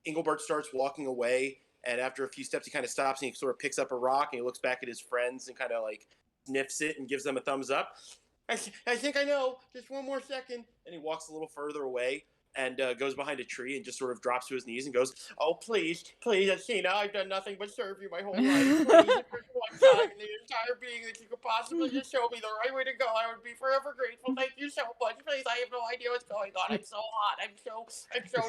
Engelbert starts walking away. And after a few steps, he kind of stops and he sort of picks up a rock and he looks back at his friends and kind of like sniffs it and gives them a thumbs up. I think I know. Just one more second. And he walks a little further away and goes behind a tree and just sort of drops to his knees and goes, "Oh, please, Athena, I've done nothing but serve you my whole life. Please, if there's one time in the entire being that you could possibly just show me the right way to go, I would be forever grateful. Thank you so much. Please, I have no idea what's going on. I'm so hot. I'm so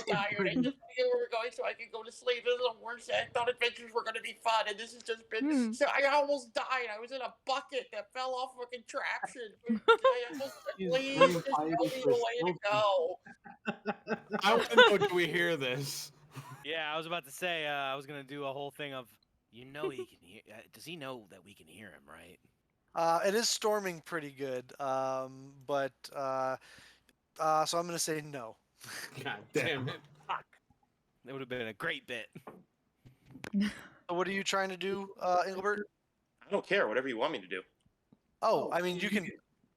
tired. I just want to get where we're going so I can go to sleep. This is the worst. I thought adventures were going to be fun, and this has just been... So I almost died. I was in a bucket that fell off a contraption. Please, just tell me the way to go." I want to know, do we hear this? Yeah, I was about to say, I was gonna do a whole thing of, he can hear. Does he know that we can hear him, right? It is storming pretty good, so I'm gonna say no. God damn it! Fuck. That would have been a great bit. So what are you trying to do, Engelbert? I don't care. Whatever you want me to do. Oh, I mean, you can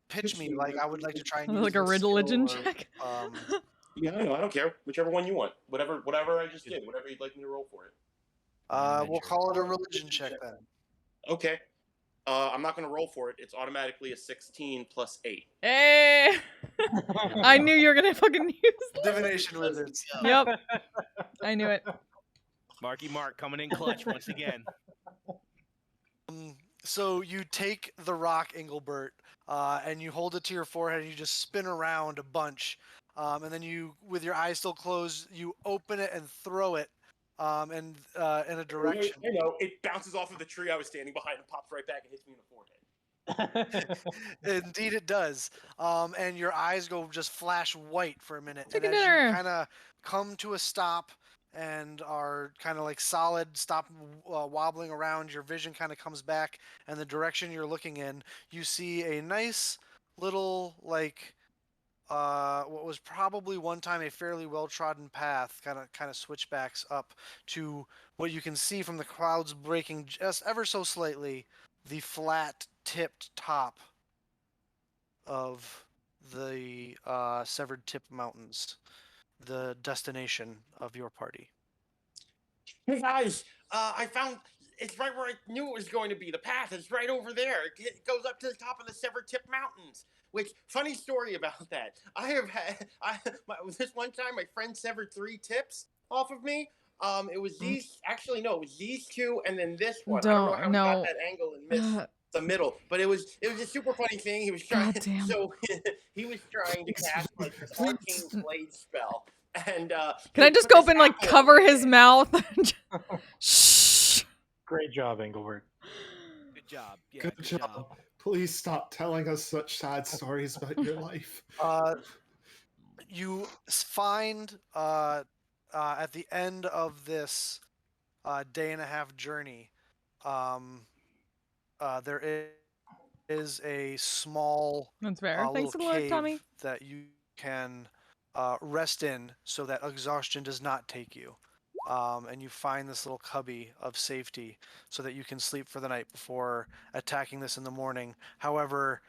pitch me like I would like to try and use Like a this religion skill or, check. Yeah, I don't care. Whichever one you want. Whatever I just did. Whatever you'd like me to roll for it. We'll call it a religion check then. Okay. I'm not going to roll for it. It's automatically a 16 plus 8. Hey! I knew you were gonna fucking use this. Divination wizards. Yep. I knew it. Marky Mark coming in clutch once again. So you take the rock, Engelbert, and you hold it to your forehead and you just spin around a bunch. And then you, with your eyes still closed, you open it and throw it in a direction. You know, it bounces off of the tree I was standing behind and pops right back and hits me in the forehead. Indeed it does. And your eyes go just flash white for a minute. Chicken and as dinner. you kind of come to a stop and are kind of like solid, stop wobbling around, your vision kind of comes back, and the direction you're looking in, you see a nice little, like, what was probably one time a fairly well-trodden path, kind of switchbacks up to what you can see from the clouds breaking just ever so slightly, the flat-tipped top of the Severed Tip Mountains, the destination of your party. Hey guys, I found it's right where I knew it was going to be. The path is right over there. It goes up to the top of the Severed Tip Mountains. Which, funny story about that. I have had this one time my friend severed 3 tips off of me. It was these. Actually, no, it was these 2, and then this one. I don't know how he got that angle and missed the middle, but it was a super funny thing. He was trying. So he was trying to cast like this arcane blade spell. And can I just go up and like cover his mouth? Shh. Great job, Engelbert. Good job. Yeah, Good job. Please stop telling us such sad stories about your life. You find at the end of this day and a half journey, there is a small That's fair. Thanks for the live, Tommy. that you can rest in so that exhaustion does not take you. And you find this little cubby of safety so that you can sleep for the night before attacking this in the morning. However,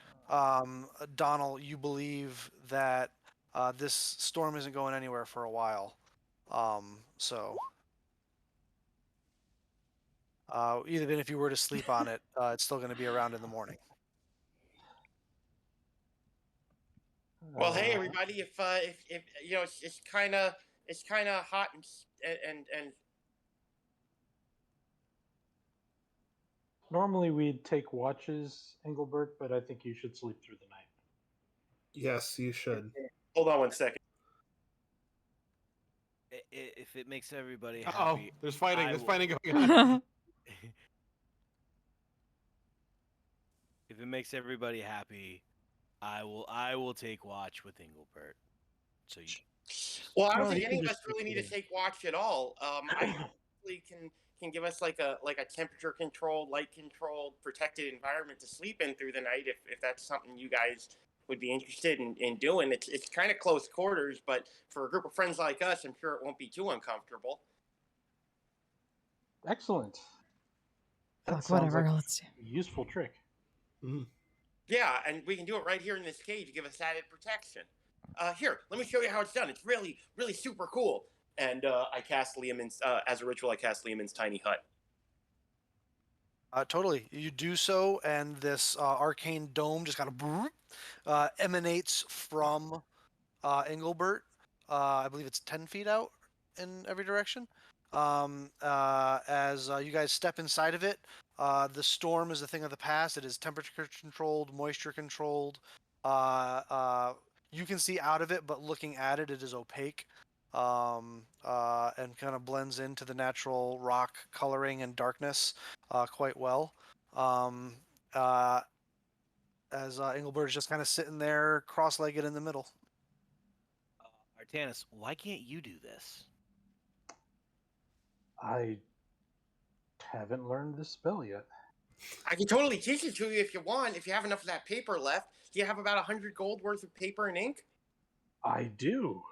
Donald, you believe that this storm isn't going anywhere for a while. Even if you were to sleep on it, it's still going to be around in the morning. Well, hey everybody! If you know, it's kind of hot and Normally we'd take watches, Engelbert, but I think you should sleep through the night. Yes, you should. Hold on 1 second. If it makes everybody Oh, happy, there's fighting. I There's will- fighting going on. if it makes everybody happy, I will take watch with Engelbert. So you, Well, I don't Well, think he any can of just us really need sleep to through take watch at all. I really can give us like a temperature controlled, light controlled, protected environment to sleep in through the night if that's something you guys would be interested in doing. It's kind of close quarters, but for a group of friends like us, I'm sure it won't be too uncomfortable. Excellent. That Fuck, sounds whatever. like Let's do. a useful trick. Yeah, and we can do it right here in this cage to give us added protection. Here, let me show you how it's done. It's really, really super cool. And I cast Liamon's, as a ritual, I cast Liamon's tiny hut. Totally. You do so, and this arcane dome just kind of emanates from Engelbert. I believe it's 10 feet out in every direction. As you guys step inside of it, the storm is a thing of the past. It is temperature controlled, moisture controlled. You can see out of it, but looking at it, it is opaque. And kind of blends into the natural rock coloring and darkness quite well. As Engelbert is just kind of sitting there, cross-legged in the middle. Artanis, why can't you do this? I haven't learned this spell yet. I can totally teach it to you if you want, if you have enough of that paper left. Do you have about 100 gold worth of paper and ink? I do.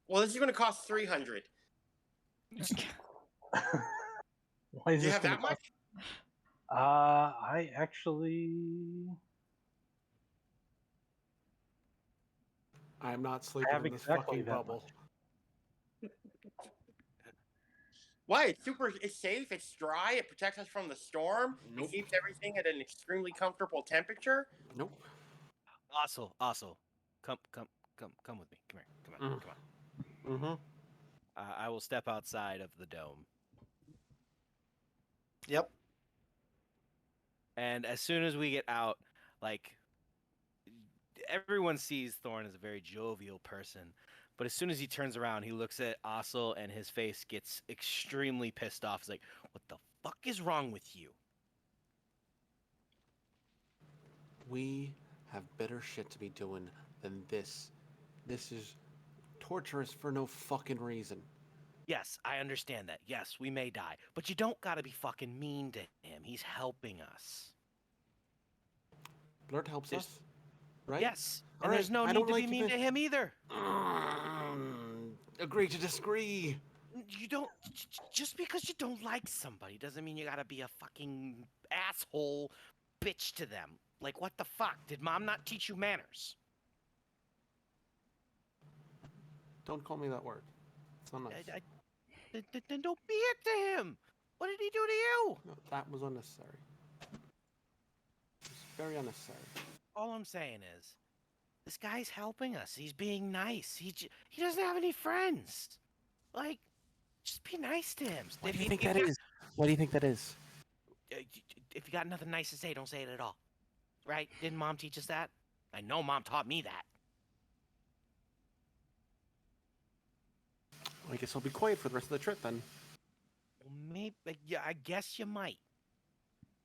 Well, this is going to cost 300. Why is Do you this have gonna that much? I actually I'm not sleeping have in this exactly fucking that bubble. much. Why? It's safe, it's dry, it protects us from the storm, Nope. it keeps everything at an extremely comfortable temperature. Nope. Also, come with me. Come here. Come on. Mm-hmm. I will step outside of the dome. Yep. And as soon as we get out, like, everyone sees Thorn as a very jovial person. But as soon as he turns around, he looks at Ossel and his face gets extremely pissed off. He's like, what the fuck is wrong with you? We have better shit to be doing than this. This is torturous for no fucking reason. Yes, I understand that. Yes, we may die. But you don't gotta be fucking mean to him. He's helping us. Blurt helps There's- us, right? Yes. All And right, there's no I need don't to like be mean the- to him either. Agree to disagree. You don't. Just because you don't like somebody doesn't mean you gotta be a fucking asshole bitch to them. Like, what the fuck? Did mom not teach you manners? Don't call me that word. It's not nice. Then don't be it to him. What did he do to you? No, that was unnecessary. It's very unnecessary. All I'm saying is, this guy's helping us. He's being nice. He doesn't have any friends. Like, just be nice to him. What do you think that is? What do you think that is? If you got nothing nice to say, don't say it at all. Right? Didn't mom teach us that? I know mom taught me that. I guess I'll be quiet for the rest of the trip then. Well, maybe. Yeah, I guess you might.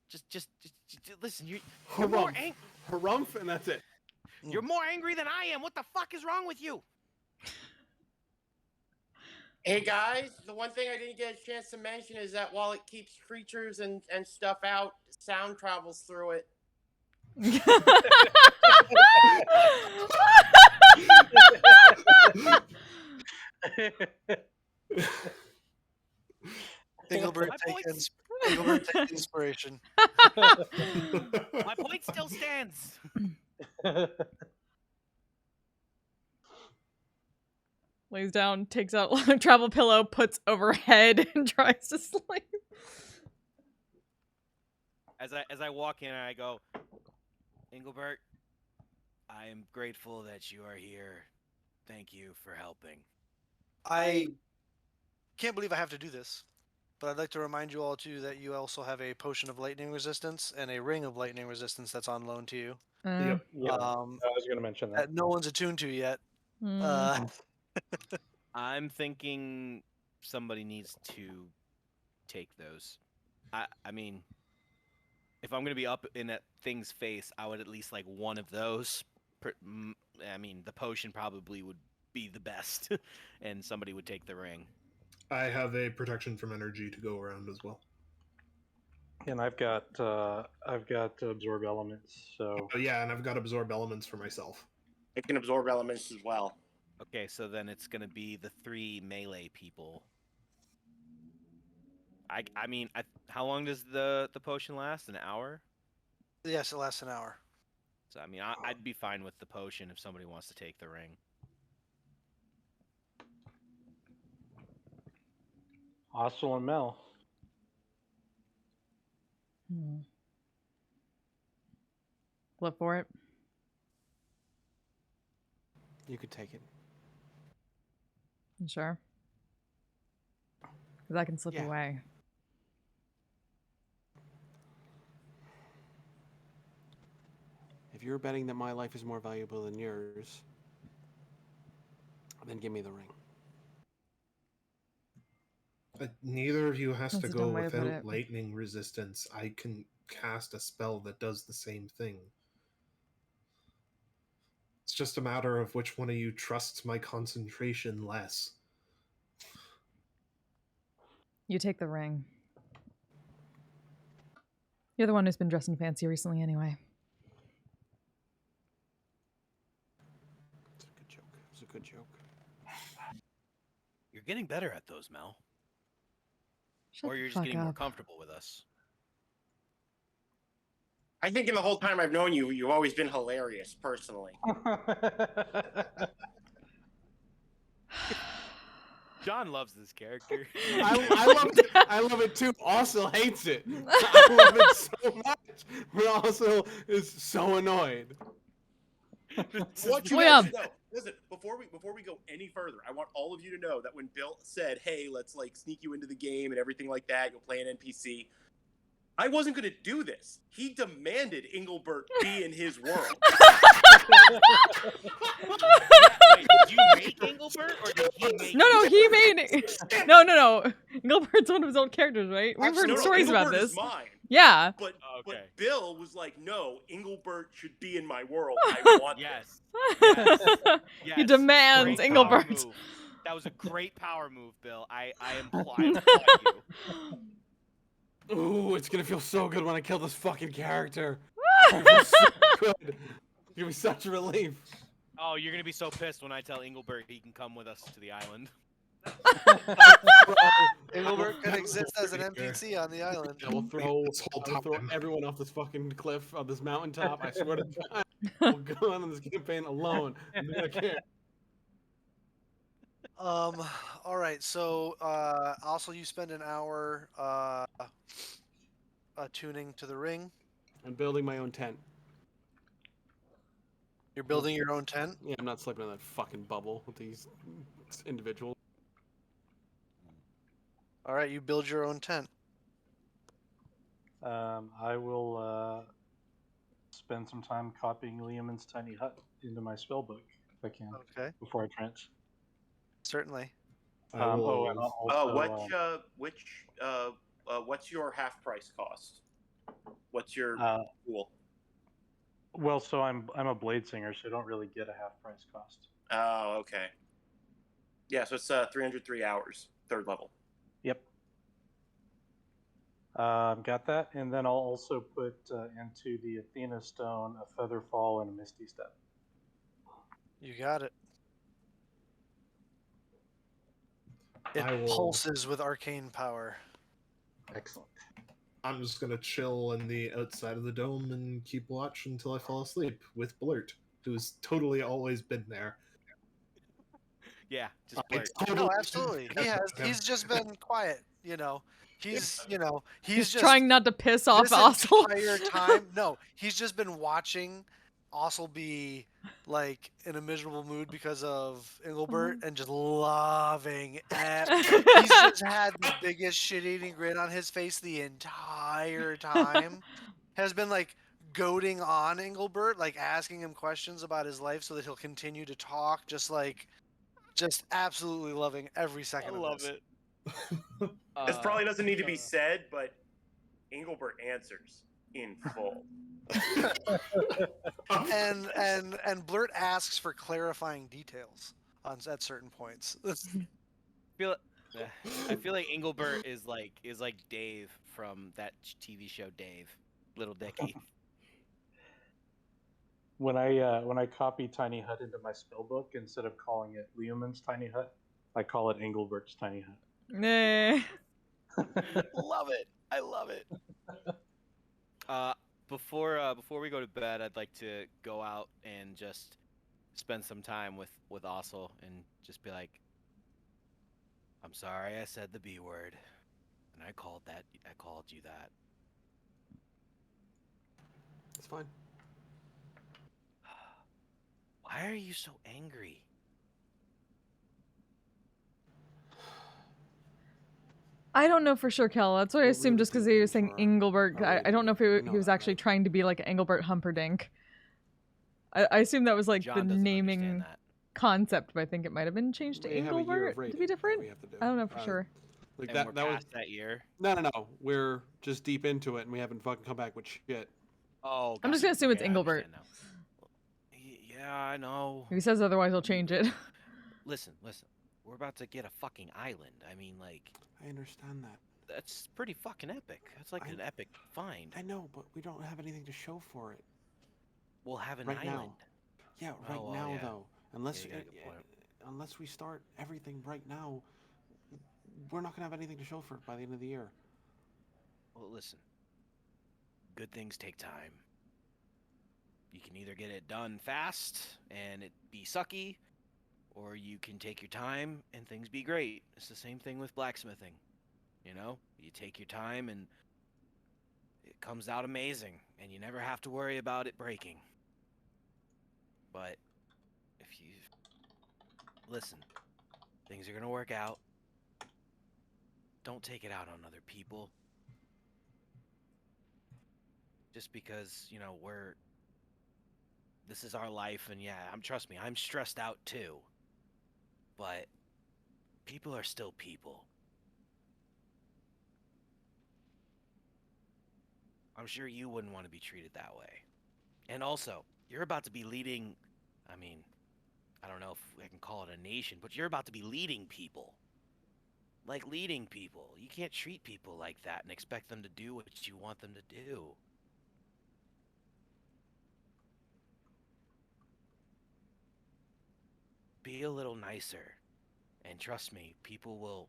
Just listen. You're Harumph. more angry. Harumph, and that's it. You're more angry than I am. What the fuck is wrong with you? Hey guys, the one thing I didn't get a chance to mention is that while it keeps creatures and stuff out, sound travels through it. Engelbert, My take point's- Engelbert, take inspiration. My point still stands. Lays down, takes out a travel pillow, puts overhead, and tries to sleep. As I walk in, I go, Engelbert, I am grateful that you are here. Thank you for helping. I can't believe I have to do this. But I'd like to remind you all too that you also have a potion of lightning resistance and a ring of lightning resistance that's on loan to you. Yep. Yeah, I was going to mention that. That no one's attuned to yet. I'm thinking somebody needs to take those. I mean, if I'm gonna be up in that thing's face, I would at least like one of those. I mean, the potion probably would be the best, and somebody would take the ring. I have a protection from energy to go around as well. And I've got absorb elements, so Yeah, and I've got absorb elements for myself. I can absorb elements as well. Okay, so then it's gonna be the 3 melee people. I mean, how long does the potion last? An hour? Yes, it lasts an hour. So I mean, I'd be fine with the potion if somebody wants to take the ring. Hostel and Mel. Flip for it. You could take it. Sure. Because I can slip away. If you're betting that my life is more valuable than yours, then give me the ring. Neither of you has That's to a go dumb way to put without it. lightning resistance. I can cast a spell that does the same thing. It's just a matter of which one of you trusts my concentration less. You take the ring. You're the one who's been dressing fancy recently anyway. It's a good joke. It's a good joke. You're getting better at those, Mel. Shut Or the you're just fuck getting more up. comfortable with us. I think in the whole time I've known you, you've always been hilarious, personally. John loves this character. I love it too. Also hates it. I love it so much, but also is so annoyed. What you Well, guys know. Listen, before we go any further, I want all of you to know that when Bill said, "Hey, let's like sneak you into the game and everything like that, you'll play an NPC," I wasn't going to do this. He demanded Engelbert be in his world. Wait, did you make Engelbert, or did he make No, he made it. No. Engelbert's one of his old characters, right? We've Actually, heard no, stories Engelbert about is this. mine. Yeah. But Okay. Bill was like, "No, Engelbert should be in my world. I want Yes. He Yes. demands Great Engelbert. power move. That was a great power move, Bill. I applaud you. Ooh, it's gonna feel so good when I kill this fucking character. It feels so good. It's gonna be such a relief. Oh, you're gonna be so pissed when I tell Engelbert he can come with us to the island. Engelbert could exist as an NPC on the island. I will throw, This whole I will throw time. everyone off this fucking cliff, on this mountaintop. I swear to God, I'll go on this campaign alone. I'm gonna care. All right. So, also you spend an hour tuning to the ring. I'm building my own tent. You're building your own tent. Yeah, I'm not sleeping in that fucking bubble with these individuals. All right, you build your own tent. I will spend some time copying Liam's tiny hut into my spellbook if I can Okay, before I trance. certainly. I will and always- also, what's your half price cost? What's your pool? well, so I'm a blade singer, so I don't really get a half price cost. Oh, okay. Yeah, so it's 303 hours, 3rd level. Yep. Got that, and then I'll also put into the Athena Stone a Feather Fall and a Misty Step. You got it. It I will- pulses with arcane power. Excellent. I'm just gonna chill in the outside of the dome and keep watch until I fall asleep with Blurt, who's totally always been there. Yeah, just I blurt. totally No, absolutely. He has. him. He's just been quiet. He's He's just trying not to piss off this Ossel. entire time. No, he's just been watching also be like in a miserable mood because of Engelbert and just loving it. He's just had the biggest shit-eating grin on his face the entire time. Has been like goading on Engelbert, like asking him questions about his life so that he'll continue to talk, just absolutely loving every second of this. it. This probably doesn't need to be said, but Engelbert answers in full. and Blurt asks for clarifying details at certain points. I feel like Engelbert is like Dave from that TV show Dave, Little Dicky. When I copy Tiny Hut into my spellbook, instead of calling it Leoman's Tiny Hut, I call it Engelbert's Tiny Hut. Nah. Love it. I love it. Before we go to bed, I'd like to go out and just spend some time with Ossel and just be like, I'm sorry I said the B word, and I called you that. It's fine. Why are you so angry? I don't know for sure, Kel. That's what I We're assumed really just because deep he was into saying our Engelbert. I rating. don't know if We he know was that, actually right? trying to be like Engelbert Humperdinck. I assume that was like John the doesn't naming understand that. concept, but I think it might have been changed to We have a year of Engelbert to rating be that different. we have to do. I don't know for sure. Like And we're that was past that year. no. We're just deep into it, and we haven't fucking come back with shit. Oh, I'm just gotcha. gonna assume it's Okay, I Engelbert. understand now. Yeah, I know. If he says otherwise, I'll change it. Listen. We're about to get a fucking island. I mean, like, I understand that. that's pretty fucking epic. That's like an epic find. I know, but we don't have anything to show for it We'll have an right island. now. Yeah, right well, now yeah. though. Unless Yeah, you got a good point. unless we start everything right now, we're not gonna have anything to show for it by the end of the year. Well, listen. Good things take time. You can either get it done fast and it be sucky, or you can take your time and things be great. It's the same thing with blacksmithing. You know, you take your time and it comes out amazing, and you never have to worry about it breaking. But if you listen, things are gonna work out. Don't take it out on other people. Just because, you know, this is our life, and yeah, trust me, I'm stressed out too. But people are still people. I'm sure you wouldn't want to be treated that way. And also, you're about to be leading, I mean, I don't know if I can call it a nation, but you're about to be leading people. Like leading people. You can't treat people like that and expect them to do what you want them to do. Be a little nicer. And trust me, people will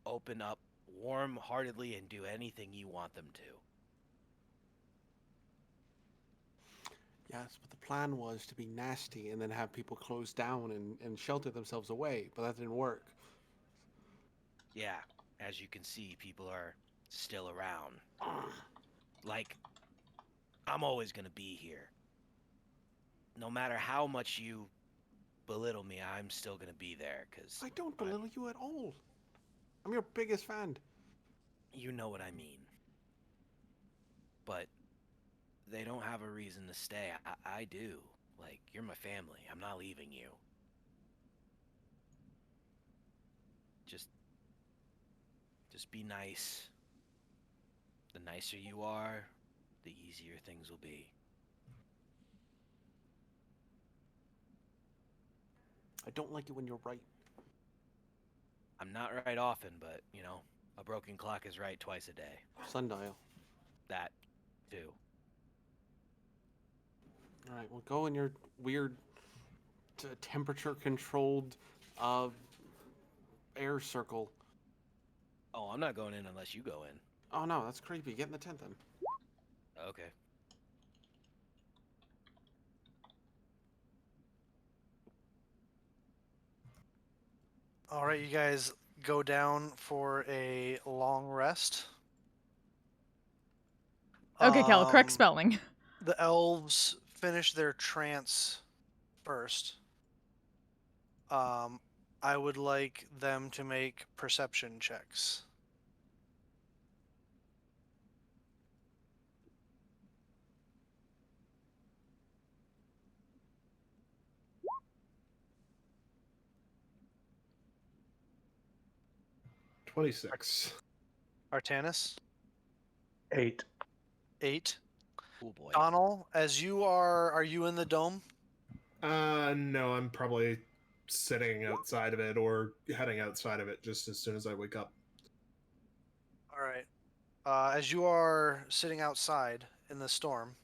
open up warm-heartedly and do anything you want them to. Yes, but the plan was to be nasty and then have people close down and shelter themselves away, but that didn't work. Yeah, as you can see, people are still around. Like, I'm always gonna be here. No matter how much you belittle me, I'm still gonna be there, because I don't belittle you at all. I'm your biggest fan. you know what I mean. But they don't have a reason to stay. I do. Like, you're my family. I'm not leaving you. Just be nice. The nicer you are, the easier things will be. I don't like it when you're right. I'm not right often, but, you know, a broken clock is right twice a day. Sundial. That, too. Alright, well go in your weird temperature-controlled air circle. Oh, I'm not going in unless you go in. Oh no, that's creepy. Get in the tent then. Okay. All right, you guys go down for a long rest. Okay, Kel, correct spelling. The elves finish their trance first, I would like them to make perception checks. $26. Artanis, 8. 8. Oh boy. Donald, as you are you in the dome? No, I'm probably sitting outside of it or heading outside of it just as soon as I wake up. All right. As you are sitting outside in the storm,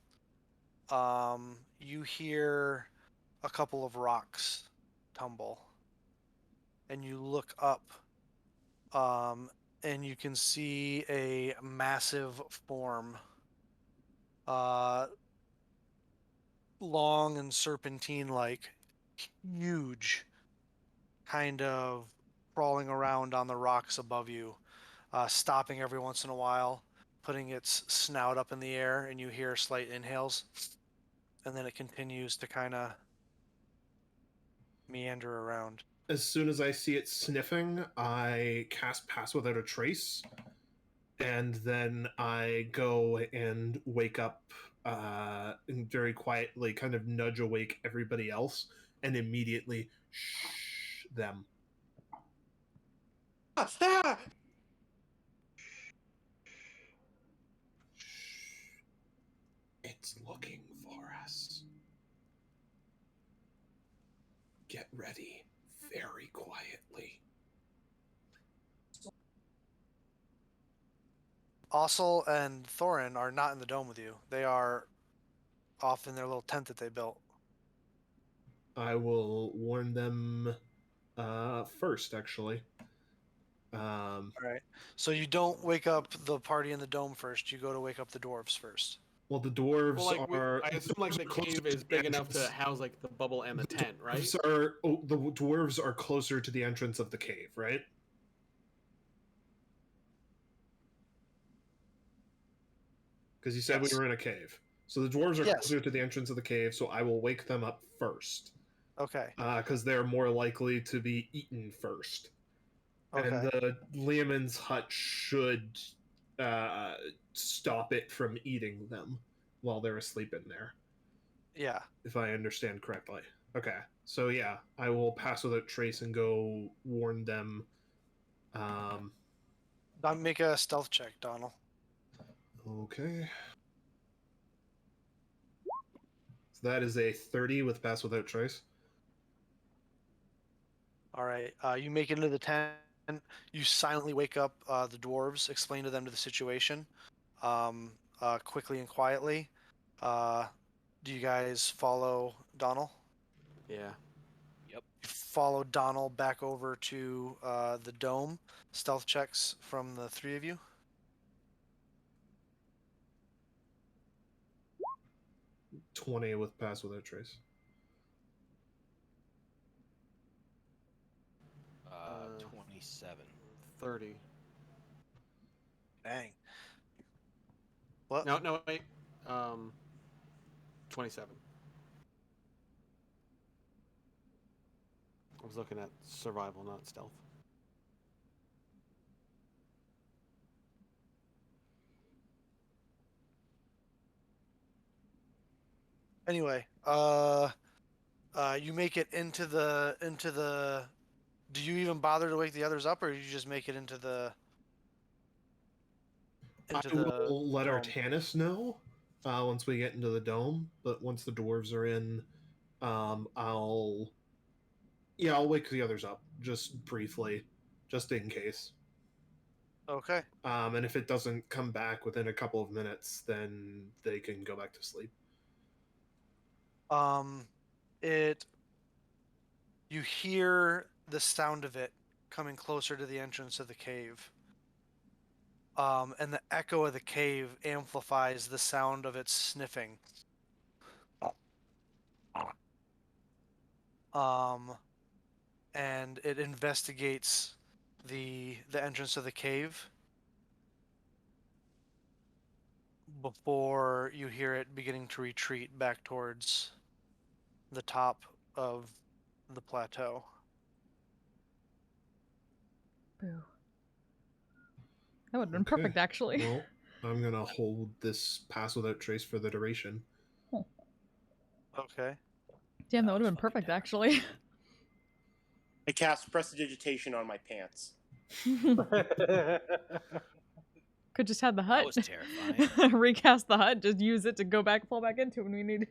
you hear a couple of rocks tumble, and you look up, and you can see a massive form, long and serpentine-like, huge, kind of crawling around on the rocks above you, stopping every once in a while, putting its snout up in the air, and you hear slight inhales, and then it continues to kind of meander around. As soon as I see it sniffing, I cast Pass Without a Trace, and then I go and wake up and very quietly kind of nudge awake everybody else and immediately shh them. Ah! It's looking for us. Get ready very quietly. Ossel and Thorin are not in the dome with you. They are off in their little tent that they built. I will warn them first, actually. All right. So you don't wake up the party in the dome first. You go to wake up the dwarves first. Well, the dwarves Well, like are. I assume like the dwarves are closer cave is the big enough to entrance. house like the bubble and the tent, right? The dwarves are closer to the entrance of the cave, right? Because you said Yes. we were in a cave. So the dwarves are Yes. closer to the entrance of the cave, so I will wake them up first. Okay. Because they're more likely to be eaten first. Okay. And the Leomund's hut should stop it from eating them while they're asleep in there. Yeah. If I understand correctly. Okay. So yeah, I will pass without trace and go warn them. Make a stealth check, Donald. Okay. So that is a 30 with pass without trace. All right. You make it into the tent. You silently wake up the dwarves, explain to them the situation, quickly and quietly. Do you guys follow Donald? Yeah. You follow Donald back over to the dome. Stealth checks from the three of you. $20 with pass without trace. 27. 30. Dang. What? No, wait. 27. I was looking at survival, not stealth. Anyway, you make it into the. Do you even bother to wake the others up, or you just make it into the? I will let Artanis know once we get into the dome. But once the dwarves are in, I'll wake the others up just briefly, just in case. Okay. And if it doesn't come back within a couple of minutes, then they can go back to sleep. You hear the sound of it coming closer to the entrance of the cave. And the echo of the cave amplifies the sound of its sniffing. And it investigates the entrance of the cave. before you hear it beginning to retreat back towards the top of the plateau. Boo. That would have been perfect, actually. Well, I'm gonna hold this pass without trace for the duration. Okay. Damn, that would have been perfect, actually. I cast prestidigitation on my pants. Could just have the That hut. was terrifying. Recast the hut. Just use it to go back, fall back into when we need.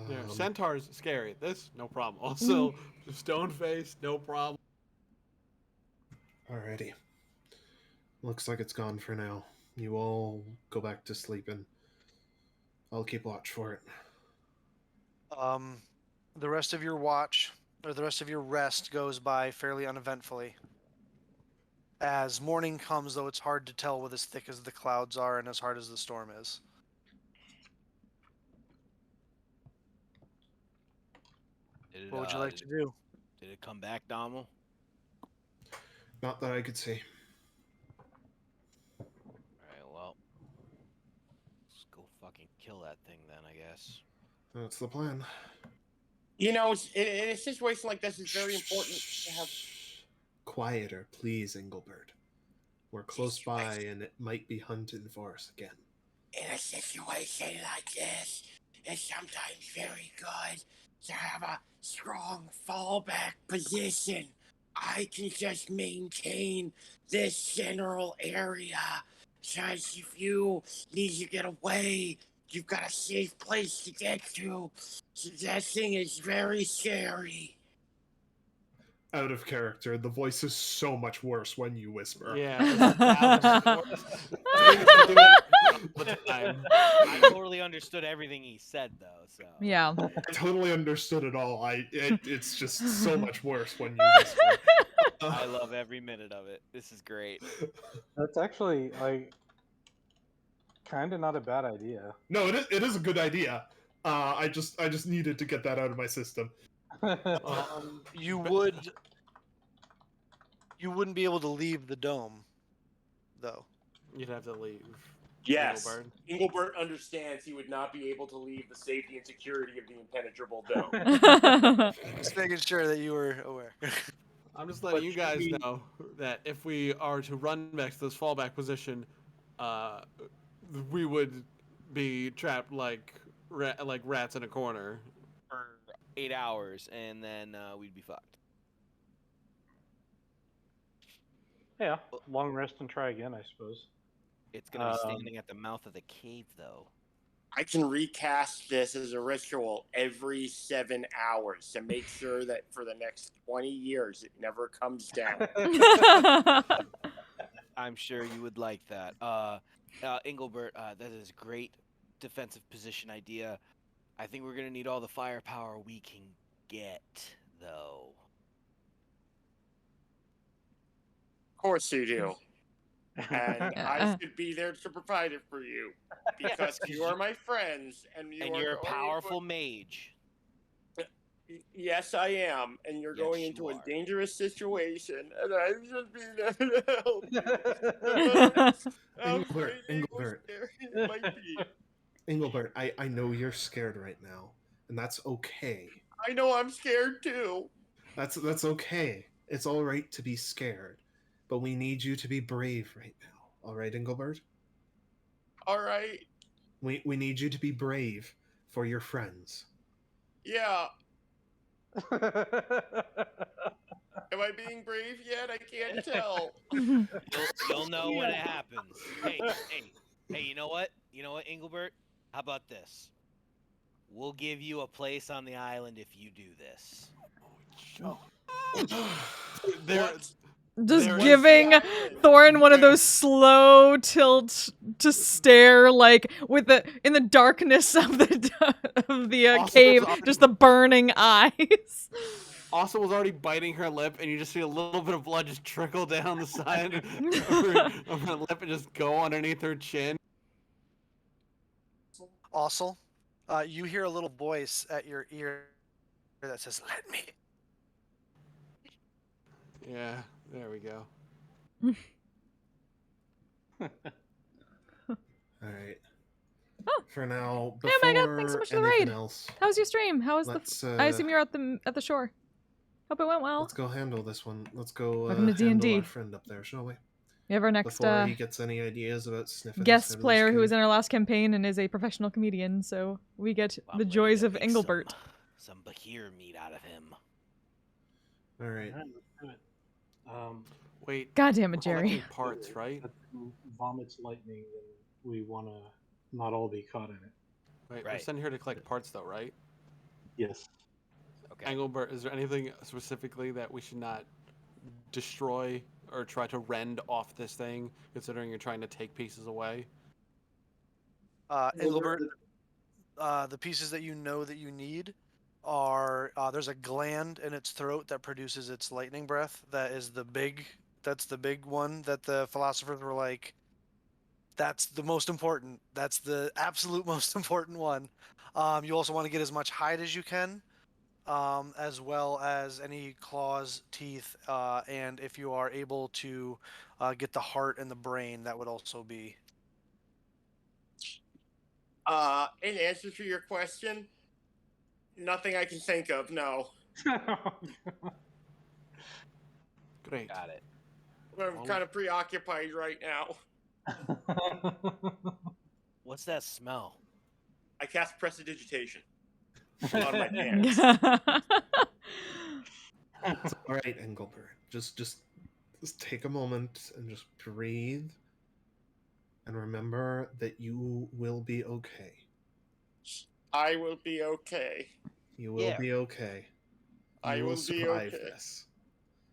Yeah, centaur's scary. This, no problem. Also, stone face, no problem. Alrighty. Looks like it's gone for now. You all go back to sleeping. I'll keep watch for it. The rest of your watch, or the rest of your rest, goes by fairly uneventfully. As morning comes, though, it's hard to tell with as thick as the clouds are and as hard as the storm is. What would you like to do? Did it come back, Dommel? Not that I could see. Alright, well. Let's go fucking kill that thing then, I guess. That's the plan. You know, in a situation like this, it's very important to have... Quieter, please, Engelbert. We're close by, and it might be hunting for us again. In a situation like this, it's sometimes very good to have a strong fallback position. I can just maintain this general area. Because if you need to get away, you've got a safe place to get to. So that thing is very scary. Out of character, the voice is so much worse when you whisper. Yeah. I totally understood everything he said, though. So Yeah. I totally understood it all. It's just so much worse when you whisper. I love every minute of it. This is great. That's actually like kind of not a bad idea. No, it is a good idea. I just needed to get that out of my system. You wouldn't be able to leave the dome, though. You'd have to leave. Yes. Engelbert. Engelbert understands he would not be able to leave the safety and security of the impenetrable dome. Just making sure that you were aware. I'm just letting you guys know that if we are to run back to this fallback position, we would be trapped like rats in a corner For 8 hours, and then we'd be fucked. Yeah, long rest and try again, I suppose. It's gonna be standing at the mouth of the cave, though. I can recast this as a ritual every 7 hours to make sure that for the next 20 years it never comes down. I'm sure you would like that. Engelbert, that is a great defensive position idea. I think we're gonna need all the firepower we can get, though. Of course you do. And I should be there to provide it for you. Because you are my friends, and you're a powerful mage. Yes, I am. And you're Yes, going you into a are. dangerous situation, and I should be there to help you. Engelbert. It might be. Engelbert, I know you're scared right now, and that's okay. I know I'm scared too. That's okay. It's all right to be scared, but we need you to be brave right now. All right, Engelbert? All right. We need you to be brave for your friends. Yeah. Am I being brave yet? I can't tell. You'll know when it happens. Hey, you know what? You know what, Engelbert? How about this? We'll give you a place on the island if you do this. Just giving Thorin one of those slow tilt to stare, like in the darkness of the cave, just the burning eyes. Also was already biting her lip, and you just see a little bit of blood just trickle down the side of her lip and just go underneath her chin. Also, you hear a little voice at your ear that says, "Let me." Yeah, there we go. All right. Oh. For now, Hey, my God, thanks so before much for the anything raid. else, How was your stream? How was let's I assume you're at the shore. Hope it went well. let's go handle this one. Let's go Welcome to handle D&D. our friend up there, shall we? We have our next Before he gets any ideas about sniffing guest inside of player this who was cave. in our last campaign and is a professional comedian, so we get I'm the ready joys to of make Engelbert. Some Bahir meat out of him. All right. Alright, let's do it. Wait. God damn it, we're Jerry. collecting parts, right? If vomits lightning, then we want to not all be caught in it. Wait, we're Right. sent here to collect parts, though, right? Yes. Okay. Engelbert, is there anything specifically that we should not destroy or try to rend off this thing, considering you're trying to take pieces away? Engelbert, the pieces that you know that you need are there's a gland in its throat that produces its lightning breath. That's the big one that the philosophers were like, that's the most important. That's the absolute most important one. You also want to get as much hide as you can, as well as any claws, teeth, and if you are able to get the heart and the brain, that would also be. In answer to your question, nothing I can think of. No. Great. Got it. I'm kind of preoccupied right now. What's that smell? I cast prestidigitation on my pants. It's all right, Engelbert. Just take a moment and just breathe, and remember that you will be okay. I will be okay. You will be okay. I You will be survive okay. this.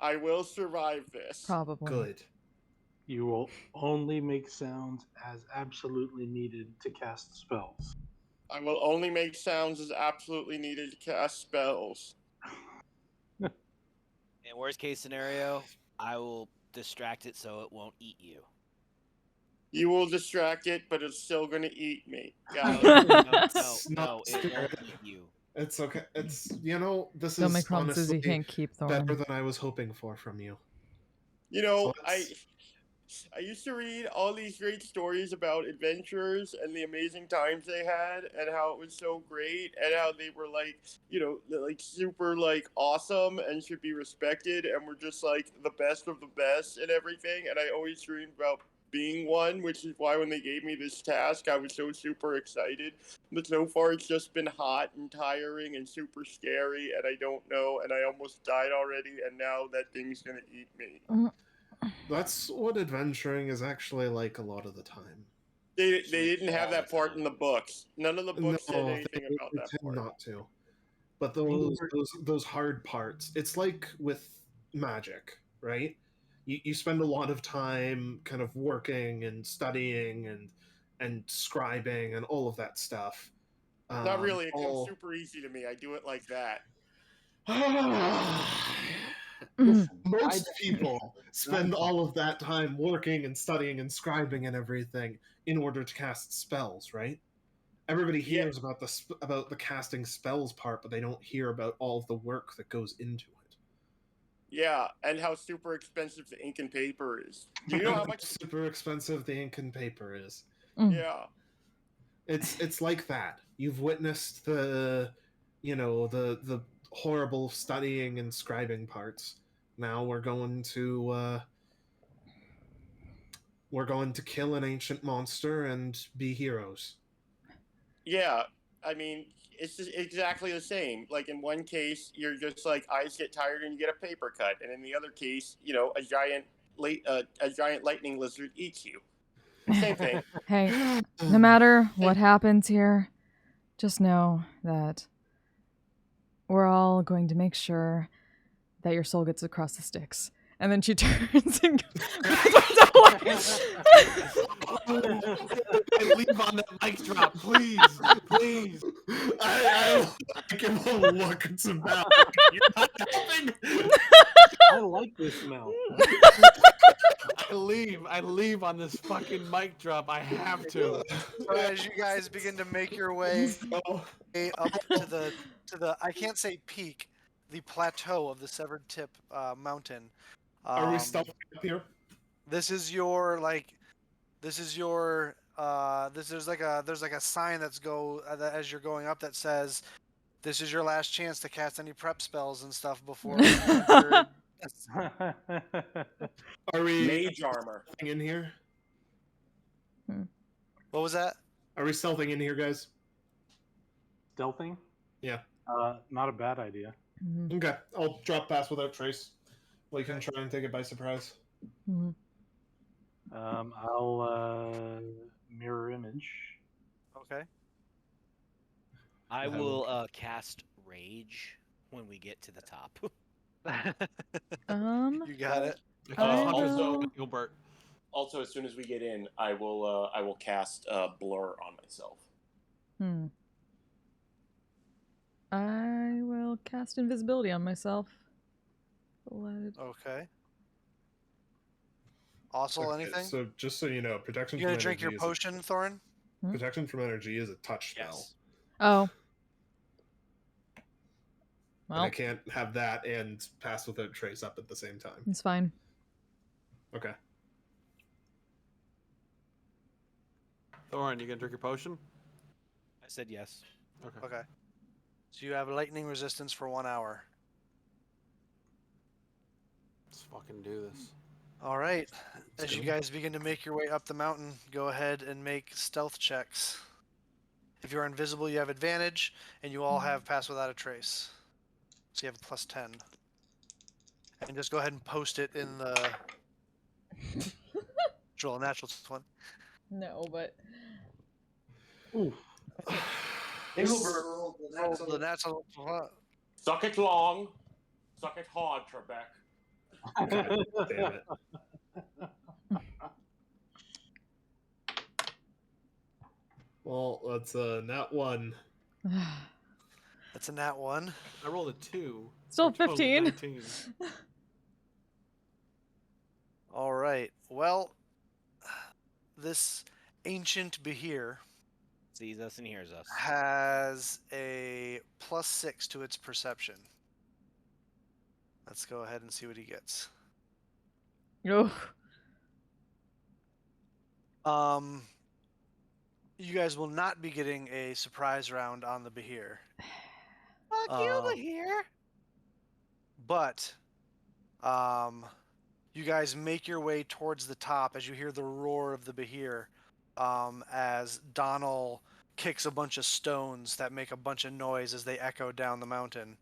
I will survive this. Probably. Good. You will only make sounds as absolutely needed to cast spells. I will only make sounds as absolutely needed to cast spells. In worst case scenario, I will distract it so it won't eat you. You will distract it, but it's still going to eat me. No, No, it won't eat you. It's okay. It's this Don't is make promises you honestly can't keep, better Thorin. than I was hoping for from you. You know, So I used to read all these great stories about adventurers and the amazing times they had and how it was so great and how they were like super awesome and should be respected and were just like the best of the best and everything. And I always dreamed about being one, which is why when they gave me this task, I was so super excited. But so far, it's just been hot and tiring and super scary, and I don't know, and I almost died already, and now that thing's gonna eat me. That's what adventuring is actually like a lot of the time. They didn't have that part in the books. None of the books said No, anything about they that tend part. not to. But those hard parts, it's like with magic, right? You spend a lot of time kind of working and studying and scribing and all of that stuff. Not really. It comes super easy to me. I do it like that. Most people spend all of that time working and studying and scribing and everything in order to cast spells, right? Everybody hears about the casting spells part, but they don't hear about all of the work that goes into it. Yeah, and how super expensive the ink and paper is. Do you know how much super expensive the ink and paper is? Yeah. It's like that. You've witnessed the horrible studying and scribing parts. Now we're going to kill an ancient monster and be heroes. Yeah, I mean, it's just exactly the same. Like in one case, you're just like eyes get tired and you get a paper cut, and in the other case, a giant lightning lizard eats you. Same thing. Hey, no matter what happens here, just know that we're all going to make sure that your soul gets across the sticks. And then she turns and goes. I leave on that mic drop, please, please. I give a look at some mouth. You're not helping. I like this smell. I leave on this fucking mic drop. I have to. So as you guys begin to make your way up to the I can't say peak, the plateau of the Severed Tip mountain. Are we stuck up here? This is your This is your there's like a sign that as you're going up that says this is your last chance to cast any prep spells and stuff before you enter. Are we Mage armor. in here? What was that? Are we stealthing in here, guys? Stealthing? Yeah. Not a bad idea. Okay, I'll drop pass without trace. We can try and take it by surprise. I'll mirror image. Okay. I will cast Rage when we get to the top. You got it. Also, Engelbert. Also, as soon as we get in, I will cast Blur on myself. I will cast invisibility on myself. Blood. Okay. Also, Okay, anything? so just so you know, protection You from gonna drink energy your potion, Thorin? protection from energy is a touch spell. Yes. Oh. And I Well, can't have that and pass without trace up at the same time. it's fine. Okay. Thorin, you gonna drink your potion? I said yes. Okay. Okay. So you have lightning resistance for 1 hour. Let's fucking do this. All right. Let's As you go. guys begin to make your way up the mountain, go ahead and make stealth checks. If you're invisible, you have advantage, and you all have pass without a trace. So you have a plus 10. And just go ahead and post it in the. Roll a natural 20. No, but Engelbert rolled the Roll natural. the natural. Suck it long. Suck it hard, Trebek. God damn it. Well, that's nat 1. That's a nat 1. I rolled a 2. still for a total of 15. 19. All right. Well, this ancient behir Sees us and hears us. has a plus 6 to its perception. Let's go ahead and see what he gets. Oh. You guys will not be getting a surprise round on the behir. Fuck you, Behir. But, you guys make your way towards the top as you hear the roar of the behir, as Donald kicks a bunch of stones that make a bunch of noise as they echo down the mountain.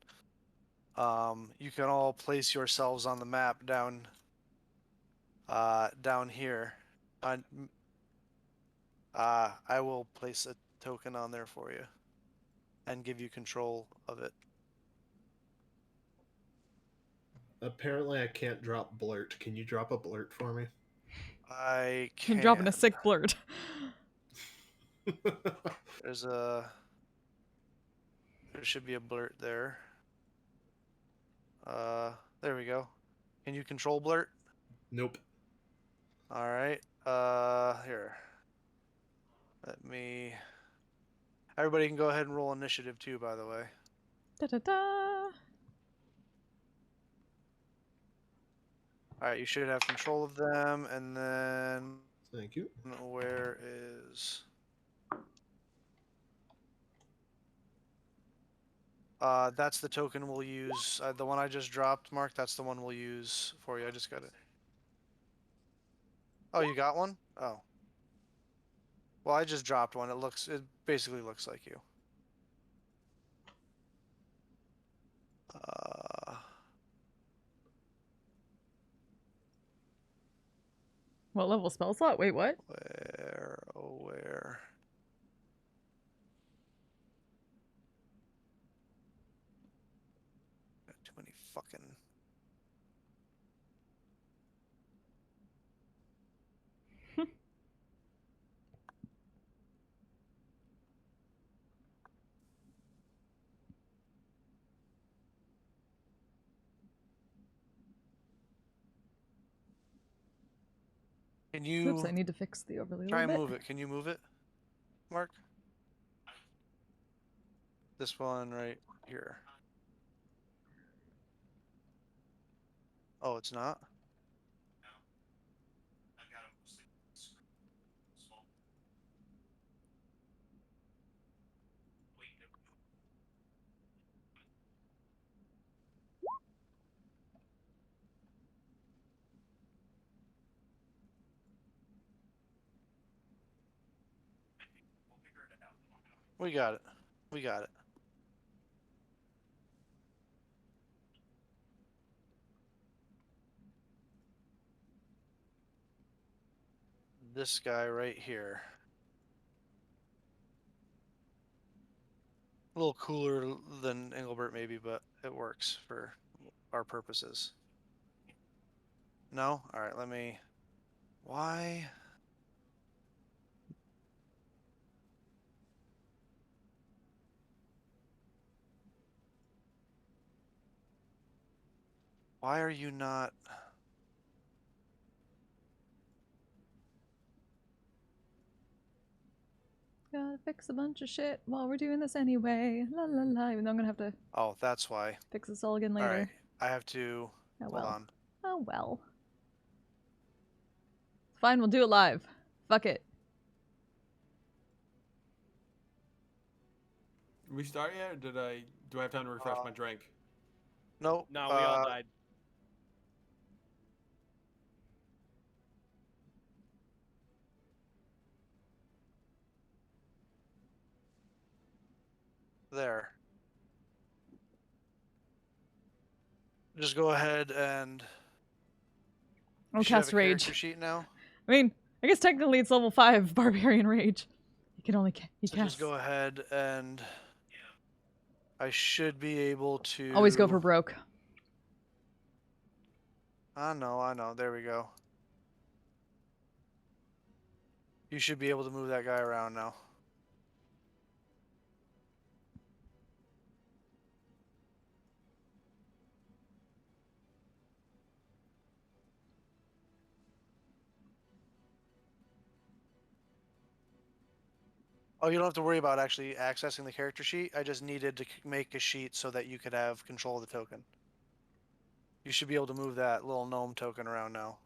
You can all place yourselves on the map down here. I will place a token on there for you and give you control of it. Apparently, I can't drop blurt. Can you drop a blurt for me? I You're can. dropping a sick blurt. There should be a blurt there. There we go. Can you control blurt? Nope. All right. Here. Let me. Everybody can go ahead and roll initiative too, by the way. Da-da-da. All right, you should have control of them, and then Thank you. where is? That's the token we'll use. The one I just dropped, Mark. That's the one we'll use for you. I just got it. Oh, you got one? Oh. Well, I just dropped one. It basically looks like you. What level spell slot? Wait, what? Where? Oh, where? Got too many fucking. Can you Oops, I need to fix the overlay a try little and bit. move it? Can you move it, Mark? This one right here. Oh, it's not? We got it. We got it. This guy right here. A little cooler than Engelbert maybe, but it works for our purposes. No? Alright, let me... Why? Why are you not... Gotta fix a bunch of shit while we're doing this anyway. La la la. Even though I'm gonna have to Oh, that's why. fix this all again later. Alright, I have to... Oh Hold well. on. Oh well. Fine, we'll do it live. Fuck it. Did we start yet, or do I have time to refresh my drink? Nope. No, we all died. There. Just go ahead and... I'll You should have cast a Rage. character sheet now. I mean, I guess technically it's level 5 Barbarian Rage. You can only So just go ahead and... I should be able to... Always go for broke. I know. There we go. You should be able to move that guy around now. Oh, you don't have to worry about actually accessing the character sheet. I just needed to make a sheet so that you could have control of the token. You should be able to move that little gnome token around now.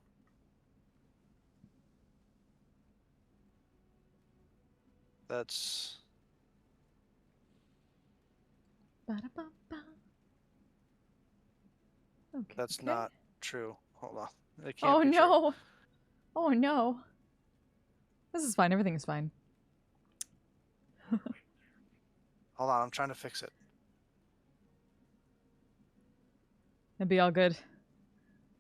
That's... Ba-da-ba-ba. Okay. That's not true. Hold on. It can't Oh be no! Oh no! This is fine. Everything is fine. Hold on, I'm trying to fix it. It'd be all good.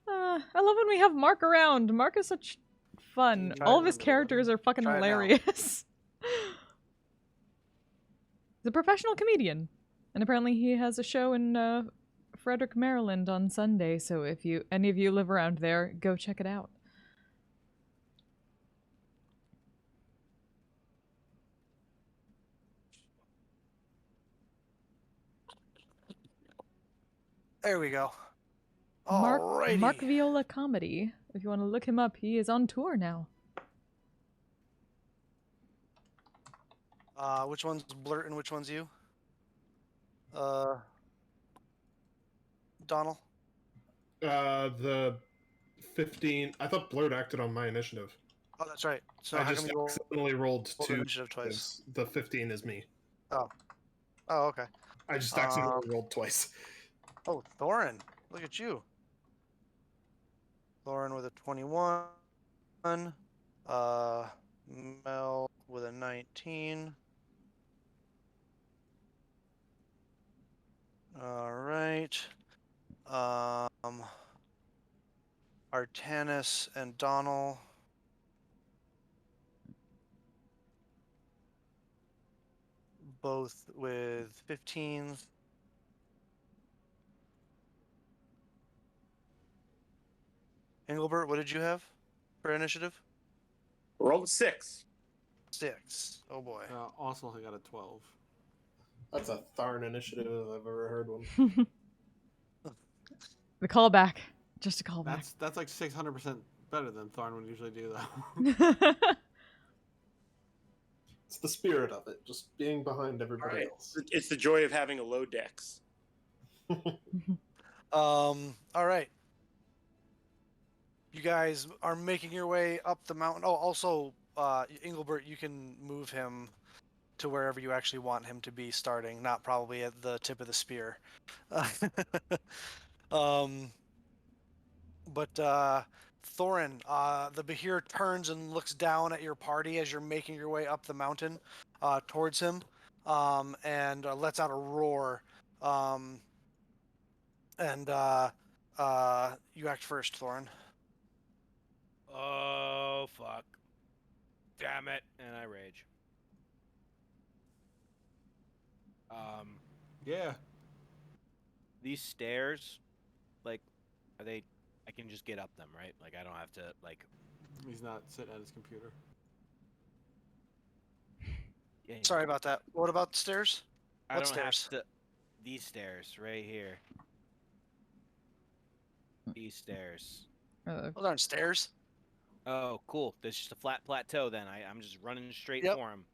I love when we have Mark around. Mark is such fun. Try All it of his characters are fucking Try it now. hilarious. He's a professional comedian. And apparently he has a show in Frederick, Maryland on Sunday, so if any of you live around there, go check it out. There we go. Mark Alrighty. Viola Comedy. If you want to look him up, he is on tour now. Which one's Blurt and which one's you? Donald? The 15. I thought Blurt acted on my initiative. Oh, that's right. So I how just come you accidentally rolled rolled 2. initiative twice? The 15 is me. Oh. Oh, okay. I just accidentally rolled twice. Oh, Thorin. Look at you. Thorin with a 21. Mel with a 19. Alright. Artanis and Donald. Both with 15s. Engelbert, what did you have for initiative? Rolled 6. 6. Oh boy. Also, I got a 12. That's a Tharn initiative if I've ever heard one. The callback. Just a callback. That's like 600% better than Tharn would usually do, though. It's the spirit of it, just being behind everybody else. It's the joy of having a low dex. All right. You guys are making your way up the mountain. Oh, also, Engelbert, you can move him to wherever you actually want him to be starting, not probably at the tip of the spear. But Thorin, the Behir turns and looks down at your party as you're making your way up the mountain towards him. and lets out a roar. And you act first, Thorin. Oh, fuck. Damn it. And I rage. Yeah. These stairs, like, are they... I can just get up them, right? Like, I don't have to, like... He's not sitting at his computer. Yeah, Sorry about that. What about the stairs? I What don't stairs? have to... These stairs, right here. These stairs. Those aren't stairs. Oh, cool. There's just a flat plateau then. I'm just running straight Yep. for him.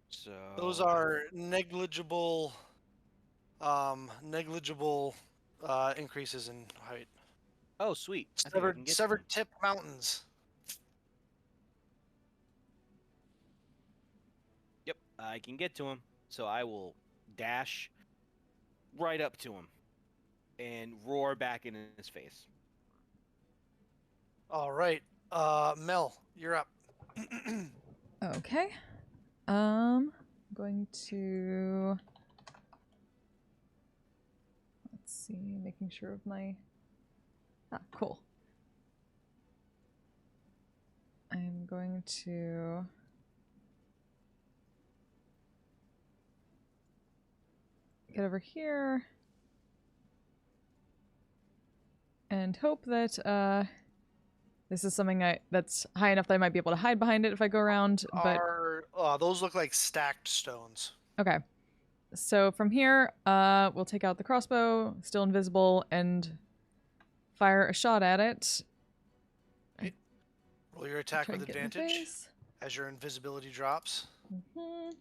So... Those are negligible increases in height. Oh, sweet. I think I can get to Severed him. tip mountains. Yep, I can get to him. So I will dash right up to him and roar back in his face. All right. Mel, you're up. Okay. Going to... Let's see, making sure of my... Ah, cool. I'm going to... get over here and hope that this is something that's high enough that I might be able to hide behind it if I go around. But Those look like stacked stones. okay, so from here, we'll take out the crossbow, still invisible, and fire a shot at it. Roll your attack Try with and get in the advantage face. as your invisibility drops. Mm-hmm.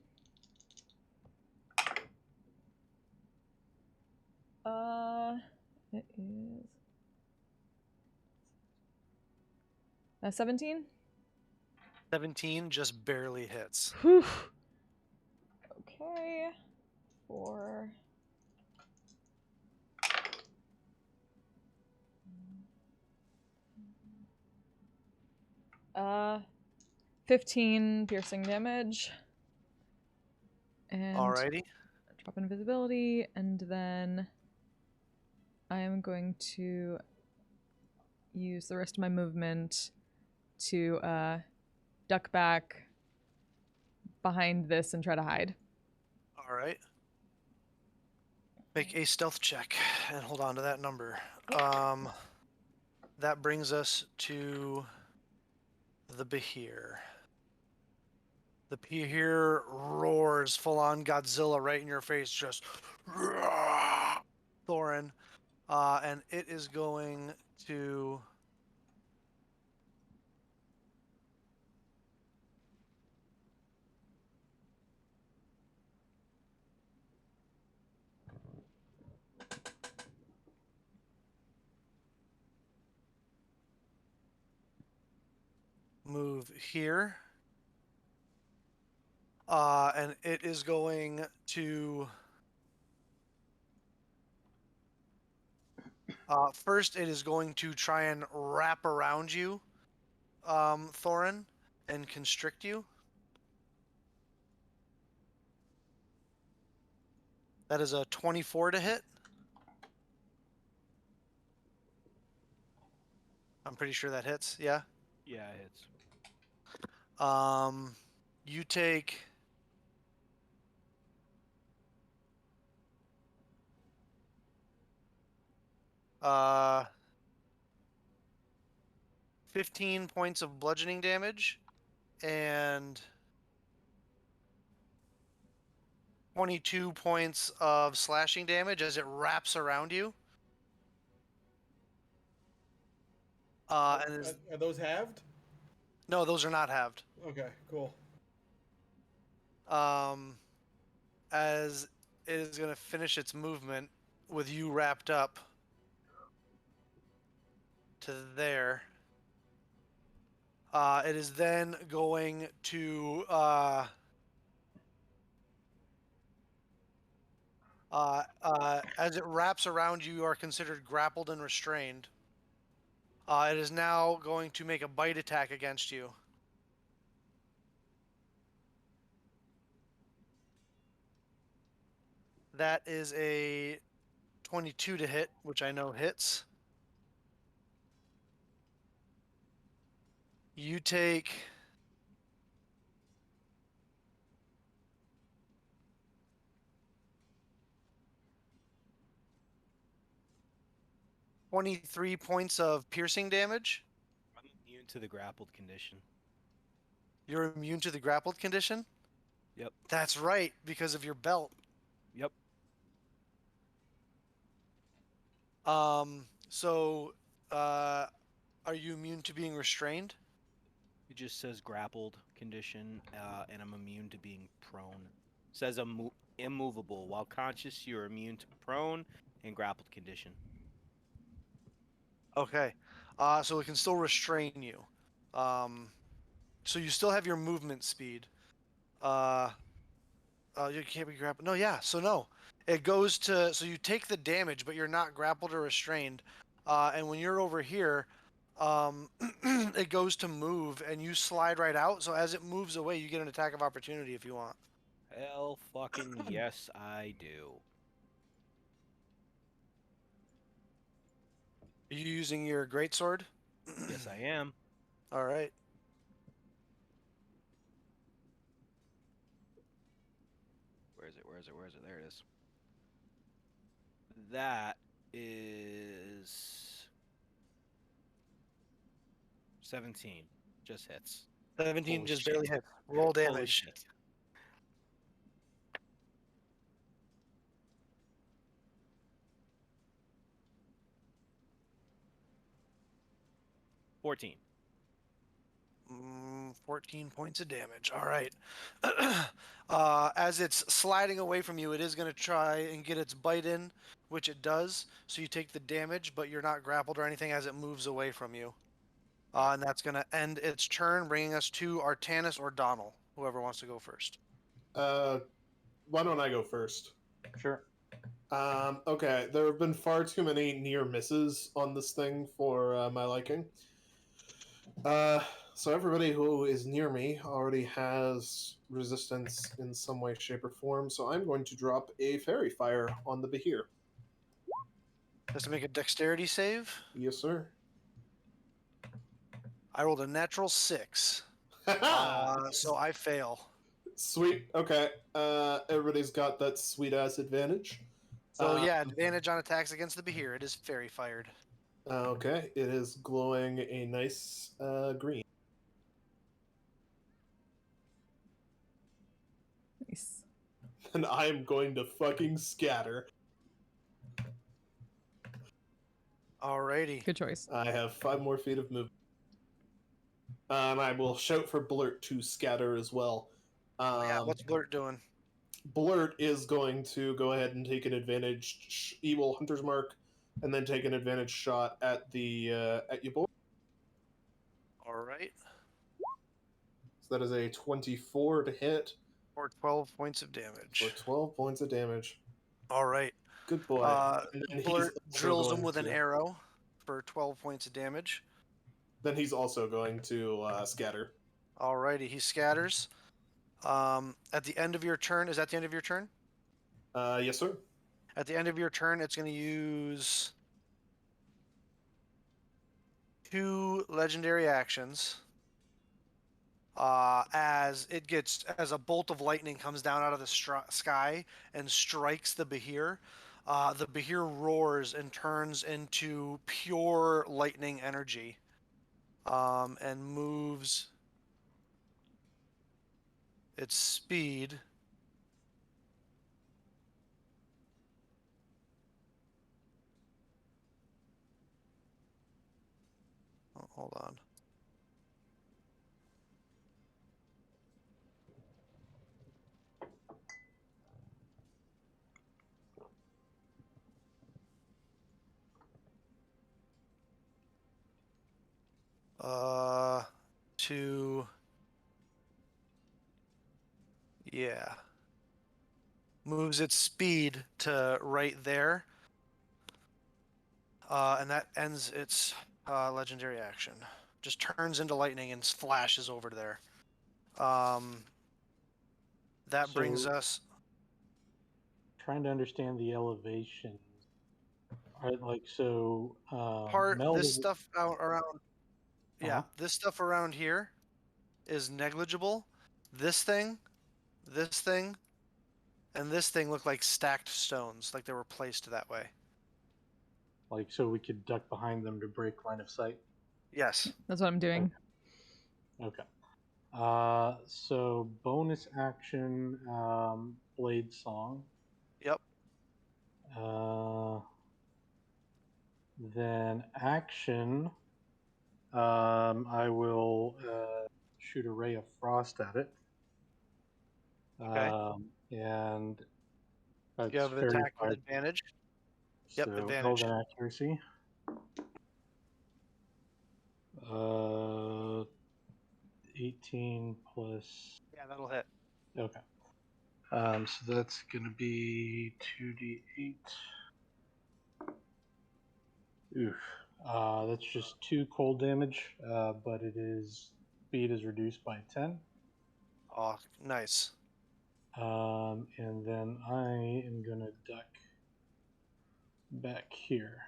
It is 17. 17 just barely hits. Whew. Okay. 4. 15 piercing damage. And Alrighty. drop invisibility, and then I am going to use the rest of my movement to duck back behind this and try to hide. Alright. Make a stealth check and hold on to that number. That brings us to the Behir. The Behir roars full on Godzilla right in your face, just Thorin. And it is going to move here. And it is going to first it is going to try and wrap around you, Thorin, and constrict you. That is a 24 to hit. I'm pretty sure that hits, yeah? Yeah, it hits. You take 15 points of bludgeoning damage and 22 points of slashing damage as it wraps around you. Are those halved? No, those are not halved. Okay, cool. As it is going to finish its movement with you wrapped up to there. It is then going to as it wraps around you, you are considered grappled and restrained. It is now going to make a bite attack against you. That is a 22 to hit, which I know hits. You take 23 points of piercing damage. I'm immune to the grappled condition. You're immune to the grappled condition? Yep. That's right, because of your belt. Yep. So, are you immune to being restrained? It just says grappled condition, and I'm immune to being prone. It says I'm immovable. While conscious, you're immune to prone and grappled condition. Okay. So it can still restrain you. So you still have your movement speed. You can't be grappled. No, yeah. So no, it goes to. So you take the damage, but you're not grappled or restrained. And when you're over here, it goes to move, and you slide right out. So as it moves away, you get an attack of opportunity if you want. Hell fucking yes, I do. Are you using your greatsword? Yes, I am. All right. Where is it? Where is it? Where is it? There it is. That is 17. Just hits. 17 Holy just shit. barely hit. Roll Holy damage. shit. $14. 14 points of damage. All right. As it's sliding away from you, it is going to try and get its bite in, which it does. So you take the damage, but you're not grappled or anything as it moves away from you. And that's going to end its turn, bringing us to Artanis or Donald, whoever wants to go first. Why don't I go first? Sure. Okay, there have been far too many near misses on this thing for my liking. So everybody who is near me already has resistance in some way, shape, or form, so I'm going to drop a fairy fire on the Behir. Has to make a dexterity save. Yes, sir. I rolled a natural 6. So I fail. Sweet. Okay. Everybody's got that sweet ass advantage. So yeah, advantage on attacks against the Behir. It is fairy fired. Okay. It is glowing a nice green. Nice. And I'm going to fucking scatter. Alrighty. Good choice. I have 5 more feet of movement. I will shout for Blurt to scatter as well. Yeah, what's Blurt doing? Blurt is going to go ahead and take an advantage evil hunter's mark, and then take an advantage shot at the at you both. All right. So that is a 24 to hit. For 12 points of damage. For 12 points of damage. All right. Good boy. Blurt drills him with an arrow for 12 points of damage. Then he's also going to scatter. Alrighty, he scatters. At the end of your turn, is that the end of your turn? Yes, sir. At the end of your turn, it's going to use 2 legendary actions. As a bolt of lightning comes down out of the sky and strikes the Behir. The Behir roars and turns into pure lightning energy. And moves its speed. Oh, hold on. Yeah. Moves its speed to right there. And that ends its legendary action. Just turns into lightning and flashes over there. That brings us... trying to understand the elevation. Right, like so. This stuff out around. Yeah, Uh-huh. this stuff around here is negligible. This thing, and this thing look like stacked stones, like they were placed that way. Like so, we could duck behind them to break line of sight. Yes. That's what I'm doing. Okay. So bonus action, blade song. Yep. Then action, I will shoot a ray of frost at it. Okay. And that's You have fairy attack fire. with advantage. Yep, So advantage. relevant accuracy. 18 plus. Yeah, that'll hit. Okay. So that's gonna be 2d8. Oof. That's just 2 cold damage, but speed is reduced by 10. Oh, nice. And then I am gonna duck back here.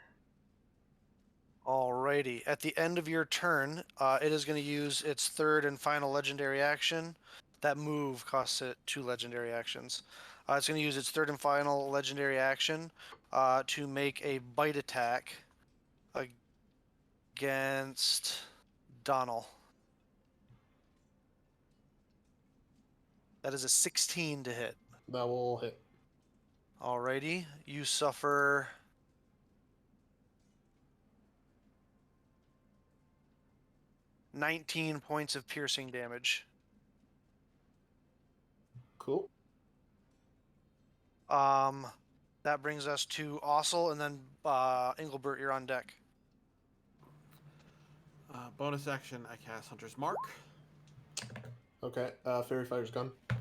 Alrighty. At the end of your turn, it is going to use its third and final legendary action. That move costs it 2 legendary actions. It's going to use its third and final legendary action to make a bite attack against Donald. That is a 16 to hit. That will hit. Alrighty. You suffer 19 points of piercing damage. Cool. That brings us to Ossel, and then Engelbert, you're on deck. Bonus action, I cast Hunter's Mark. Okay. Fairy Fire's gone. No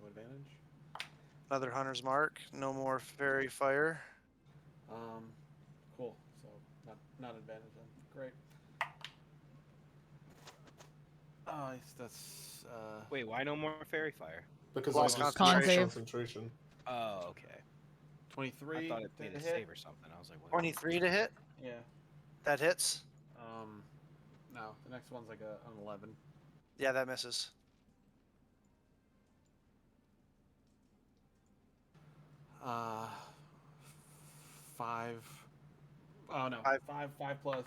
advantage. Another Hunter's Mark. No more Fairy Fire. Cool. So not advantage then. Great. That's Wait, why no more fairy fire? Because Lost I was concentration. concentration. Oh, okay. 23. I thought it made to a hit. save or something. I was like, what? 23 to hit. Yeah. That hits. No, the next one's like an 11. Yeah, that misses. Uh, 5. Oh no, 5 plus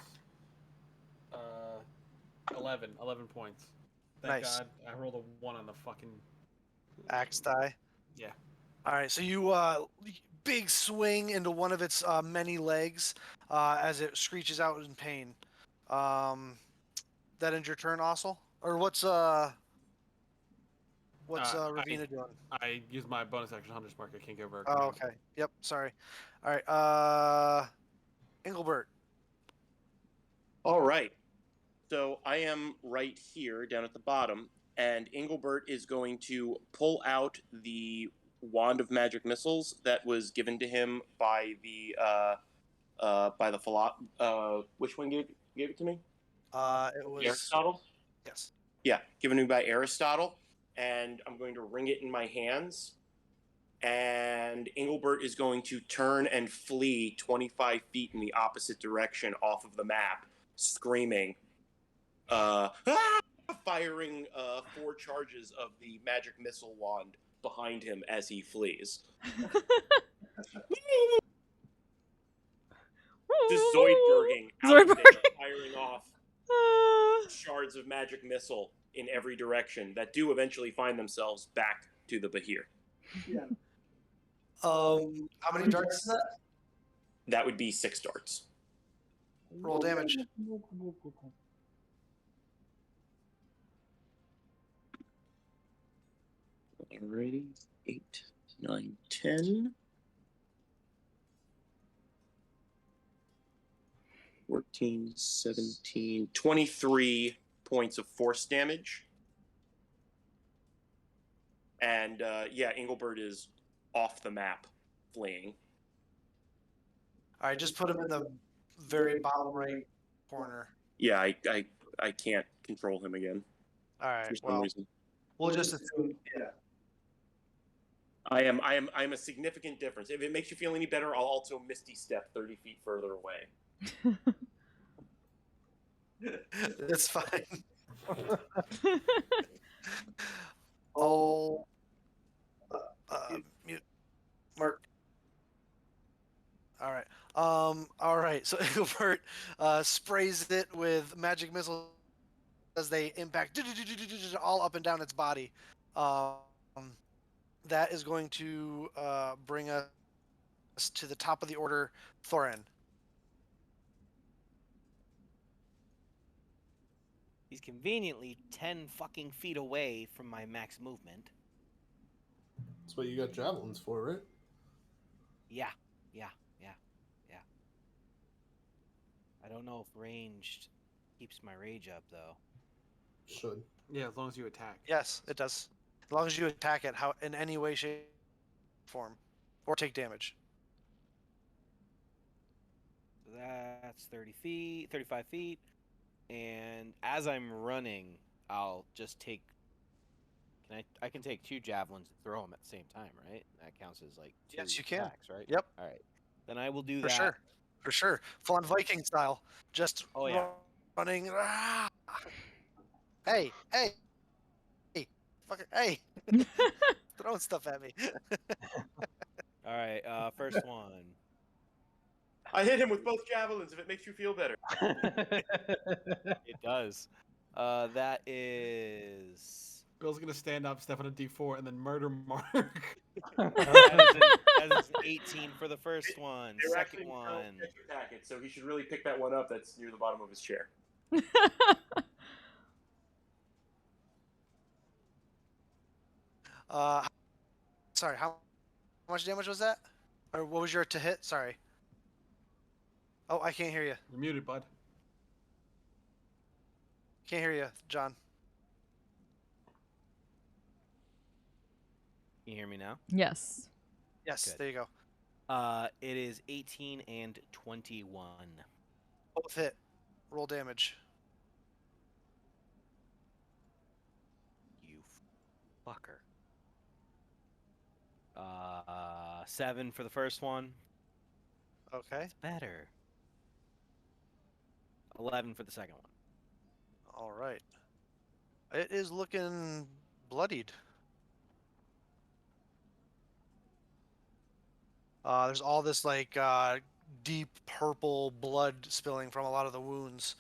11 points. Thank Nice. God I rolled a 1 on the fucking Axe die. Yeah. All right, so you big swing into one of its many legs as it screeches out in pain. That ends your turn, Ossel? Or what's Ravina doing? I use my bonus action Hunter's Mark. I can't go over. Oh, okay. Yep. Sorry. All right. Engelbert. All right. So I am right here down at the bottom, and Engelbert is going to pull out the wand of magic missiles that was given to him by the which one gave it to me? It was Aristotle. Yes. Yeah, given to me by Aristotle, and I'm going to wring it in my hands. And Engelbert is going to turn and flee 25 feet in the opposite direction off of the map, screaming, firing 4 charges of the magic missile wand behind him as he flees. Just Zoidberging out there, firing off shards of magic missile in every direction that do eventually find themselves back to the Bahir. Yeah. How many darts is that? That would be 6 darts. Roll damage. Alrighty. 8, 9, 10. 14, 17, 23 points of force damage. And Engelbert is off the map, fleeing. All right, just put him in the very bottom right corner. Yeah, I can't control him again All right, for some reason. we'll just assume. Yeah. I am a significant difference. If it makes you feel any better, I'll also Misty Step 30 feet further away. It's fine. All mute. Mark. All right. All right. So Engelbert sprays it with magic missiles as they impact all up and down its body. That is going to bring us to the top of the order, Thorin. He's conveniently 10 fucking feet away from my max movement. That's what you got javelins for, right? Yeah. I don't know if ranged keeps my rage up, though. Should. Yeah, as long as you attack. Yes, it does. As long as you attack it in any way, shape, form, or take damage. So that's 30 feet, 35 feet. And as I'm running, I'll just take... I can take 2 javelins and throw them at the same time, right? That counts as like 2 Yes, you can. attacks, right? Yep. All right. Then I will do For that. sure. For sure. Full on Viking style. Just Oh, yeah. running. Ah! Hey. Fucker. Hey. Throwing stuff at me. All right. First one. I hit him with both javelins if it makes you feel better. It does. That is... Bill's gonna stand up, step on a D4, and then murder Mark. that is an 18 for the first one. They're Second actually one. attack it, so he should really pick that one up that's near the bottom of his chair. Sorry, how much damage was that? Or what was your to hit? Sorry. Oh, I can't hear you. You're muted, bud. Can't hear you, John. Can you hear me now? Yes. Yes, Good. there you go. It is 18 and 21. Both hit. Roll damage. You fucker. 7 for the first one. Okay. It's better. 11 for the second one. All right. It is looking bloodied. There's all this like deep purple blood spilling from a lot of the wounds.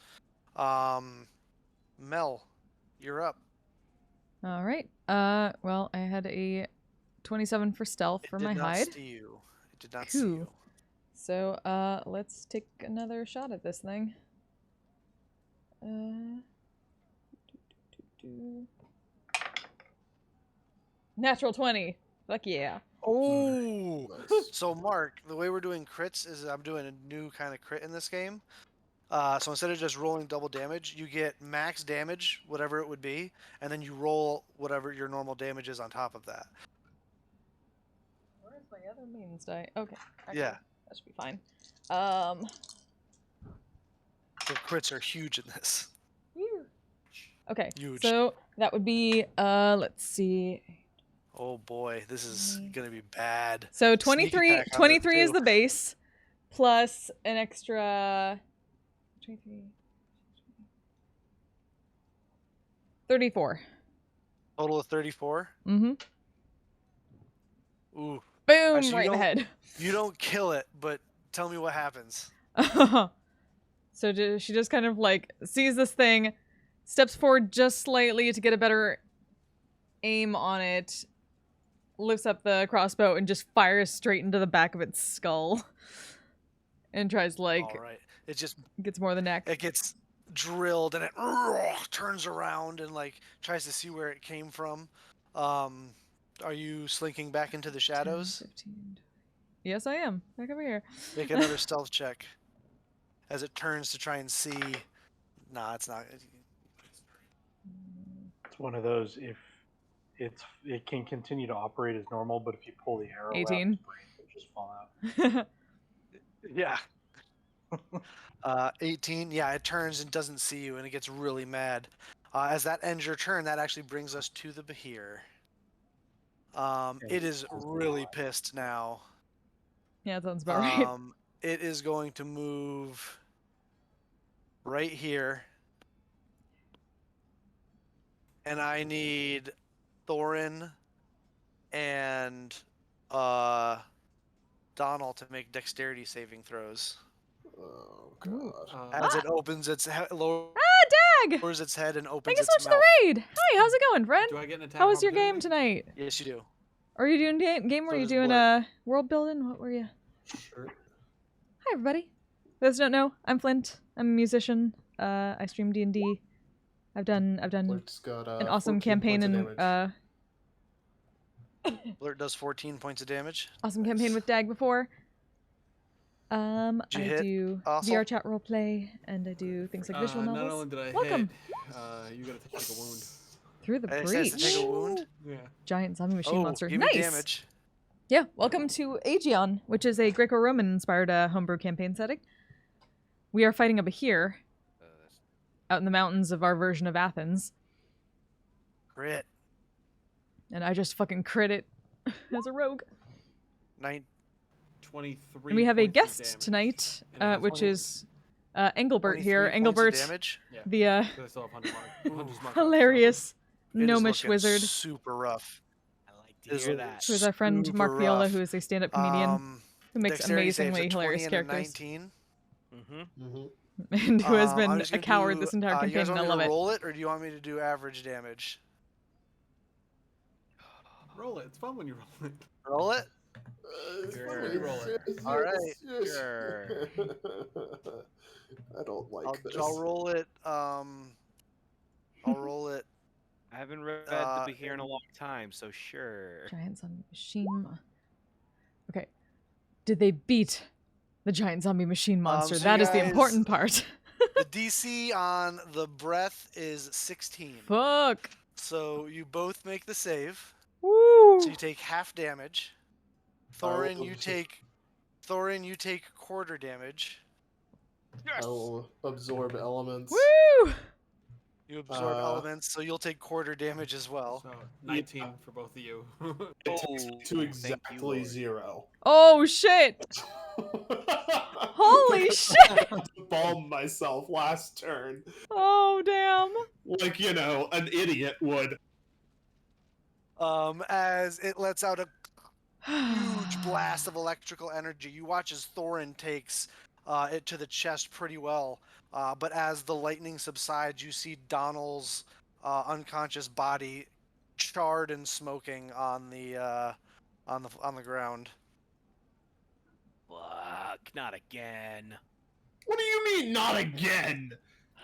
Mel, you're up. All right. Well, I had a 27 for stealth for my hide. It did not see you. It did not see Cool. you. So, let's take another shot at this thing. Natural 20. Fuck yeah. Oh, Nice. so Mark, the way we're doing crits is I'm doing a new kind of crit in this game. So instead of just rolling double damage, you get max damage, whatever it would be, and then you roll whatever your normal damage is on top of that. Where's my other means die? Okay. Yeah. That should be fine. So crits are huge in this. Okay. Huge. So that would be let's see. Oh boy, this is gonna be bad. So Sneak 23 attack on 23 it, is too. the base plus an extra 23 34. Total of 34. Mhm. Ooh. Boom, Actually, right in the head. You don't kill it, but tell me what happens. So she just kind of like sees this thing, steps forward just slightly to get a better aim on it, lifts up the crossbow and just fires straight into the back of its skull. And tries like All right. It just gets more of the neck. it gets drilled and it turns around and like tries to see where it came from. Are you slinking back into the 10, shadows? 15, 20. Yes, I am. Back over here. Make another stealth check as it turns to try and see. Nah, it's not. It's one of those if it can continue to operate as normal, but if you pull the arrow 18. out, its brain will just fall out. Yeah. 18. Yeah, it turns and doesn't see you, and it gets really mad. As that ends your turn, that actually brings us to the Behir. It is really pissed now. Yeah, that sounds about right. It is going to move right here. And I need Thorin and Donald to make dexterity saving throws. Oh god. As it opens its lowers Dag! its head and opens Thank you so its much for mouth. the raid. Hi, how's it going, friend? Do I get an attack? How was your game opportunity? tonight? Yes, you do. Are you doing game? Were So you does doing Blurt. world building? What were you? Sure. Hi, everybody. Those who don't know, I'm Flint. I'm a musician. I stream D&D. I've done Blurt's got, an awesome 14 campaign points of in damage. Blurt does 14 points of damage. awesome campaign with Dag before. Did you I hit, do Ossel? VR chat roleplay, and I do things like visual Not novels. only did I Welcome hit, you gotta take a wound. through the It says to breach. take a wound. Yeah. Giant zombie machine Oh, monster. give me Nice. damage. Yeah, welcome to Aegion, which is a Greco-Roman inspired homebrew campaign setting. We are fighting a Behir out in the mountains of our version of Athens, Crit. and I just fucking crit it as a rogue. 23. And we have a points of guest damage. tonight, And it has which 20 is Engelbert 23 here. points of Engelbert, damage? Yeah. the 'Cause I still have 100 mark, hilarious It is gnomish looking wizard, super rough. I like It to is hear looking that. who is our friend super Mark Viola, rough. who is a stand-up comedian who makes Dexterity saves amazingly a 20 hilarious and a characters, 19. Mm-hmm. and who has I'm been just a gonna coward do, this entire you campaign, guys and want I me love to it. roll it, or do you want me to do average damage? Roll it. It's fun when you roll it. Roll it? It's Sure. fun when you roll it. All right. Sure. I don't like this. I'll roll it. I'll roll it. I haven't read the Behir in a long time, so sure. Giant zombie machine. Okay, did they beat the giant zombie machine monster? So That you is the guys- important part. The DC on the breath is 16. Fuck. So you both make the save. Woo. So you take half damage. Thorin, you take quarter damage. I'll absorb elements. Woo. You absorb elements, so you'll take quarter damage as well. So 19 for both of you. It takes me to exactly Lord. 0. Oh shit. Holy shit. I had to bomb myself last turn. Oh damn. Like, you know, an idiot would. As it lets out a huge blast of electrical energy. You watch as Thorin takes it to the chest pretty well. But as the lightning subsides, you see Donald's unconscious body charred and smoking on the ground. Fuck, not again. What do you mean, not again?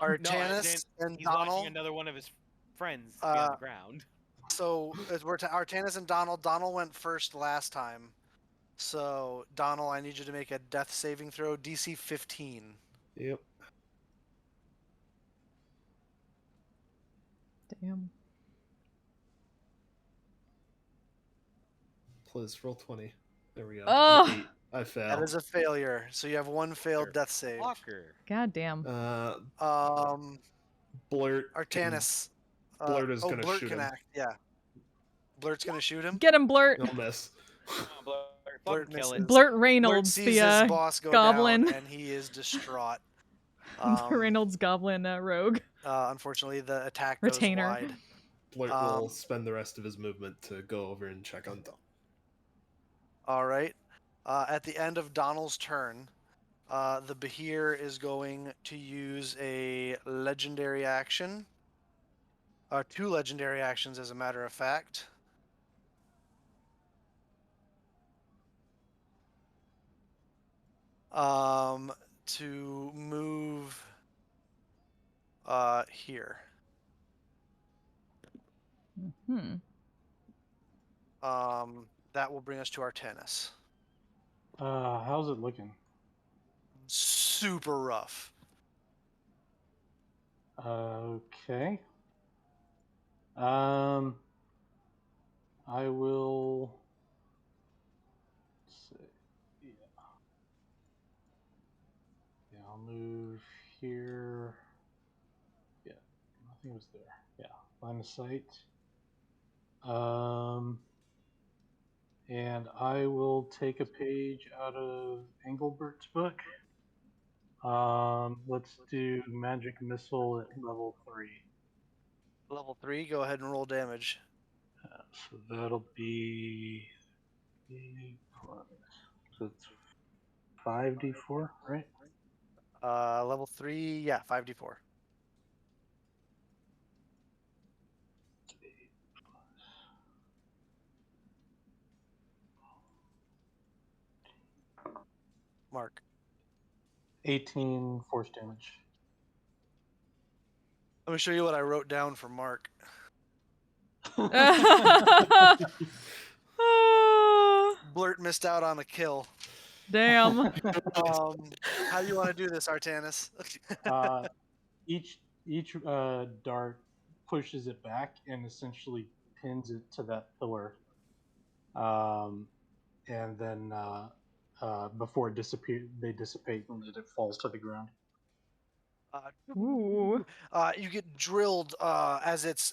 Artanis and He's Donald. watching another one of his friends be on the ground. So we're to Artanis and Donald. Donald went first last time. So Donald, I need you to make a death saving throw, DC 15. Yep. Damn. Please roll 20. There we go. Oh. An 8. I failed. That is a failure. So you have one failed death save. Fucker. God damn. Blurt. Artanis. Blurt is gonna Blurt shoot can him. act. Yeah. Blurt's gonna shoot him. Get him, Blurt. He'll miss. Come on, Blurt. Blurt Fucking kill misses. it. Blurt Blurt Reynolds, sees the his boss go goblin. down, and he is distraught. Reynolds goblin rogue. Unfortunately, the attack Retainer. goes wide. Blurt will spend the rest of his movement to go over and check on Dom. All right. At the end of Donald's turn, the Behir is going to use a legendary action. 2 legendary actions, as a matter of fact. To move here. Hmm. That will bring us to Artanis. How's it looking? Super rough. Okay. I will say, yeah, I'll move here. Yeah, nothing was there. Yeah, line of sight. And I will take a page out of Engelbert's book. Let's do magic missile at level 3. Level 3, go ahead and roll damage. So that'll be 3 plus. So it's 5d4, right? Level 3, yeah, 5d4. Mark. 18 force damage. Let me show you what I wrote down for Mark. Blurt missed out on a kill. Damn. How do you want to do this, Artanis? Each dart pushes it back and essentially pins it to that pillar. And then before they dissipate and it falls to the ground. Ooh. You get drilled as it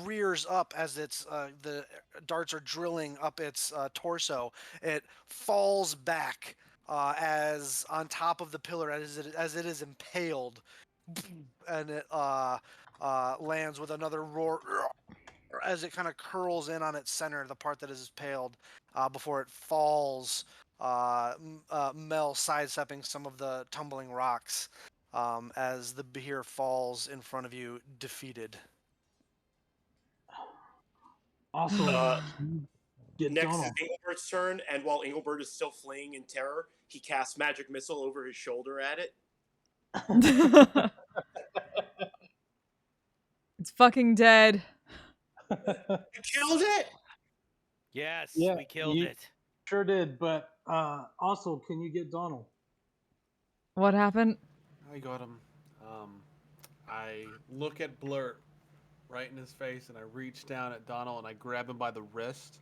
rears up as the darts are drilling up its torso. It falls back as on top of the pillar as it is impaled, and it lands with another roar as it kind of curls in on its center, the part that is impaled, before it falls. Mel sidestepping some of the tumbling rocks. As the Behir falls in front of you, defeated. Also, next is Engelbert's turn, and while Engelbert is still fleeing in terror, he casts magic missile over his shoulder at it. It's fucking dead. You killed it! Yes, Yeah, we killed you it. Sure did, but also, can you get Donald? What happened? I got him. I look at Blurt right in his face, and I reach down at Donald and I grab him by the wrist,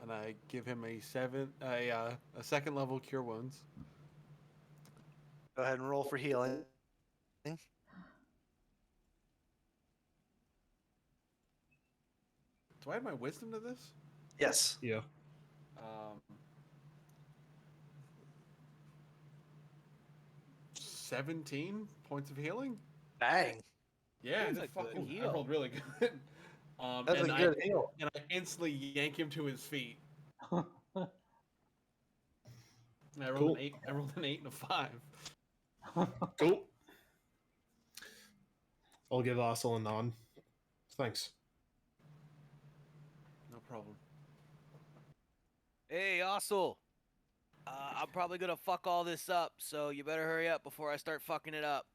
and I give him a second level cure wounds. Go ahead and roll for healing. Do I add my wisdom to this? Yes. Yeah. 17 points of healing. Bang. Yeah, That's I a good I heal. rolled really good. That's and a good heal. And I instantly yank him to his feet. And I rolled Cool. an 8. I rolled an 8 and a 5. Cool. I'll give Ossel a nod. Thanks. No problem. Hey, Ossel. I'm probably gonna fuck all this up, so you better hurry up before I start fucking it up.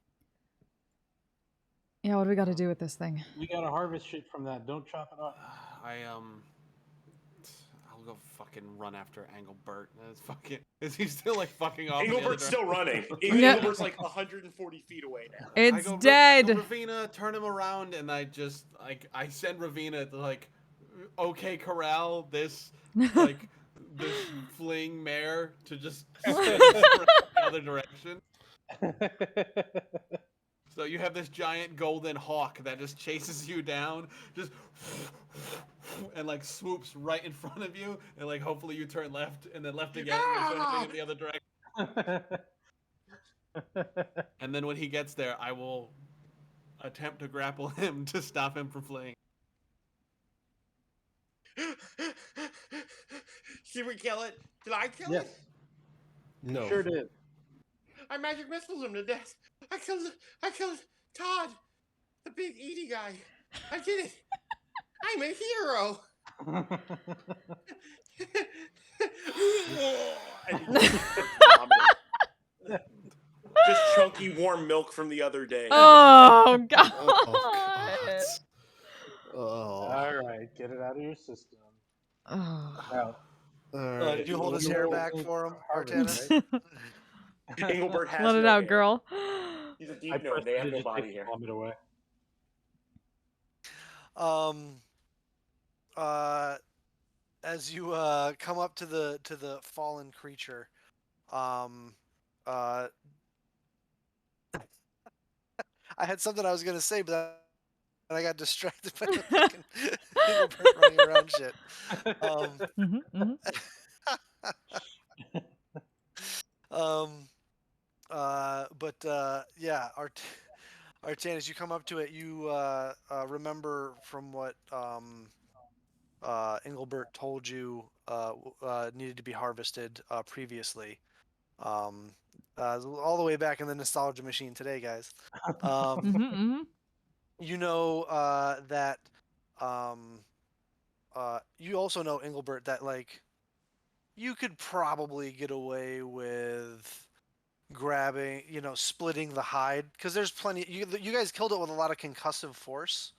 Yeah, what do we got to do with this thing? We gotta harvest shit from that. Don't chop it up. I'll go fucking run after Engelbert. That's fucking. Is he still like fucking off? Engelbert's still running. Yeah. Engelbert's like 140 feet away now. It's I go, dead. Ravina, turn him around, and I just I send Ravina to like, okay, corral this like this fleeing mare to just the other direction. So you have this giant golden hawk that just chases you down, just and like swoops right in front of you, and like hopefully you turn left and then left again and start heading in the other direction. And then when he gets there, I will attempt to grapple him to stop him from fleeing. Did we kill it? Did I kill Yes. it? No. Sure did. I magic missiles him to death. I killed Todd, the big Edie guy. I did it. I'm a hero. And he just vomited. Just chunky warm milk from the other day. Oh, God. Oh. All right, get it out of your system. Oh. Now, All right. Did you hold his hair back for him, Harvest, Artanis? right? Engelbert has Let it no out, hair. girl. He's a I deep gnome. pressed They have it, no just body take hair. vomit away. As you come up to the fallen creature, I had something I was gonna say, but I got distracted by the fucking Engelbert running around shit. Mhm, mhm. yeah, Artan, as you come up to it, you remember from what Engelbert told you needed to be harvested previously. All the way back in the nostalgia machine today, guys. You know that you also know, Engelbert, that like you could probably get away with grabbing, splitting the hide, because there's plenty. You guys killed it with a lot of concussive force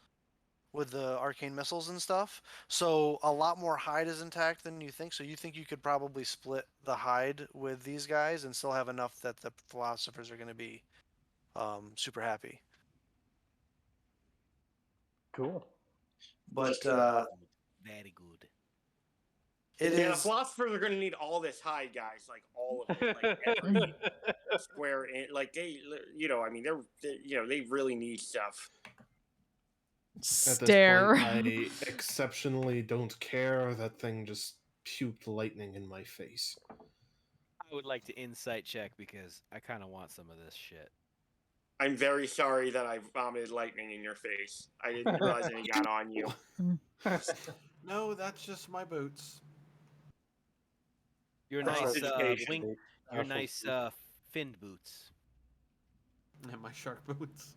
with the arcane missiles and stuff. So a lot more hide is intact than you think. So you think you could probably split the hide with these guys and still have enough that the philosophers are going to be super happy. Cool. But very good. It The is. philosophers are going to need all this hide, guys. Like all of it, like every square inch. Like they, I mean, they really need stuff. At this Stare. point, I exceptionally don't care. That thing just puked lightning in my face. I would like to insight check because I kind of want some of this shit. I'm very sorry that I vomited lightning in your face. I didn't realize it got on you. No, that's just my boots. Your nice finned boots. And my shark boots.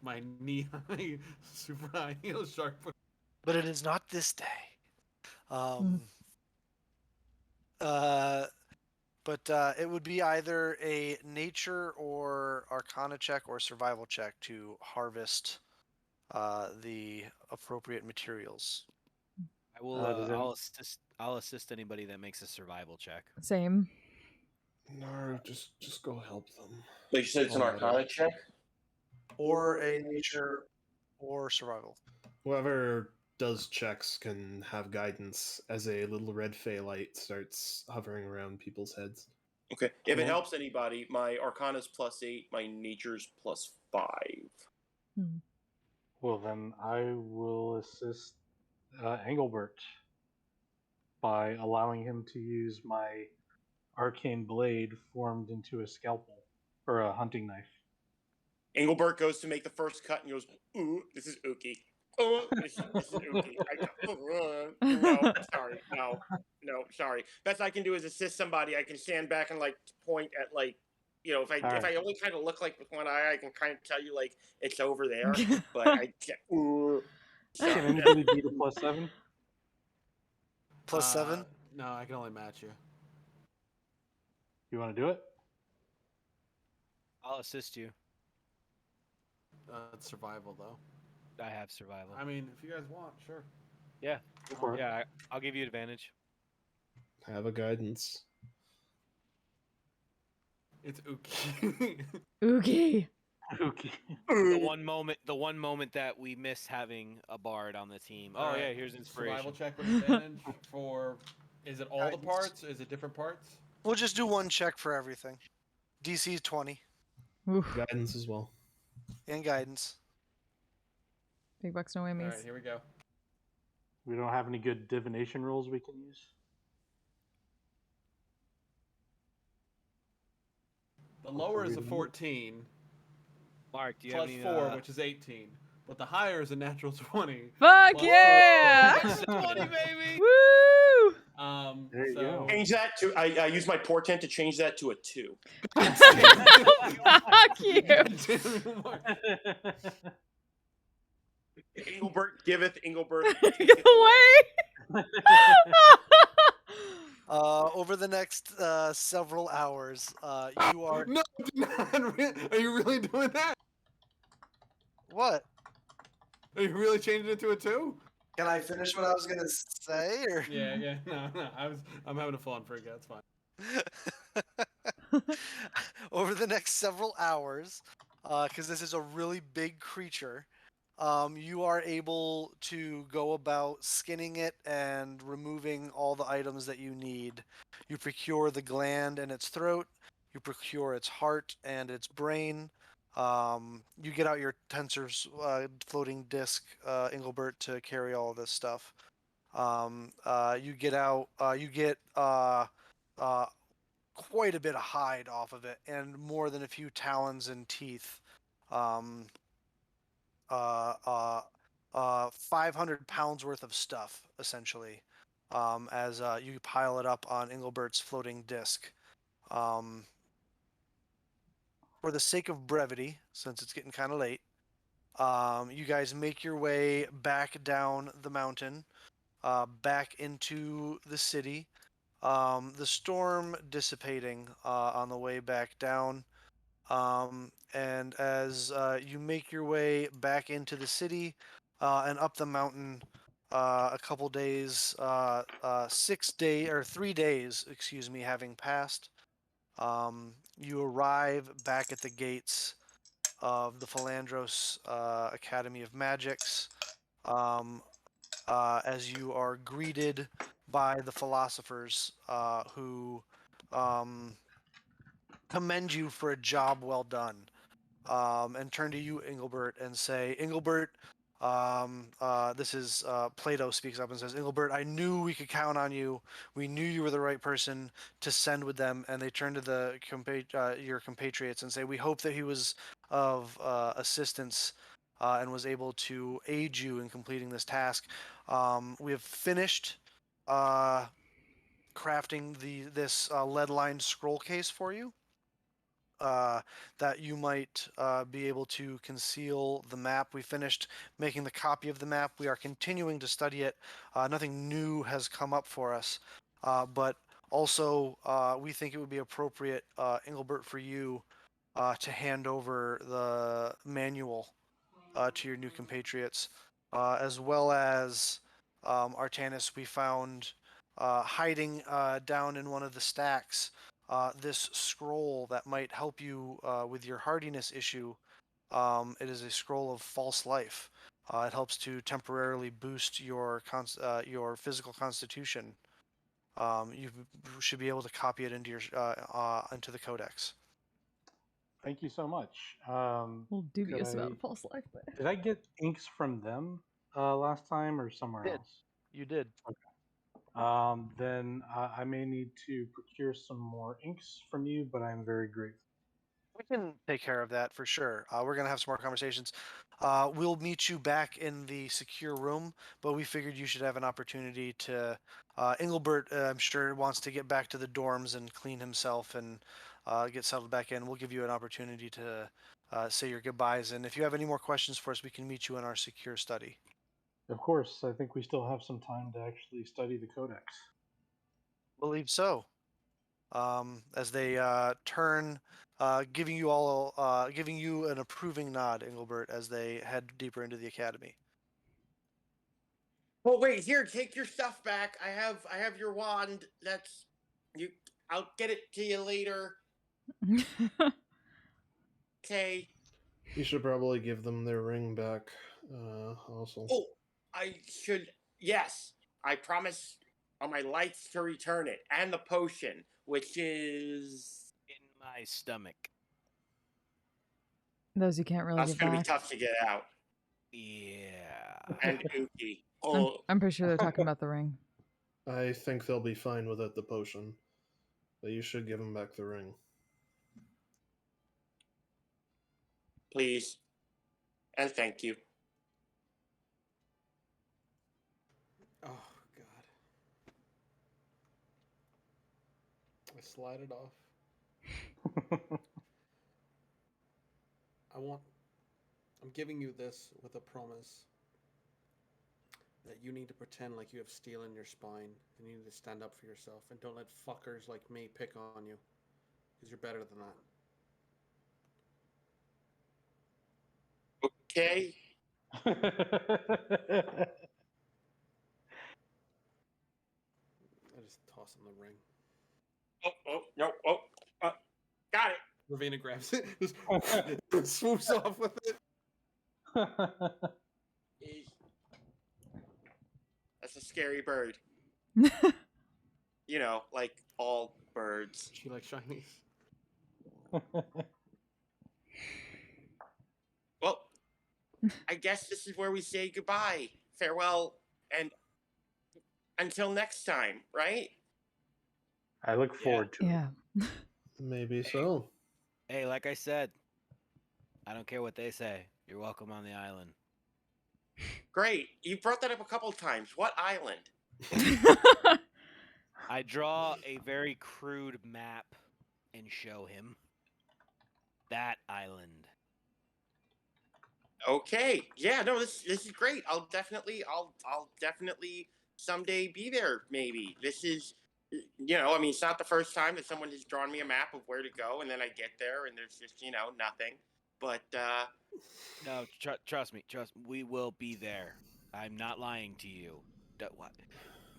My knee high, super high heel shark boots. But it is not this day. But it would be either a nature or arcana check or survival check to harvest the appropriate materials. I will. I'll assist anybody that makes a survival check. Same. No, just go help them. But you said it's an arcana check? Or a nature or survival. Whoever does checks can have guidance as a little red fey light starts hovering around people's heads. Okay. If it helps anybody, my arcana's +8, my nature's +5. Well, then I will assist Engelbert by allowing him to use my arcane blade formed into a scalpel or a hunting knife. Engelbert goes to make the first cut and goes, "Ooh, this is ooky. Oh, this is ooky." No, sorry, no, sorry. Best I can do is assist somebody. I can stand back and like point at like, if I only kind of look like with one eye, I can kind of tell you like it's over there. But I can't. Ooh. Can anybody beat a +7? +7? No, I can only match you. You want to do it? I'll assist you. It's survival though. I have survival. I mean, if you guys want, sure. Yeah. Go for it. Yeah, I'll give you advantage. Have a guidance. It's ookie. Oogie. Okay. The one moment that we miss having a bard on the team. Oh yeah, here's inspiration. Survival check with advantage for. Is it all the parts? Or is it different parts? We'll just do one check for everything. DC 20. Oof. Guidance as well. And guidance. Big bucks, no All whammies. right, here we go. We don't have any good divination rules we can use? The lower is a 14. Mark, do you have Plus any? 4, which is 18. But the higher is a natural 20. Fuck Plus yeah! 20, baby! Woo! There you go. Change that to. I use my portent to change that to a 2. Fuck you! Engelbert giveth, Engelbert. Get away! Over the next several hours, you are. No, are you really doing that? What? Are you really changing it to a 2? Can I finish what I was gonna say? Or Yeah. No. I'm having a fun freak. That's fine. over the next several hours, because this is a really big creature, you are able to go about skinning it and removing all the items that you need. You procure the gland and its throat. You procure its heart and its brain. You get out your tensor's floating disc, Engelbert, to carry all of this stuff. You get out. You get quite a bit of hide off of it, and more than a few talons and teeth. 500 pounds worth of stuff, essentially, as you pile it up on Engelbert's floating disc. For the sake of brevity, since it's getting kind of late, you guys make your way back down the mountain, back into the city. The storm dissipating on the way back down. And as you make your way back into the city and up the mountain, a couple days, 3 days, excuse me, having passed, you arrive back at the gates of the Philandros Academy of Magics, as you are greeted by the philosophers who commend you for a job well done, and turn to you, Engelbert, and say, Engelbert, this is Plato speaks up and says, Engelbert, I knew we could count on you. We knew you were the right person to send with them. And they turn to your compatriots and say, we hope that he was of assistance and was able to aid you in completing this task. We have finished crafting this lead-lined scroll case for you. That you might be able to conceal the map. We finished making the copy of the map. We are continuing to study it. Nothing new has come up for us, but also we think it would be appropriate, Engelbert, for you to hand over the manual to your new compatriots, as well as Artanis. We found hiding down in one of the stacks this scroll that might help you with your hardiness issue. It is a scroll of false life. It helps to temporarily boost your physical constitution. You should be able to copy it into the codex. Thank you so much. A little dubious about false life, but Did I get inks from them last time or somewhere else? You did. Okay. Then I may need to procure some more inks from you, but I'm very grateful. We can take care of that for sure. We're going to have some more conversations. We'll meet you back in the secure room, but we figured you should have an opportunity to... Engelbert, I'm sure, wants to get back to the dorms and clean himself and get settled back in. We'll give you an opportunity to say your goodbyes. And if you have any more questions for us, we can meet you in our secure study. Of course, I think we still have some time to actually study the codex. Believe so. As they turn, giving you an approving nod, Engelbert, as they head deeper into the academy. Well, wait here. Take your stuff back. I have your wand. That's you. I'll get it to you later. Okay. You should probably give them their ring back. Also. Oh, I should. Yes, I promise on my lights to return it, and the potion, which is In my stomach. those you can't really that's get gonna back. be tough to get out. Yeah. And Ookie. I'm pretty sure they're talking about the ring. I think they'll be fine without the potion, but you should give them back the ring. Please, and thank you. Oh God. I slide it off. I'm giving you this with a promise that you need to pretend like you have steel in your spine and you need to stand up for yourself and don't let fuckers like me pick on you because you're better than that. Okay. I just toss him the ring. Got it. Ravina grabs it, just swoops off with it. That's a scary bird. You know, like all birds. She likes shinies. Well, I guess this is where we say goodbye. Farewell, and until next time, right? I look forward to it. Yeah. Maybe so. Hey, like I said, I don't care what they say. You're welcome on the island. Great. You brought that up a couple times. What island? I draw a very crude map and show him that island. Okay. Yeah, no, this is great. I'll definitely someday be there, maybe. This is I mean, it's not the first time that someone has drawn me a map of where to go, and then I get there and there's just, nothing. But No, trust me. We will be there. I'm not lying to you. What?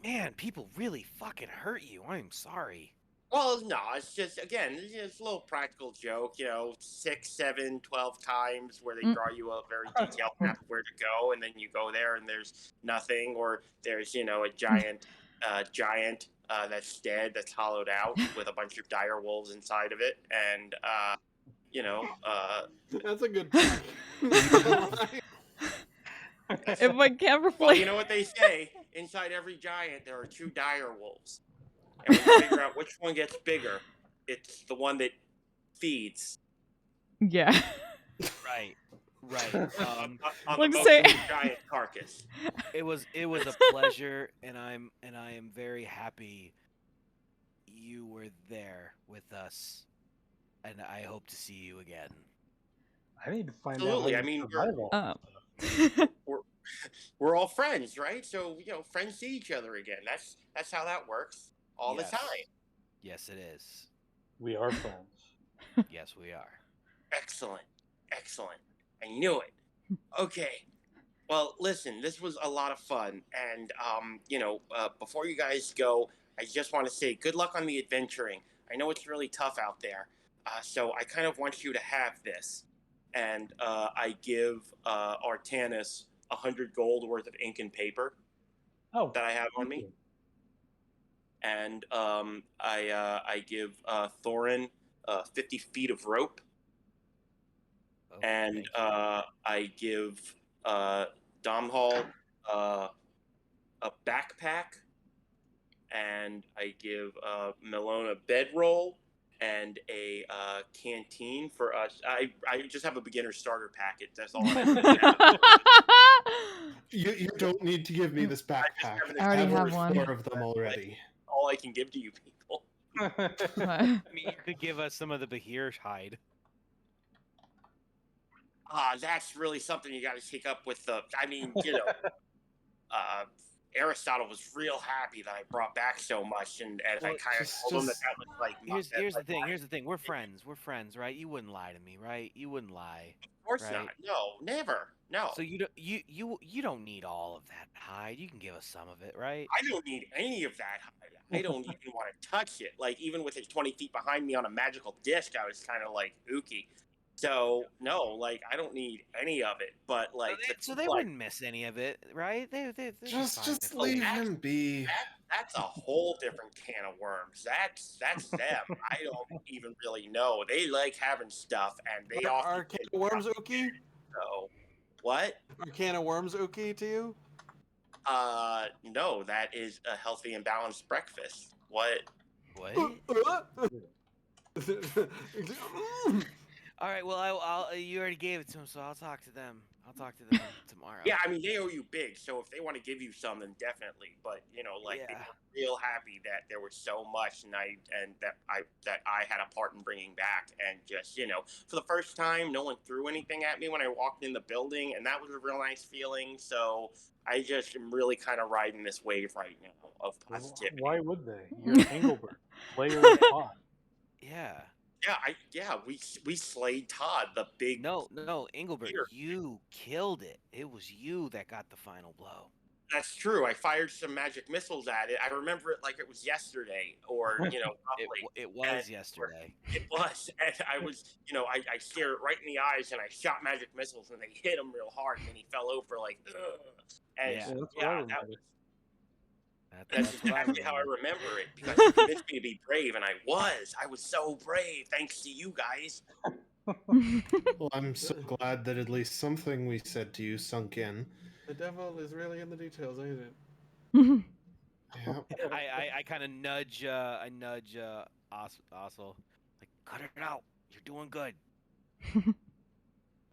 Man, people really fucking hurt you. I'm sorry. well, no, it's just, again, it's a little practical joke, 6, 7, 12 times where they draw you a very detailed map of where to go, and then you go there and there's nothing, or there's, a giant that's dead, that's hollowed out with a bunch of dire wolves inside of it, and, That's a good. If I can't well, replace, you know what they say, inside every giant there are 2 dire wolves. And when you figure out which one gets bigger, it's the one that feeds. yeah. Right. On Like the most say- of the giant carcass. It was a pleasure, and I am very happy you were there with us, and I hope to see you again. I need to find Absolutely. out. I mean, Oh. we're all friends, right? So friends see each other again. That's how that works all Yes. the time. Yes, it is. We are friends. Yes, we are. Excellent. I knew it. Okay. Well, listen, this was a lot of fun, and before you guys go, I just want to say good luck on the adventuring. I know it's really tough out there, so I kind of want you to have this, and I give Artanis 100 gold worth of ink and paper that I have on me, and I give Thorin 50 feet of rope, and I give Domhall a backpack, and I give Melona a bedroll and a canteen for us. I just have a beginner starter packet. That's all. You don't need to give me this backpack. I already have ordered one. 4 of them already. All I can give to you people. I mean, you could give us some of the Bahir hide. That's really something you got to take up with the. I mean, Aristotle was real happy that I brought back so much, and I kind of told him that was like. Here's the thing. Here's the thing. We're friends, right? You wouldn't lie to me, right? You wouldn't lie. Of course right? not. No, never. No. So you don't need all of that hide. You can give us some of it, right? I don't need any of that hide. I don't even want to touch it. Like, even with it 20 feet behind me on a magical disc, I was kind of like ooky. So no, like, I don't need any of it. But like, so they wouldn't miss any of it, right? They'd be fine Just if- leave him be. That's a whole different can of worms. That's them. I don't even really know. They like having stuff, and they often. Are can of worms ookie? So, what? Are can of worms ookie to you? No, that is a healthy and balanced breakfast. What? All right. Well, I'll you already gave it to him, so I'll talk to them. I'll talk to them tomorrow. Yeah, I mean, they owe you big, so if they want to give you some, then definitely. But they were real happy that there was so much, and that I had a part in bringing back, and just for the first time, no one threw anything at me when I walked in the building, and that was a real nice feeling. So I just am really kind of riding this wave right now of positivity. Why would they? You're Engelbert, player of Todd. Yeah. Yeah, we slayed Todd, the big. No, Engelbert, you killed it. It was you that got the final blow. That's true. I fired some magic missiles at it. I remember it like it was yesterday, or roughly. It was yesterday. It was, and I was, I stared it right in the eyes, and I shot magic missiles, and they hit him real hard, and then he fell over like. Ugh. And that's exactly how I remember it, because it convinced me to be brave, and I was so brave thanks to you guys. Well, I'm so glad that at least something we said to you sunk in. The devil is really in the details, ain't it? Yep. I kind of nudge Ossel, like, cut it out. You're doing good.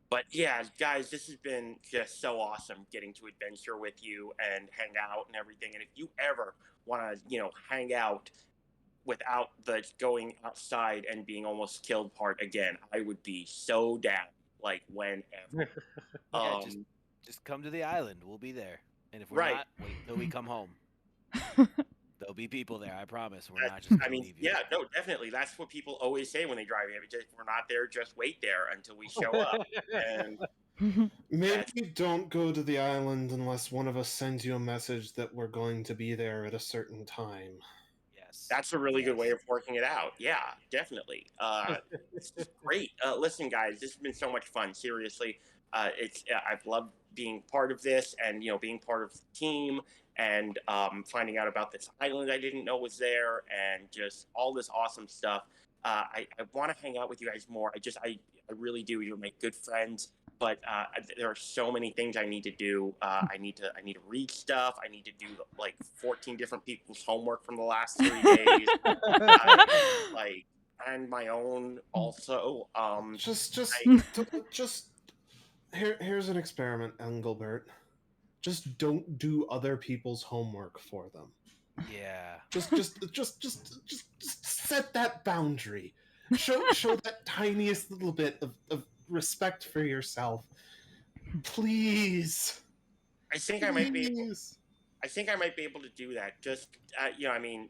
But yeah, guys, this has been just so awesome getting to adventure with you and hang out and everything. And if you ever want to, hang out without the going outside and being almost killed part again, I would be so down. Like whenever. Yeah, just come to the island. We'll be there. And if we're Right. not, wait till we come home. There'll be people there. I promise. We're not just gonna leave you. Yeah, no, definitely. That's what people always say when they drive in. If we're not there, just wait there until we show up. And Maybe don't go to the island unless one of us sends you a message that we're going to be there at a certain time. Yes. That's a really good way of working it out. Yeah, definitely. This is great. Listen, guys, this has been so much fun. Seriously, I've loved being part of this and being part of the team and finding out about this island I didn't know was there and just all this awesome stuff. I want to hang out with you guys more. I really do. You'll make good friends. But there are so many things I need to do. I need to read stuff. I need to do like 14 different people's homework from the last 3 days. And my own also. Here's an experiment, Engelbert. Just don't do other people's homework for them. Yeah. Just set that boundary. Show that tiniest little bit of respect for yourself, please. I think I might be able to do that. Just I'm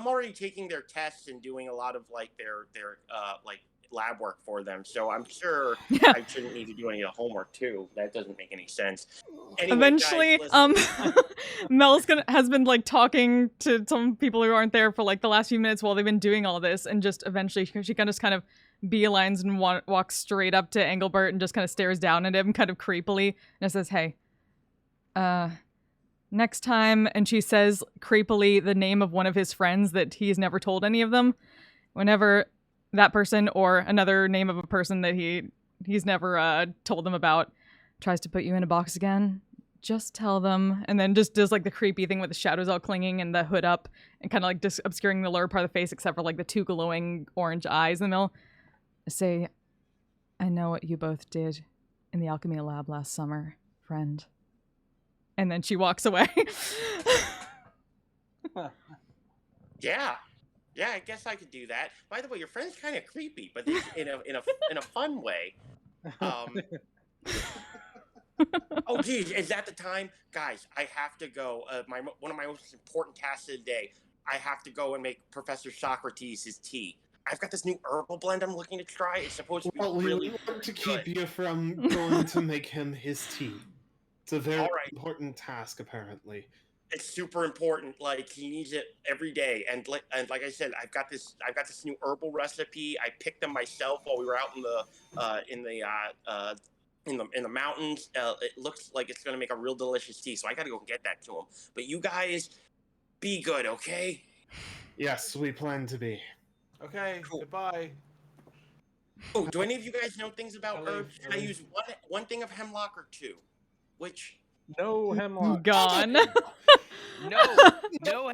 already taking their tests and doing a lot of like their lab work for them. So I'm sure I shouldn't need to do any of the homework too. That doesn't make any sense. Anyway, Eventually, guys, Mel's has been like talking to some people who aren't there for like the last few minutes while they've been doing all this, and just eventually she kind of beelines and walks straight up to Engelbert and just kind of stares down at him kind of creepily and says, "Hey, next time," and she says creepily the name of one of his friends that he's never told any of them. Whenever that person or another name of a person that he's never told them about tries to put you in a box again, just tell them. And then just does like the creepy thing with the shadows all clinging and the hood up and kind of like just obscuring the lower part of the face except for like the 2 glowing orange eyes in the middle. Say, "I know what you both did in the alchemy lab last summer, friend." And then she walks away. Yeah, I guess I could do that. By the way, your friend's kind of creepy, but in a fun way. Oh, geez, is that the time? Guys, I have to go. One of my most important tasks of the day, I have to go and make Professor Socrates his tea. I've got this new herbal blend I'm looking to try. It's supposed to be really we want to good. keep you from going to make him his tea. It's a very important task, apparently. It's super important. Like he needs it every day, and like I said, I've got this new herbal recipe. I picked them myself while we were out in the mountains. It looks like it's gonna make a real delicious tea, so I gotta go get that to him. But you guys, be good, okay? Yes, we plan to be. Okay. Cool. Goodbye. Oh, do any of you guys know things about herbs? Can I use one thing of hemlock or 2? Which? No hemlock. Gone. No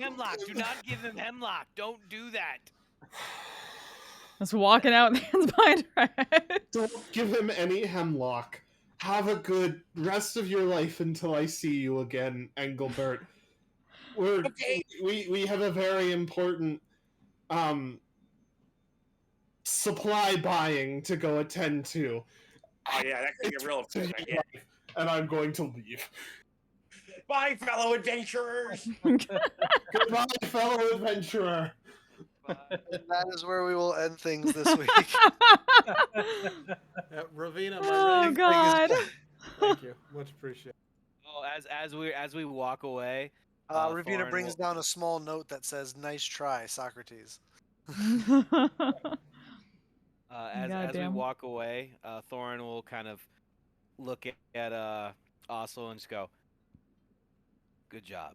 hemlock. Do not give him hemlock. Don't do that. Just walking out with hands behind her head. Don't give him any hemlock. Have a good rest of your life until I see you again, Engelbert. We have a very important supply buying to go attend to. Oh yeah, that could be a real important. And I'm going to leave. Bye, fellow adventurers. Goodbye, fellow adventurer. That is where we will end things this week. Ravina, oh God! Thank you, much appreciated. Oh, as we walk away, Ravina brings down a small note that says, "Nice try, Socrates." As we walk away, Thorin will kind of look at Ossel and just go, "Good job.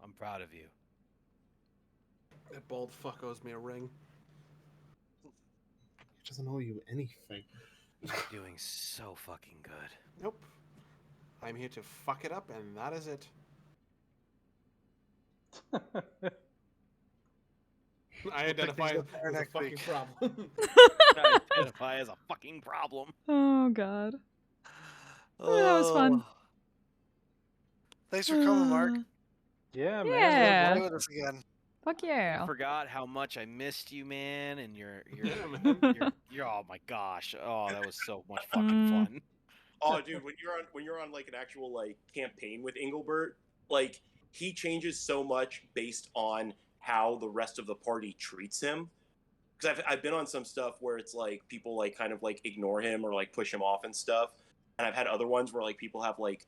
I'm proud of you." That bald fuck owes me a ring. He doesn't owe you anything. You're doing so fucking good. Nope. I'm here to fuck it up, and that is it. I identify these as up there a next fucking week. problem. I identify as a fucking problem. Oh God. Oh, that was fun. Thanks for coming, Mark. Yeah, man. Yeah. Play with us again. Fuck I yeah. forgot how much I missed you, man, and you're man. oh my gosh. Oh, that was so much fucking fun. Oh, dude, when you're on like an actual like campaign with Engelbert, like he changes so much based on how the rest of the party treats him. Because I've been on some stuff where it's like people like kind of like ignore him or like push him off and stuff, and I've had other ones where like people have like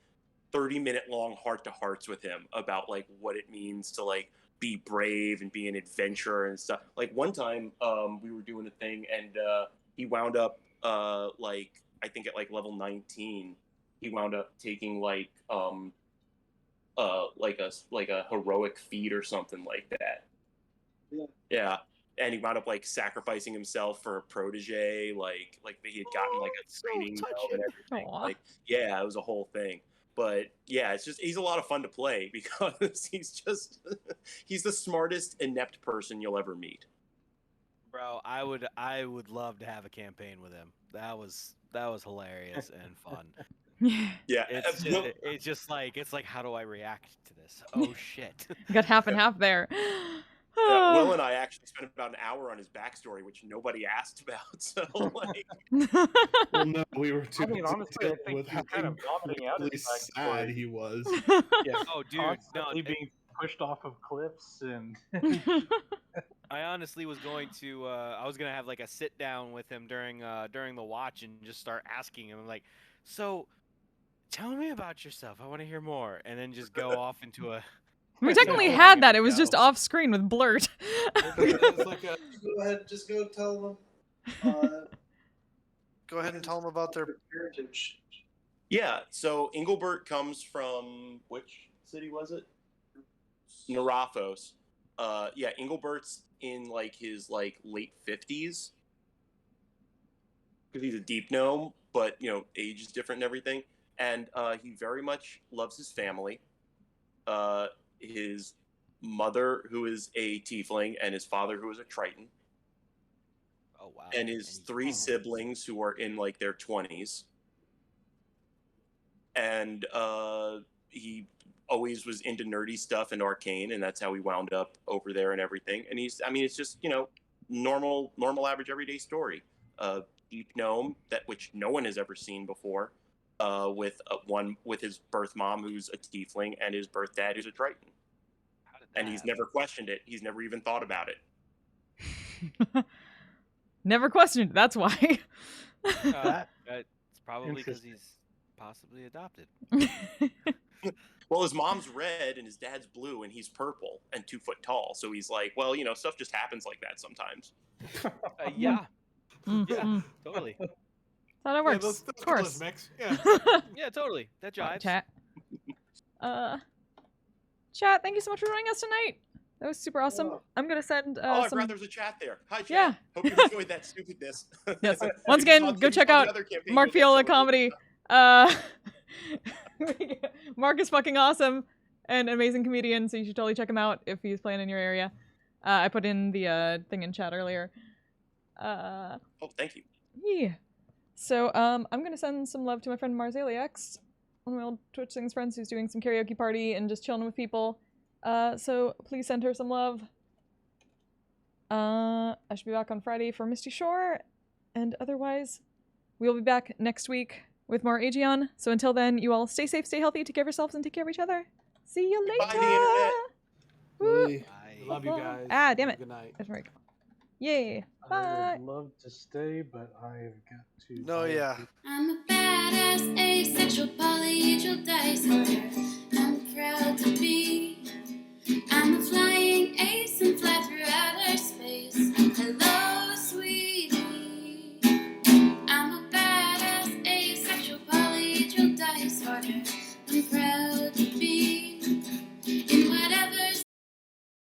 30-minute long heart to hearts with him about like what it means to like be brave and be an adventurer and stuff. Like one time, we were doing a thing and he wound up like I think at like level 19, he wound up taking like a heroic feat or something like that. Yeah. And he wound up like sacrificing himself for a protege, like he had gotten like a so training belt touching. and everything. Aw. Like, yeah, it was a whole thing. But yeah, it's just he's a lot of fun to play because he's the smartest inept person you'll ever meet. Bro, I would love to have a campaign with him. That was hilarious and fun. Yeah, It's just like how do I react to this? Oh shit. You got half and half there. yeah, Will and I actually spent about an hour on his backstory, which nobody asked about. So like, Well, no, we were too I mean, busy honestly, I dealing think with he's how kind of vomiting out incredibly his sad backstory. he was. Yeah, Oh, dude, no, constantly being pushed off of cliffs and I honestly was going to I was gonna have like a sit down with him during the watch and just start asking him like, so tell me about yourself. I want to hear more, and then just go off into a. We technically know, had I'm that. gonna It was just go. off screen with Blurt. It's like a, Go ahead, just go tell them. Go ahead and tell them about their heritage. yeah. So Engelbert comes from which city was it? Narafos. Yeah, Engelbert's in like his like late 50s because he's a deep gnome, but you know age is different and everything. And he very much loves his family. His mother, who is a tiefling, and his father, who is a triton. Oh wow. And his three siblings, who are in like their 20s. And he always was into nerdy stuff and arcane, and that's how he wound up over there and everything. And it's just, you know, normal average everyday story. Deep gnome which no one has ever seen before, with his birth mom who's a tiefling and his birth dad who's a triton. And he's never questioned it. He's never even thought about it. Never questioned. That's why. It's probably because he's possibly adopted. Well, his mom's red and his dad's blue and he's purple and 2 foot tall. So he's like, well, you know, stuff just happens like that sometimes. Yeah. Mm, Yeah, mm. totally. That's how it works. those Of course. mix. Yeah. Yeah, totally. That jives. Chat. Chat, thank you so much for joining us tonight. That was super awesome. I'm gonna send I some. forgot there's a chat there. Hi, chat. Yeah. Hope you enjoyed that stupidness. Yes. If Once you again, saw- go if you check saw the out other campaign, Mark you'll get Viola some of it. comedy. Mark is fucking awesome and an amazing comedian, so you should totally check him out if he's playing in your area. I put in the thing in chat earlier. Oh, thank you. Yeah. So I'm gonna send some love to my friend Marzaliax, one of my old Twitch Things friends who's doing some karaoke party and just chilling with people. So please send her some love. I should be back on Friday for Misty Shore, and otherwise, we'll be back next week with more Aegion. So until then, you all stay safe, stay healthy, take care of yourselves, and take care of each other. See you later. Bye, the internet. Woo. Love you guys. Ah, damn it. Good night. That's right. Yay. I Bye. would love to stay, but I've got to. No, yeah. I'm a badass asexual polyhedral dice holder. I'm proud to be